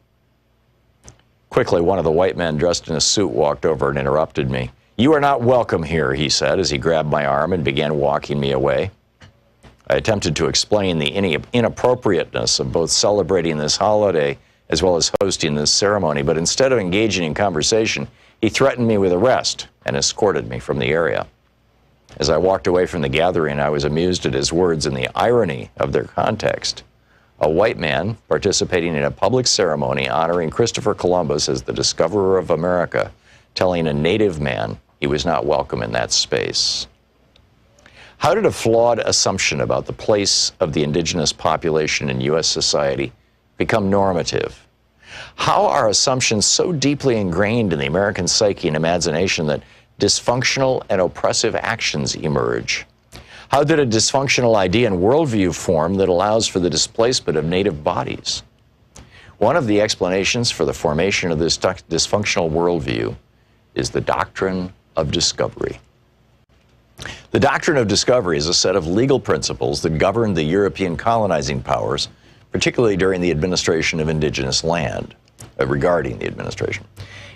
Quickly, one of the white men dressed in a suit walked over and interrupted me. "You are not welcome here," he said as he grabbed my arm and began walking me away. I attempted to explain the inappropriateness of both celebrating this holiday as well as hosting this ceremony, but instead of engaging in conversation, he threatened me with arrest and escorted me from the area. As I walked away from the gathering, I was amused at his words and the irony of their context. A white man participating in a public ceremony honoring Christopher Columbus as the discoverer of America, telling a native man he was not welcome in that space. How did a flawed assumption about the place of the indigenous population in U.S. society become normative? How are assumptions so deeply ingrained in the American psyche and imagination that dysfunctional and oppressive actions emerge? How did a dysfunctional idea and worldview form that allows for the displacement of native bodies? One of the explanations for the formation of this dysfunctional worldview is the doctrine of discovery. The doctrine of discovery is a set of legal principles that govern the European colonizing powers, particularly during the administration of indigenous land, regarding the administration.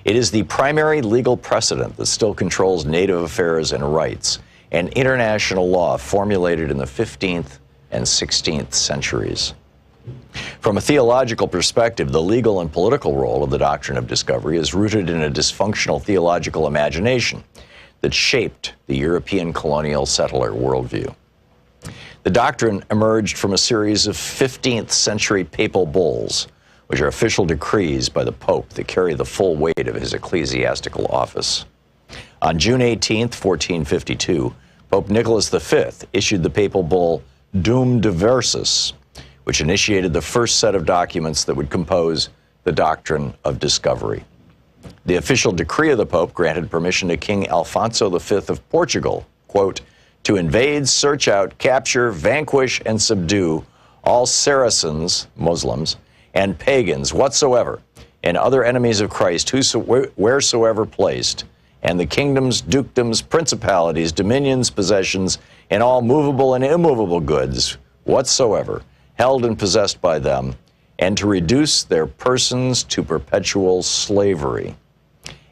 It is the primary legal precedent that still controls native affairs and rights, and international law formulated in the 15th and 16th centuries. From a theological perspective, the legal and political role of the doctrine of discovery is rooted in a dysfunctional theological imagination that shaped the European colonial settler worldview. The doctrine emerged from a series of 15th century papal bulls, which are official decrees by the Pope that carry the full weight of his ecclesiastical office. On June 18, 1452, Pope Nicholas V issued the papal bull Dum Diversus, which initiated the first set of documents that would compose the doctrine of discovery. The official decree of the Pope granted permission to King Alfonso V of Portugal, quote, to invade, search out, capture, vanquish, and subdue all Saracens, Muslims, and pagans whatsoever, and other enemies of Christ wheresoever placed, and the kingdoms, dukedoms, principalities, dominions, possessions, and all movable and immovable goods whatsoever, held and possessed by them, and to reduce their persons to perpetual slavery,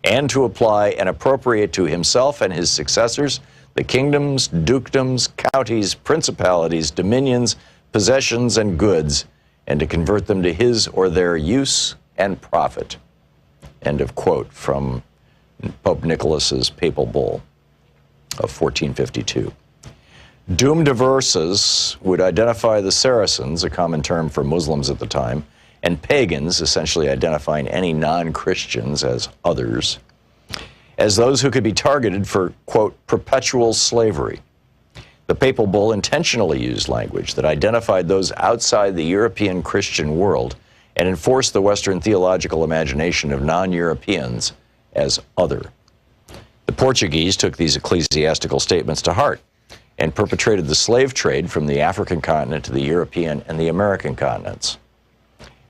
and to apply and appropriate to himself and his successors the kingdoms, dukedoms, counties, principalities, dominions, possessions, and goods, and to convert them to his or their use and profit. End of quote from Pope Nicholas's papal bull of 1452. Dum Diversus would identify the Saracens, a common term for Muslims at the time, and pagans, essentially identifying any non-Christians as others, as those who could be targeted for, quote, perpetual slavery. The papal bull intentionally used language that identified those outside the European Christian world and enforced the Western theological imagination of non-Europeans as other. The Portuguese took these ecclesiastical statements to heart and perpetrated the slave trade from the African continent to the European and the American continents.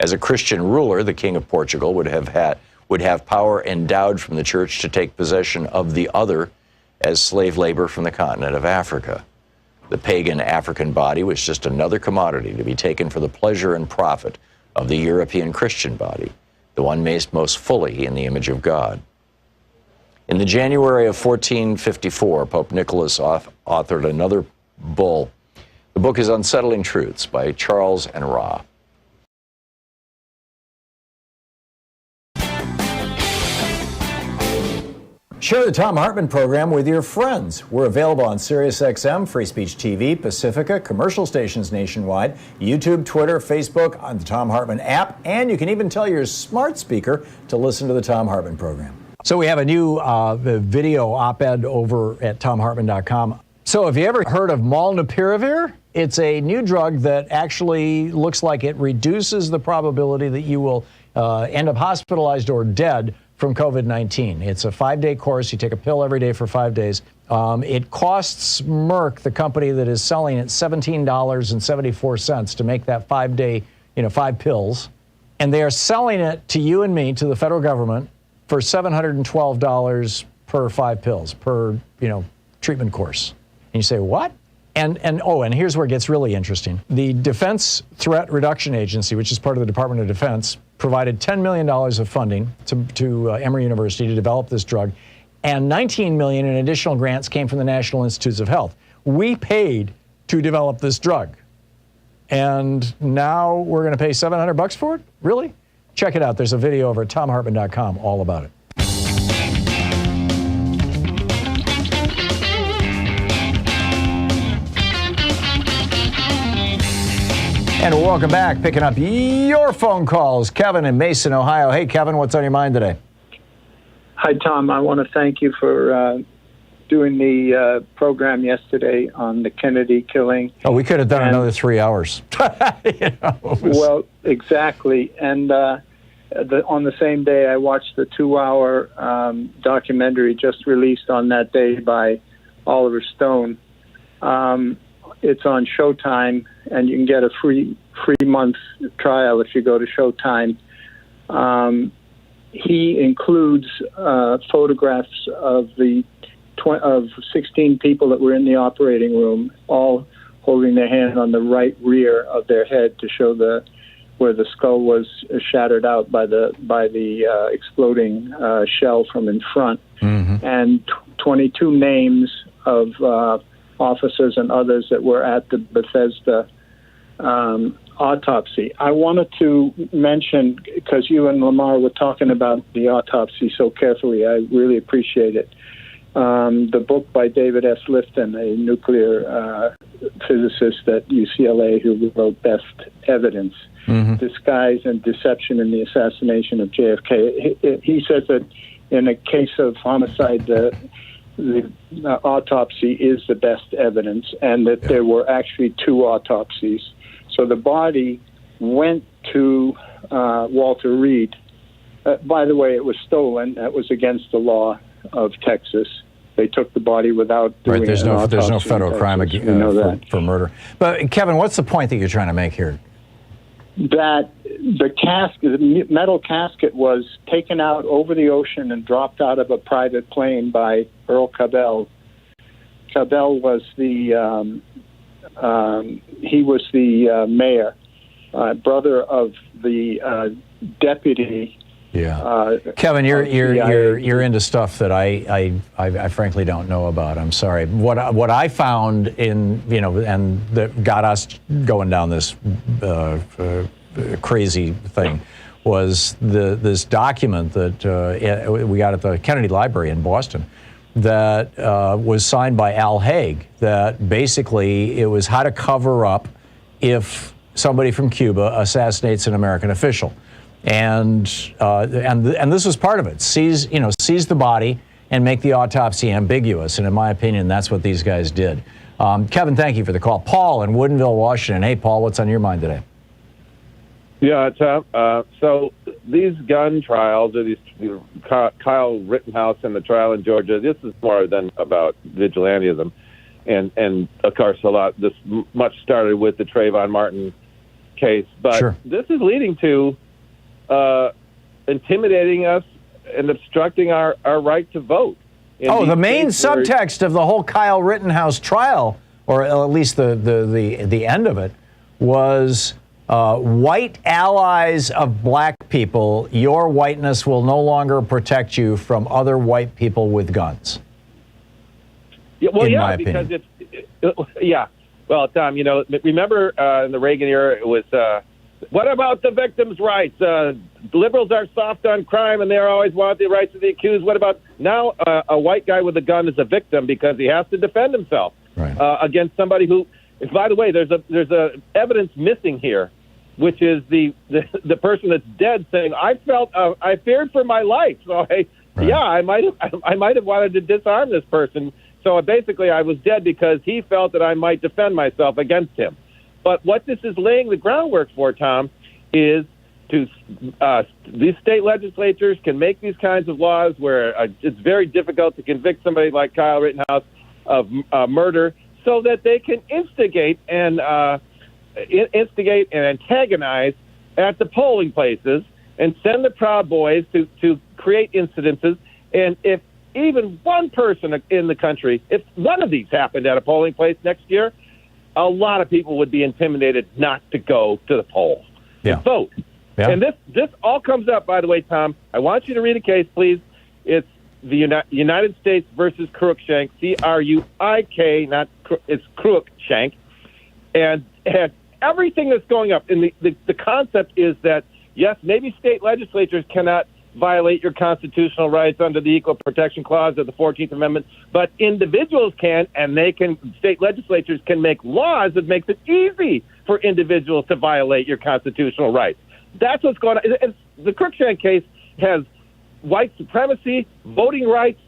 As a Christian ruler, the King of Portugal would have power endowed from the church to take possession of the other as slave labor from the continent of Africa. The pagan African body was just another commodity to be taken for the pleasure and profit of the European Christian body, the one made most fully in the image of God. In the January of 1454, Pope Nicholas authored another bull. The book is Unsettling Truths by Charles and Ra. Share the Thom Hartmann Program with your friends. We're available on SiriusXM, Free Speech TV, Pacifica, commercial stations nationwide, YouTube, Twitter, Facebook, on the Thom Hartmann app, and you can even tell your smart speaker to listen to the Thom Hartmann Program. So we have a new video op-ed over at thomhartmann.com. So have you ever heard of molnupiravir? It's a new drug that actually looks like it reduces the probability that you will end up hospitalized or dead from COVID-19. It's a 5-day course. You take a pill every day for 5 days. It costs Merck, the company that is selling it, $17.74 to make that 5-day, 5 pills. And they are selling it to you and me, to the federal government, for $712 per 5 pills, per, treatment course. And you say, what? And here's where it gets really interesting. The Defense Threat Reduction Agency, which is part of the Department of Defense, provided $10 million of funding to Emory University to develop this drug, and $19 million in additional grants came from the National Institutes of Health. We paid to develop this drug, and now we're going to pay $700 for it? Really? Check it out. There's a video over at thomhartmann.com all about it. And welcome back, picking up your phone calls. Kevin in Mason, Ohio. Hey, Kevin, what's on your mind today? Hi, Tom. I want to thank you for doing the program yesterday on the Kennedy killing. Oh, we could have done another 3 hours. Well, exactly. And on the same day, I watched the 2-hour documentary just released on that day by Oliver Stone. It's on Showtime, and you can get a free month trial if you go to Showtime. He includes photographs of of 16 people that were in the operating room, all holding their hand on the right rear of their head to show where the skull was shattered out by the exploding shell from in front, and 22 names of officers and others that were at the Bethesda autopsy. I wanted to mention, because you and Lamar were talking about the autopsy so carefully, I really appreciate it. The book by David S. Lifton, a nuclear physicist at UCLA who wrote Best Evidence, Disguise and Deception in the Assassination of JFK. He says that in a case of homicide, the autopsy is the best evidence, and that there were actually 2 autopsies. So the body went to Walter Reed. By the way, it was stolen. That was against the law of Texas. They took the body without doing right, there's no federal crime for murder. But Kevin, what's the point that you're trying to make here? That the metal casket was taken out over the ocean and dropped out of a private plane by Earl Cabell. Cabell was the mayor, brother of the deputy. Yeah, Kevin, you're into stuff that I frankly don't know about. I'm sorry. What I found and that got us going down this crazy thing was this document that we got at the Kennedy Library in Boston that was signed by Al Haig. That basically it was how to cover up if somebody from Cuba assassinates an American official. And this was part of it. Seize the body and make the autopsy ambiguous. And in my opinion, that's what these guys did. Kevin, thank you for the call. Paul in Woodinville, Washington. Hey, Paul, what's on your mind today? Yeah, Tom. So these gun trials, or these Kyle Rittenhouse and the trial in Georgia, this is more than about vigilantism, and of course this much started with the Trayvon Martin case, but sure. This is leading to intimidating us and obstructing our right to vote. The main subtext of the whole Kyle Rittenhouse trial, or at least the end of it, was white allies of black people, your whiteness will no longer protect you from other white people with guns. Yeah, well, because well, Tom, remember in the Reagan era, it was, what about the victims' rights? Liberals are soft on crime, and they always want the rights of the accused. What about now a white guy with a gun is a victim because he has to defend himself against somebody who, by the way, there's a evidence missing here, which is the person that's dead saying, I feared for my life. So I might have wanted to disarm this person. So basically I was dead because he felt that I might defend myself against him. But what this is laying the groundwork for, Tom, is these state legislatures can make these kinds of laws where it's very difficult to convict somebody like Kyle Rittenhouse of murder, so that they can instigate and antagonize at the polling places and send the Proud Boys to create incidences. And if even one person in the country, if one of these happened at a polling place next year, a lot of people would be intimidated not to go to the polls to vote. Yeah. And this all comes up, by the way, Tom. I want you to read a case, please. It's the United States versus Cruikshank, C-R-U-I-K, it's Cruikshank. And everything that's going up, and the concept is that, yes, maybe state legislatures cannot violate your constitutional rights under the Equal Protection Clause of the 14th Amendment, but individuals can, and state legislatures can make laws that makes it easy for individuals to violate your constitutional rights. That's what's going on. The Cruikshank case has white supremacy, voting rights,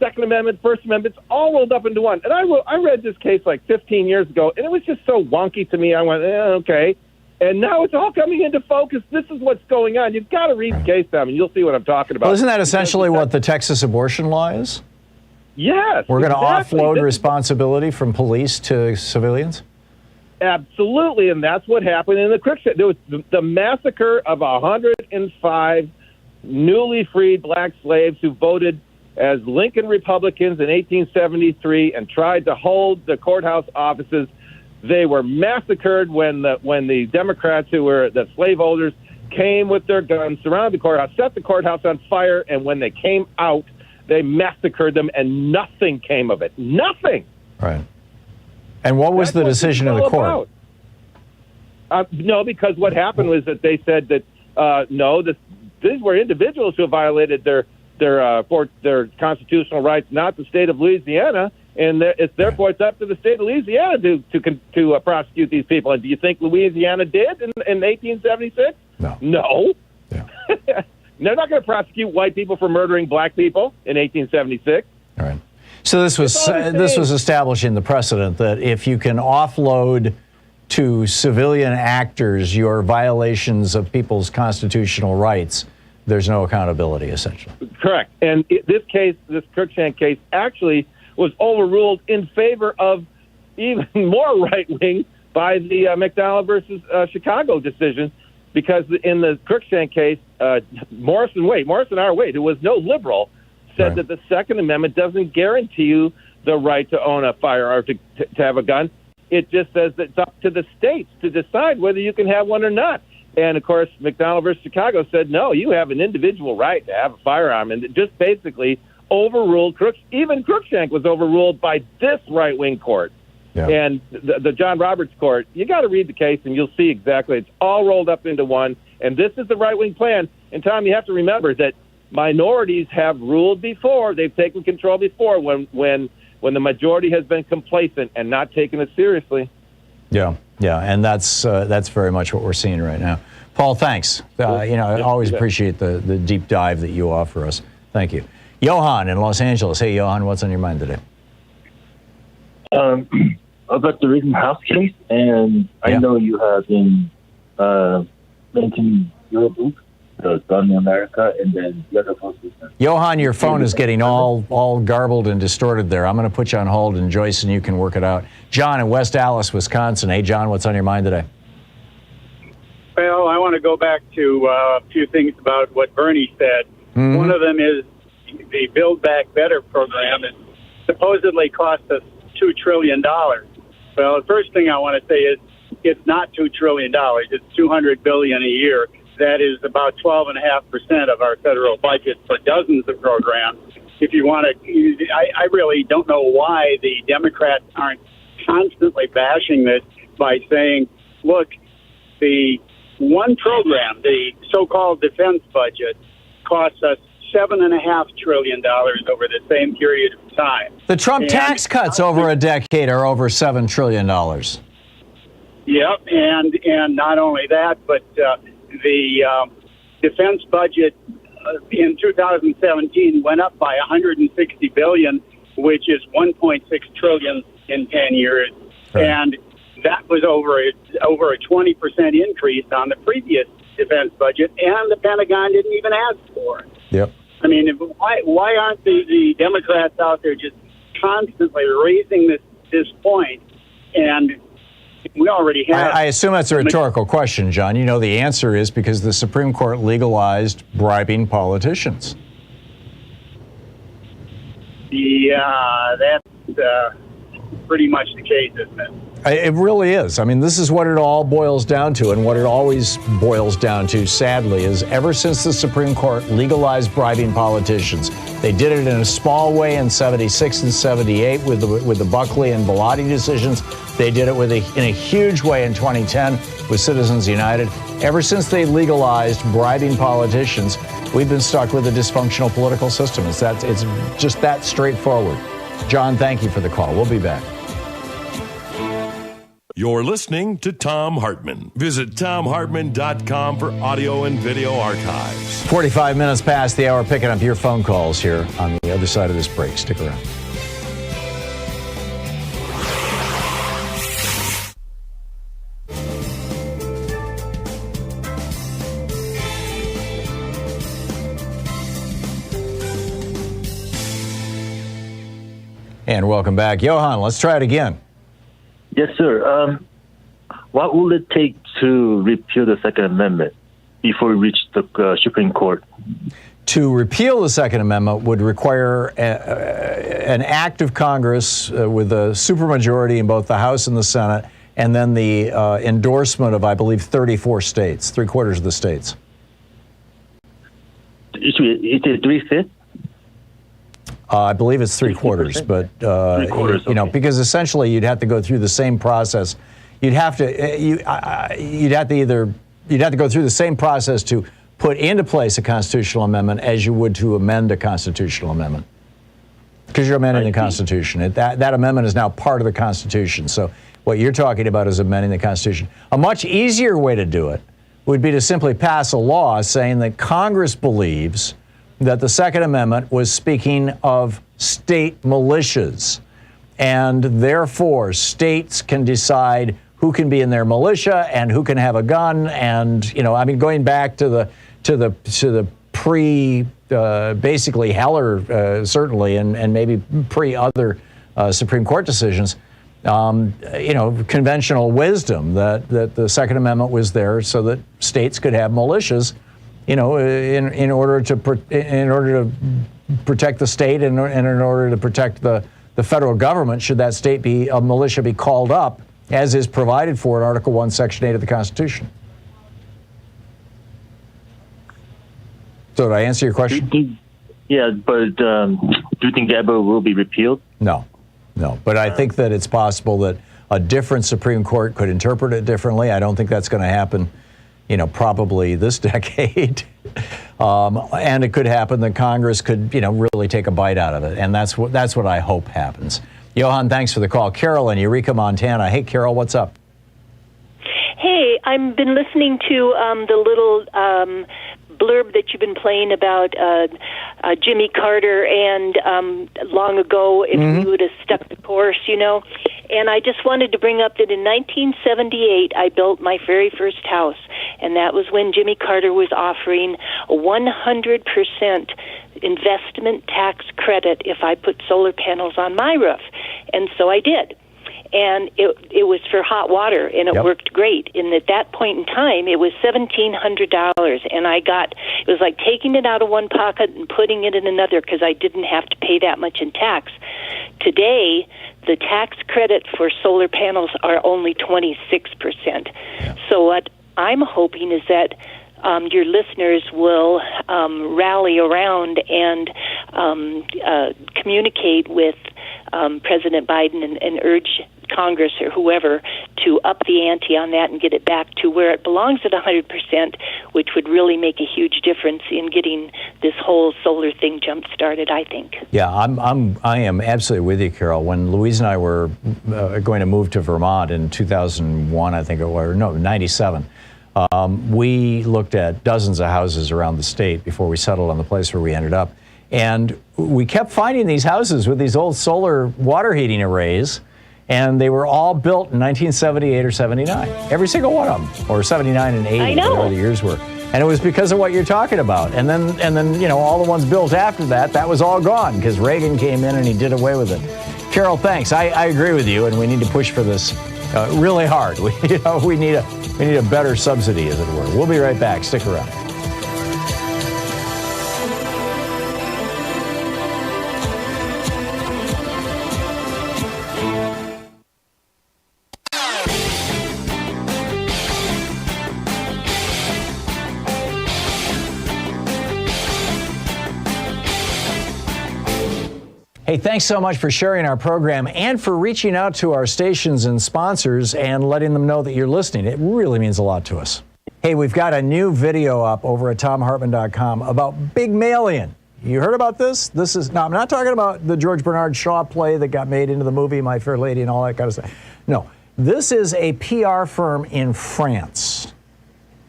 Second Amendment, First Amendment, it's all rolled up into one. And I read this case like 15 years ago, and it was just so wonky to me. I went, okay. And now it's all coming into focus. This is what's going on. You've got to read the case, Tom, and you'll see what I'm talking about. Well, isn't that essentially what the Texas abortion law is? Yes. We're going to offload responsibility from police to civilians? Absolutely, and that's what happened in the Cruikshank. There was the massacre of 105 newly freed black slaves who voted as Lincoln Republicans in 1873 and tried to hold the courthouse offices. They were massacred when the Democrats, who were the slaveholders, came with their guns, surrounded the courthouse, set the courthouse on fire, and when they came out, they massacred them, and nothing came of it. Nothing. Right. And what was the decision of the court? No, because what happened was that they said that these were individuals who violated their constitutional rights, not the state of Louisiana, and therefore it's up to the state of Louisiana to prosecute these people. And do you think Louisiana did in 1876? No. Yeah. They're not going to prosecute white people for murdering black people in 1876. All right. So this was establishing the precedent that if you can offload to civilian actors your violations of people's constitutional rights, there's no accountability, essentially. Correct. And this Cruikshank case, actually was overruled in favor of even more right-wing by the McDonnell versus Chicago decision, because in the Cruikshank case, Morrison R. Wade, who was no liberal, said that the Second Amendment doesn't guarantee you the right to own a firearm, to have a gun. It just says that it's up to the states to decide whether you can have one or not. And, of course, McDonnell versus Chicago said, no, you have an individual right to have a firearm. And it just basically overruled even Cruikshank was overruled by this right-wing court. Yeah. And the John Roberts court. You got to read the case, and you'll see exactly. It's all rolled up into one. And this is the right-wing plan. And, Tom, you have to remember that minorities have ruled before. They've taken control before when the majority has been complacent and not taken it seriously. Yeah, and that's very much what we're seeing right now. Paul, thanks. I always appreciate the deep dive that you offer us. Thank you. Johan in Los Angeles. Hey, Johan, what's on your mind today? About the Rittenhouse case, and I know you have been mentioning your book, The Gun in America, and then the other post. Johan, your phone is getting all garbled and distorted there. I'm going to put you on hold, and Joyce and you can work it out. John in West Allis, Wisconsin. Hey, John, what's on your mind today? Well, I want to go back to a few things about what Bernie said. Mm-hmm. One of them is the Build Back Better program is supposedly cost us $2 trillion. Well, the first thing I want to say is it's not $2 trillion. It's $200 billion a year. That is about 12.5% of our federal budget for dozens of programs. If you want to, I really don't know why the Democrats aren't constantly bashing this by saying, look, the one program, the so-called defense budget, costs us $7.5 trillion over the same period of time. The Trump tax cuts over a decade are over $7 trillion. Yep, and not only that, but the defense budget in 2017 went up by $160 billion, which is $1.6 trillion in 10 years, and that was over a 20% increase on the previous defense budget, and the Pentagon didn't even ask for it. Yep. I mean, why aren't the Democrats out there just constantly raising this point? And we already have. I assume that's a rhetorical question, John. You know the answer is because the Supreme Court legalized bribing politicians. Yeah, that's pretty much the case, isn't it? It really is. I mean, this is what it all boils down to, and what it always boils down to, sadly, is ever since the Supreme Court legalized bribing politicians, they did it in a small way in 76 and 78 with the Buckley and Bellotti decisions. They did it in a huge way in 2010 with Citizens United. Ever since they legalized bribing politicians, we've been stuck with a dysfunctional political system. It's just that straightforward. John, thank you for the call. We'll be back. You're listening to Thom Hartmann. Visit thomhartmann.com for audio and video archives. 45 minutes past the hour, picking up your phone calls here on the other side of this break. Stick around. And welcome back. Johan, let's try it again. Yes, sir. What will it take to repeal the Second Amendment before we reach the Supreme Court? To repeal the Second Amendment would require an act of Congress with a supermajority in both the House and the Senate, and then the endorsement of, I believe, 34 states, 3/4 of the states. Is it 3/5? I believe it's 3/4, but you know, because essentially you'd have to go through the same process. You'd have to go through the same process to put into place a constitutional amendment as you would to amend a constitutional amendment, because you're amending the Constitution. That amendment is now part of the Constitution. So what you're talking about is amending the Constitution. A much easier way to do it would be to simply pass a law saying that Congress believes that the Second Amendment was speaking of state militias, and therefore states can decide who can be in their militia and who can have a gun. And, you know, I mean, going back to the pre basically Heller, certainly, and maybe pre other Supreme Court decisions, you know, conventional wisdom that the Second Amendment was there so that states could have militias, you know, in order to protect the state and in order to protect the federal government, should that state be a militia be called up, as is provided for in Article 1, Section 8 of the Constitution. So did I answer your question? Yeah, but do you think ever will be repealed? No. But I think that it's possible that a different Supreme Court could interpret it differently. I don't think that's going to happen, you know, probably this decade. And it could happen that Congress could, you know, really take a bite out of it. And that's what I hope happens. Johan, thanks for the call. Carol in Eureka, Montana. Hey, Carol, what's up? Hey, I've been listening to the little blurb that you've been playing about Jimmy Carter and long ago, if we would have stuck the course, you know. And I just wanted to bring up that in 1978, I built my very first house, and that was when Jimmy Carter was offering a 100% investment tax credit if I put solar panels on my roof. And so I did. And it was for hot water, and it worked great. And at that point in time, it was $1,700, and it was like taking it out of one pocket and putting it in another, because I didn't have to pay that much in tax. Today, the tax credit for solar panels are only 26%. So what I'm hoping is that your listeners will rally around and communicate with President Biden and urge Congress or whoever to up the ante on that and get it back to where it belongs at 100%, which would really make a huge difference in getting this whole solar thing jump-started, I think. Yeah, I am absolutely with you, Carol. When Louise and I were going to move to Vermont in 2001, I think it was, no, 97, we looked at dozens of houses around the state before we settled on the place where we ended up. And we kept finding these houses with these old solar water heating arrays, and they were all built in 1978 or 79. Every single one of them, or 79 and 80, whatever the years were. And it was because of what you're talking about. And then you know, all the ones built after that was all gone because Reagan came in and he did away with it. Carol, thanks. I agree with you, and we need to push for this really hard. We need a better subsidy, as it were. We'll be right back. Stick around. Hey, thanks so much for sharing our program and for reaching out to our stations and sponsors and letting them know that you're listening. It really means a lot to us. Hey, we've got a new video up over at ThomHartmann.com about Pygmalion. You heard about this? Now, I'm not talking about the George Bernard Shaw play that got made into the movie My Fair Lady and all that kind of stuff. No, this is a PR firm in France.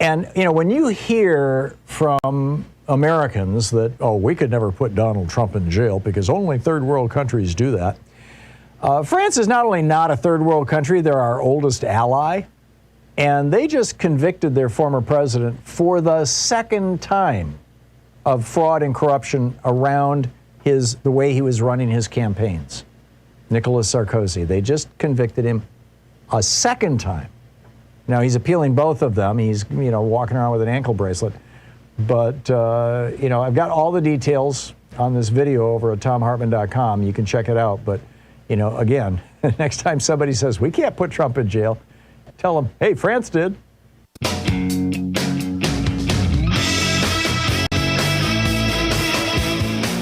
And, you know, when you hear from Americans that, oh, we could never put Donald Trump in jail because only third world countries do that. France is not only not a third world country, they're our oldest ally. And they just convicted their former president for the second time of fraud and corruption around the way he was running his campaigns. Nicolas Sarkozy, they just convicted him a second time. Now, he's appealing both of them. He's, you know, walking around with an ankle bracelet. But, you know, I've got all the details on this video over at ThomHartmann.com. You can check it out. But, you know, again, next time somebody says, we can't put Trump in jail, tell them, hey, France did.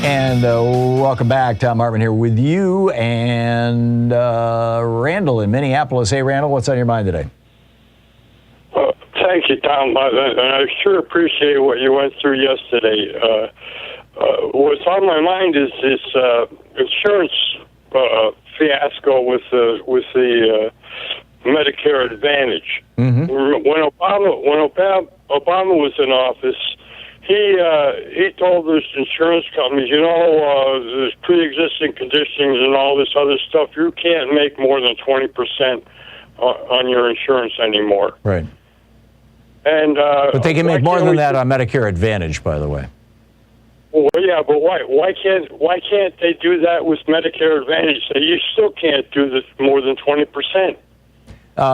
And welcome back. Thom Hartmann here with you and Randall in Minneapolis. Hey, Randall, what's on your mind today? Thank you, Tom. And I sure appreciate what you went through yesterday. What's on my mind is this insurance fiasco with the Medicare Advantage. Mm-hmm. When Obama was in office, he told his insurance companies, you know, there's pre-existing conditions and all this other stuff. You can't make more than 20% on your insurance anymore. Right. And but they can make more than that on Medicare Advantage, by the way. Well, yeah, but why can't they do that with Medicare Advantage? You still can't do this more than 20%.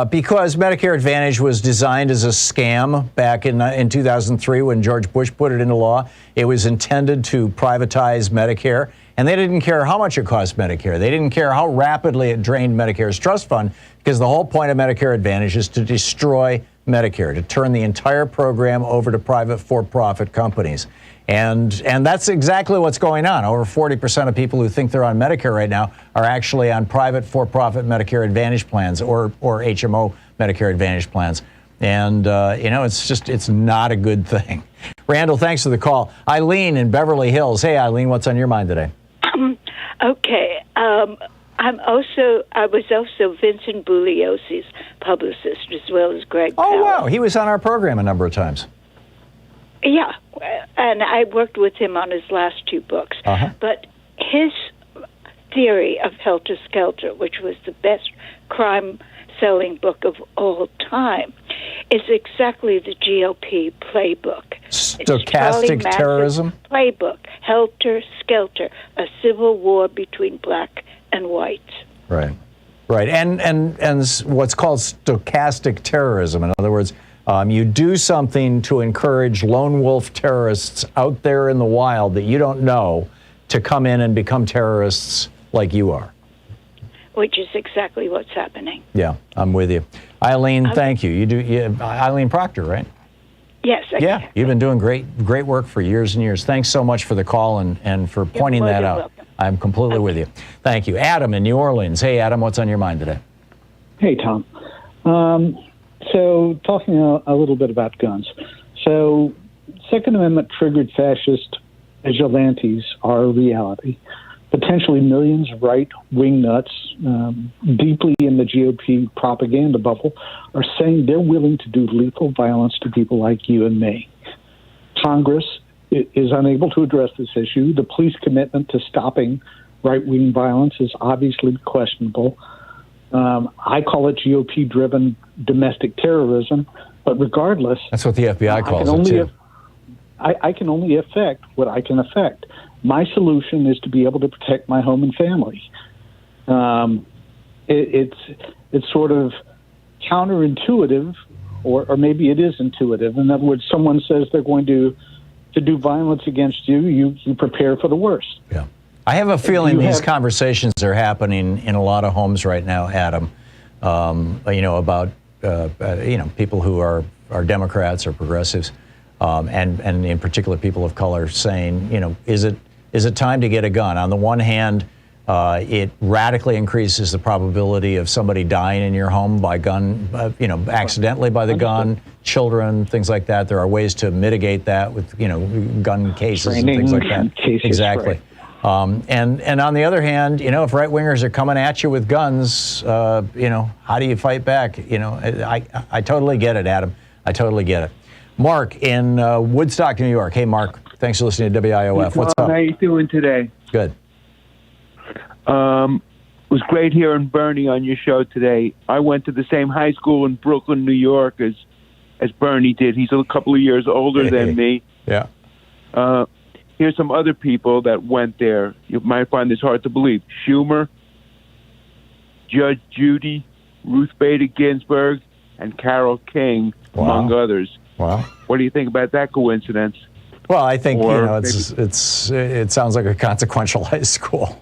Because Medicare Advantage was designed as a scam back in 2003 when George Bush put it into law. It was intended to privatize Medicare, and they didn't care how much it cost Medicare. They didn't care how rapidly it drained Medicare's trust fund, because the whole point of Medicare Advantage is to destroy Medicare, to turn the entire program over to private for-profit companies. And that's exactly what's going on. Over 40% of people who think they're on Medicare right now are actually on private for-profit Medicare Advantage plans or HMO Medicare Advantage plans. And, you know, it's not a good thing. Randall, thanks for the call. Eileen in Beverly Hills. Hey, Eileen, what's on your mind today? Okay. I was also Vincent Bugliosi's publicist, as well as Greg Powell. Oh, wow. He was on our program a number of times. Yeah, and I worked with him on his last two books. Uh-huh. But his theory of Helter Skelter, which was the best crime-selling book of all time, is exactly the GOP playbook. Stochastic terrorism? Playbook, Helter Skelter, a civil war between black and white. Right, right. And what's called stochastic terrorism, in other words, you do something to encourage lone wolf terrorists out there in the wild that you don't know to come in and become terrorists like you are. Which is exactly what's happening. Yeah, I'm with you. Eileen, thank you. Eileen Proctor, right? Yes. Yeah, you've been doing great work for years and years. Thanks so much for the call and for pointing that out. Welcome. I'm completely with you. Thank you. Adam in New Orleans. Hey, Adam, what's on your mind today? Hey, Tom. So talking a little bit about guns. So Second Amendment triggered fascist vigilantes are a reality. Potentially millions of right-wing nuts deeply in the GOP propaganda bubble are saying they're willing to do lethal violence to people like you and me. Congress is unable to address this issue. The police commitment to stopping right-wing violence is obviously questionable. I call it GOP-driven domestic terrorism, but regardless... That's what the FBI calls it, too. I can only affect what I can affect. My solution is to be able to protect my home and family. It's sort of counterintuitive, or maybe it is intuitive. In other words, someone says they're going to do violence against you, you prepare for the worst. Yeah. I have a feeling these conversations are happening in a lot of homes right now, Adam, about people who are Democrats or progressives, and in particular people of color saying, is it time to get a gun? On the one hand, It radically increases the probability of somebody dying in your home by gun, accidentally by the gun, children, things like that. There are ways to mitigate that with, gun cases and things like that. Exactly. Right. And on the other hand, if right-wingers are coming at you with guns, how do you fight back? I totally get it, Adam. I totally get it. Mark in Woodstock, New York. Hey, Mark. Thanks for listening to WIOF. What's up? How you doing today? Good. It was great hearing Bernie on your show today. I went to the same high school in Brooklyn, New York as Bernie did. He's a couple of years older than me. Yeah. Here's some other people that went there. You might find this hard to believe. Schumer, Judge Judy, Ruth Bader Ginsburg, and Carole King, among others. Wow. What do you think about that coincidence? Well, I think it sounds like a consequential high school.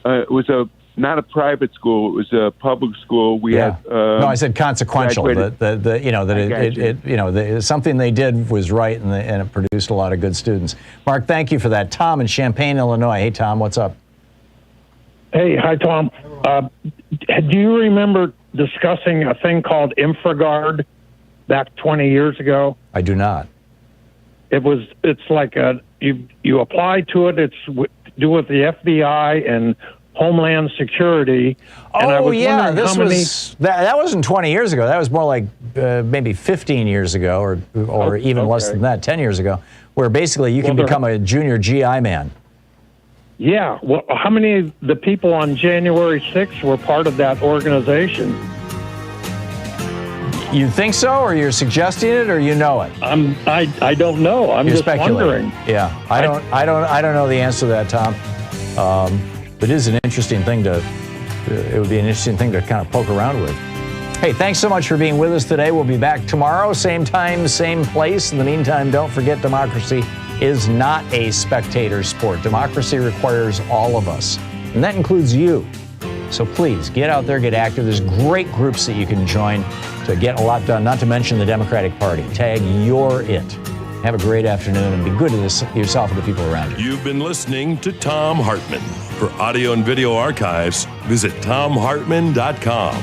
It was not a private school; it was a public school. We had no, I said consequential. Something they did was right, and it produced a lot of good students. Mark, thank you for that. Tom in Champaign, Illinois. Hey, Tom, what's up? Hey, hi, Tom. Do you remember discussing a thing called InfraGard back 20 years ago? I do not. It's like you apply to it. It's do with the FBI and Homeland Security. And that wasn't 20 years ago. That was more like maybe 15 years ago, or even less than that, 10 years ago, where basically you can become a junior GI man. Yeah. Well, how many of the people on January 6th were part of that organization? You think so, or you're suggesting it, or you know it? I don't know. I'm just wondering. Yeah, I don't know the answer to that, Tom. But it is an interesting thing it would be an interesting thing to kind of poke around with. Hey, thanks so much for being with us today. We'll be back tomorrow, same time, same place. In the meantime, don't forget democracy is not a spectator sport. Democracy requires all of us, and that includes you. So please get out there, get active. There's great groups that you can join to get a lot done, not to mention the Democratic Party. Tag You're It. Have a great afternoon and be good to yourself and the people around you. You've been listening to Thom Hartmann. For audio and video archives, visit thomhartmann.com.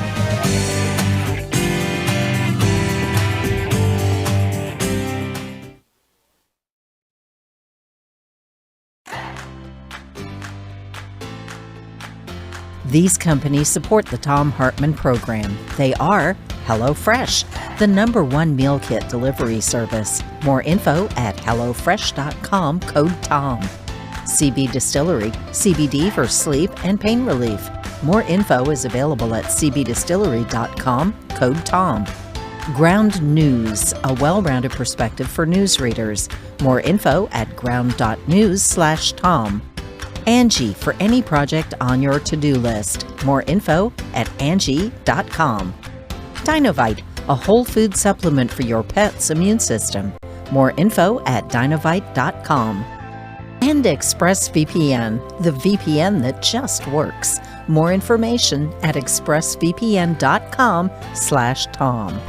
These companies support the Thom Hartmann Program. They are HelloFresh, the #1 meal kit delivery service. More info at hellofresh.com, code TOM. CB Distillery, CBD for sleep and pain relief. More info is available at cbdistillery.com, code TOM. Ground News, a well-rounded perspective for news readers. More info at ground.news/Tom. Angie, for any project on your to-do list. More info at Angie.com. Dinovite, a whole food supplement for your pet's immune system. More info at Dinovite.com. And ExpressVPN, the VPN that just works. More information at expressvpn.com/Tom.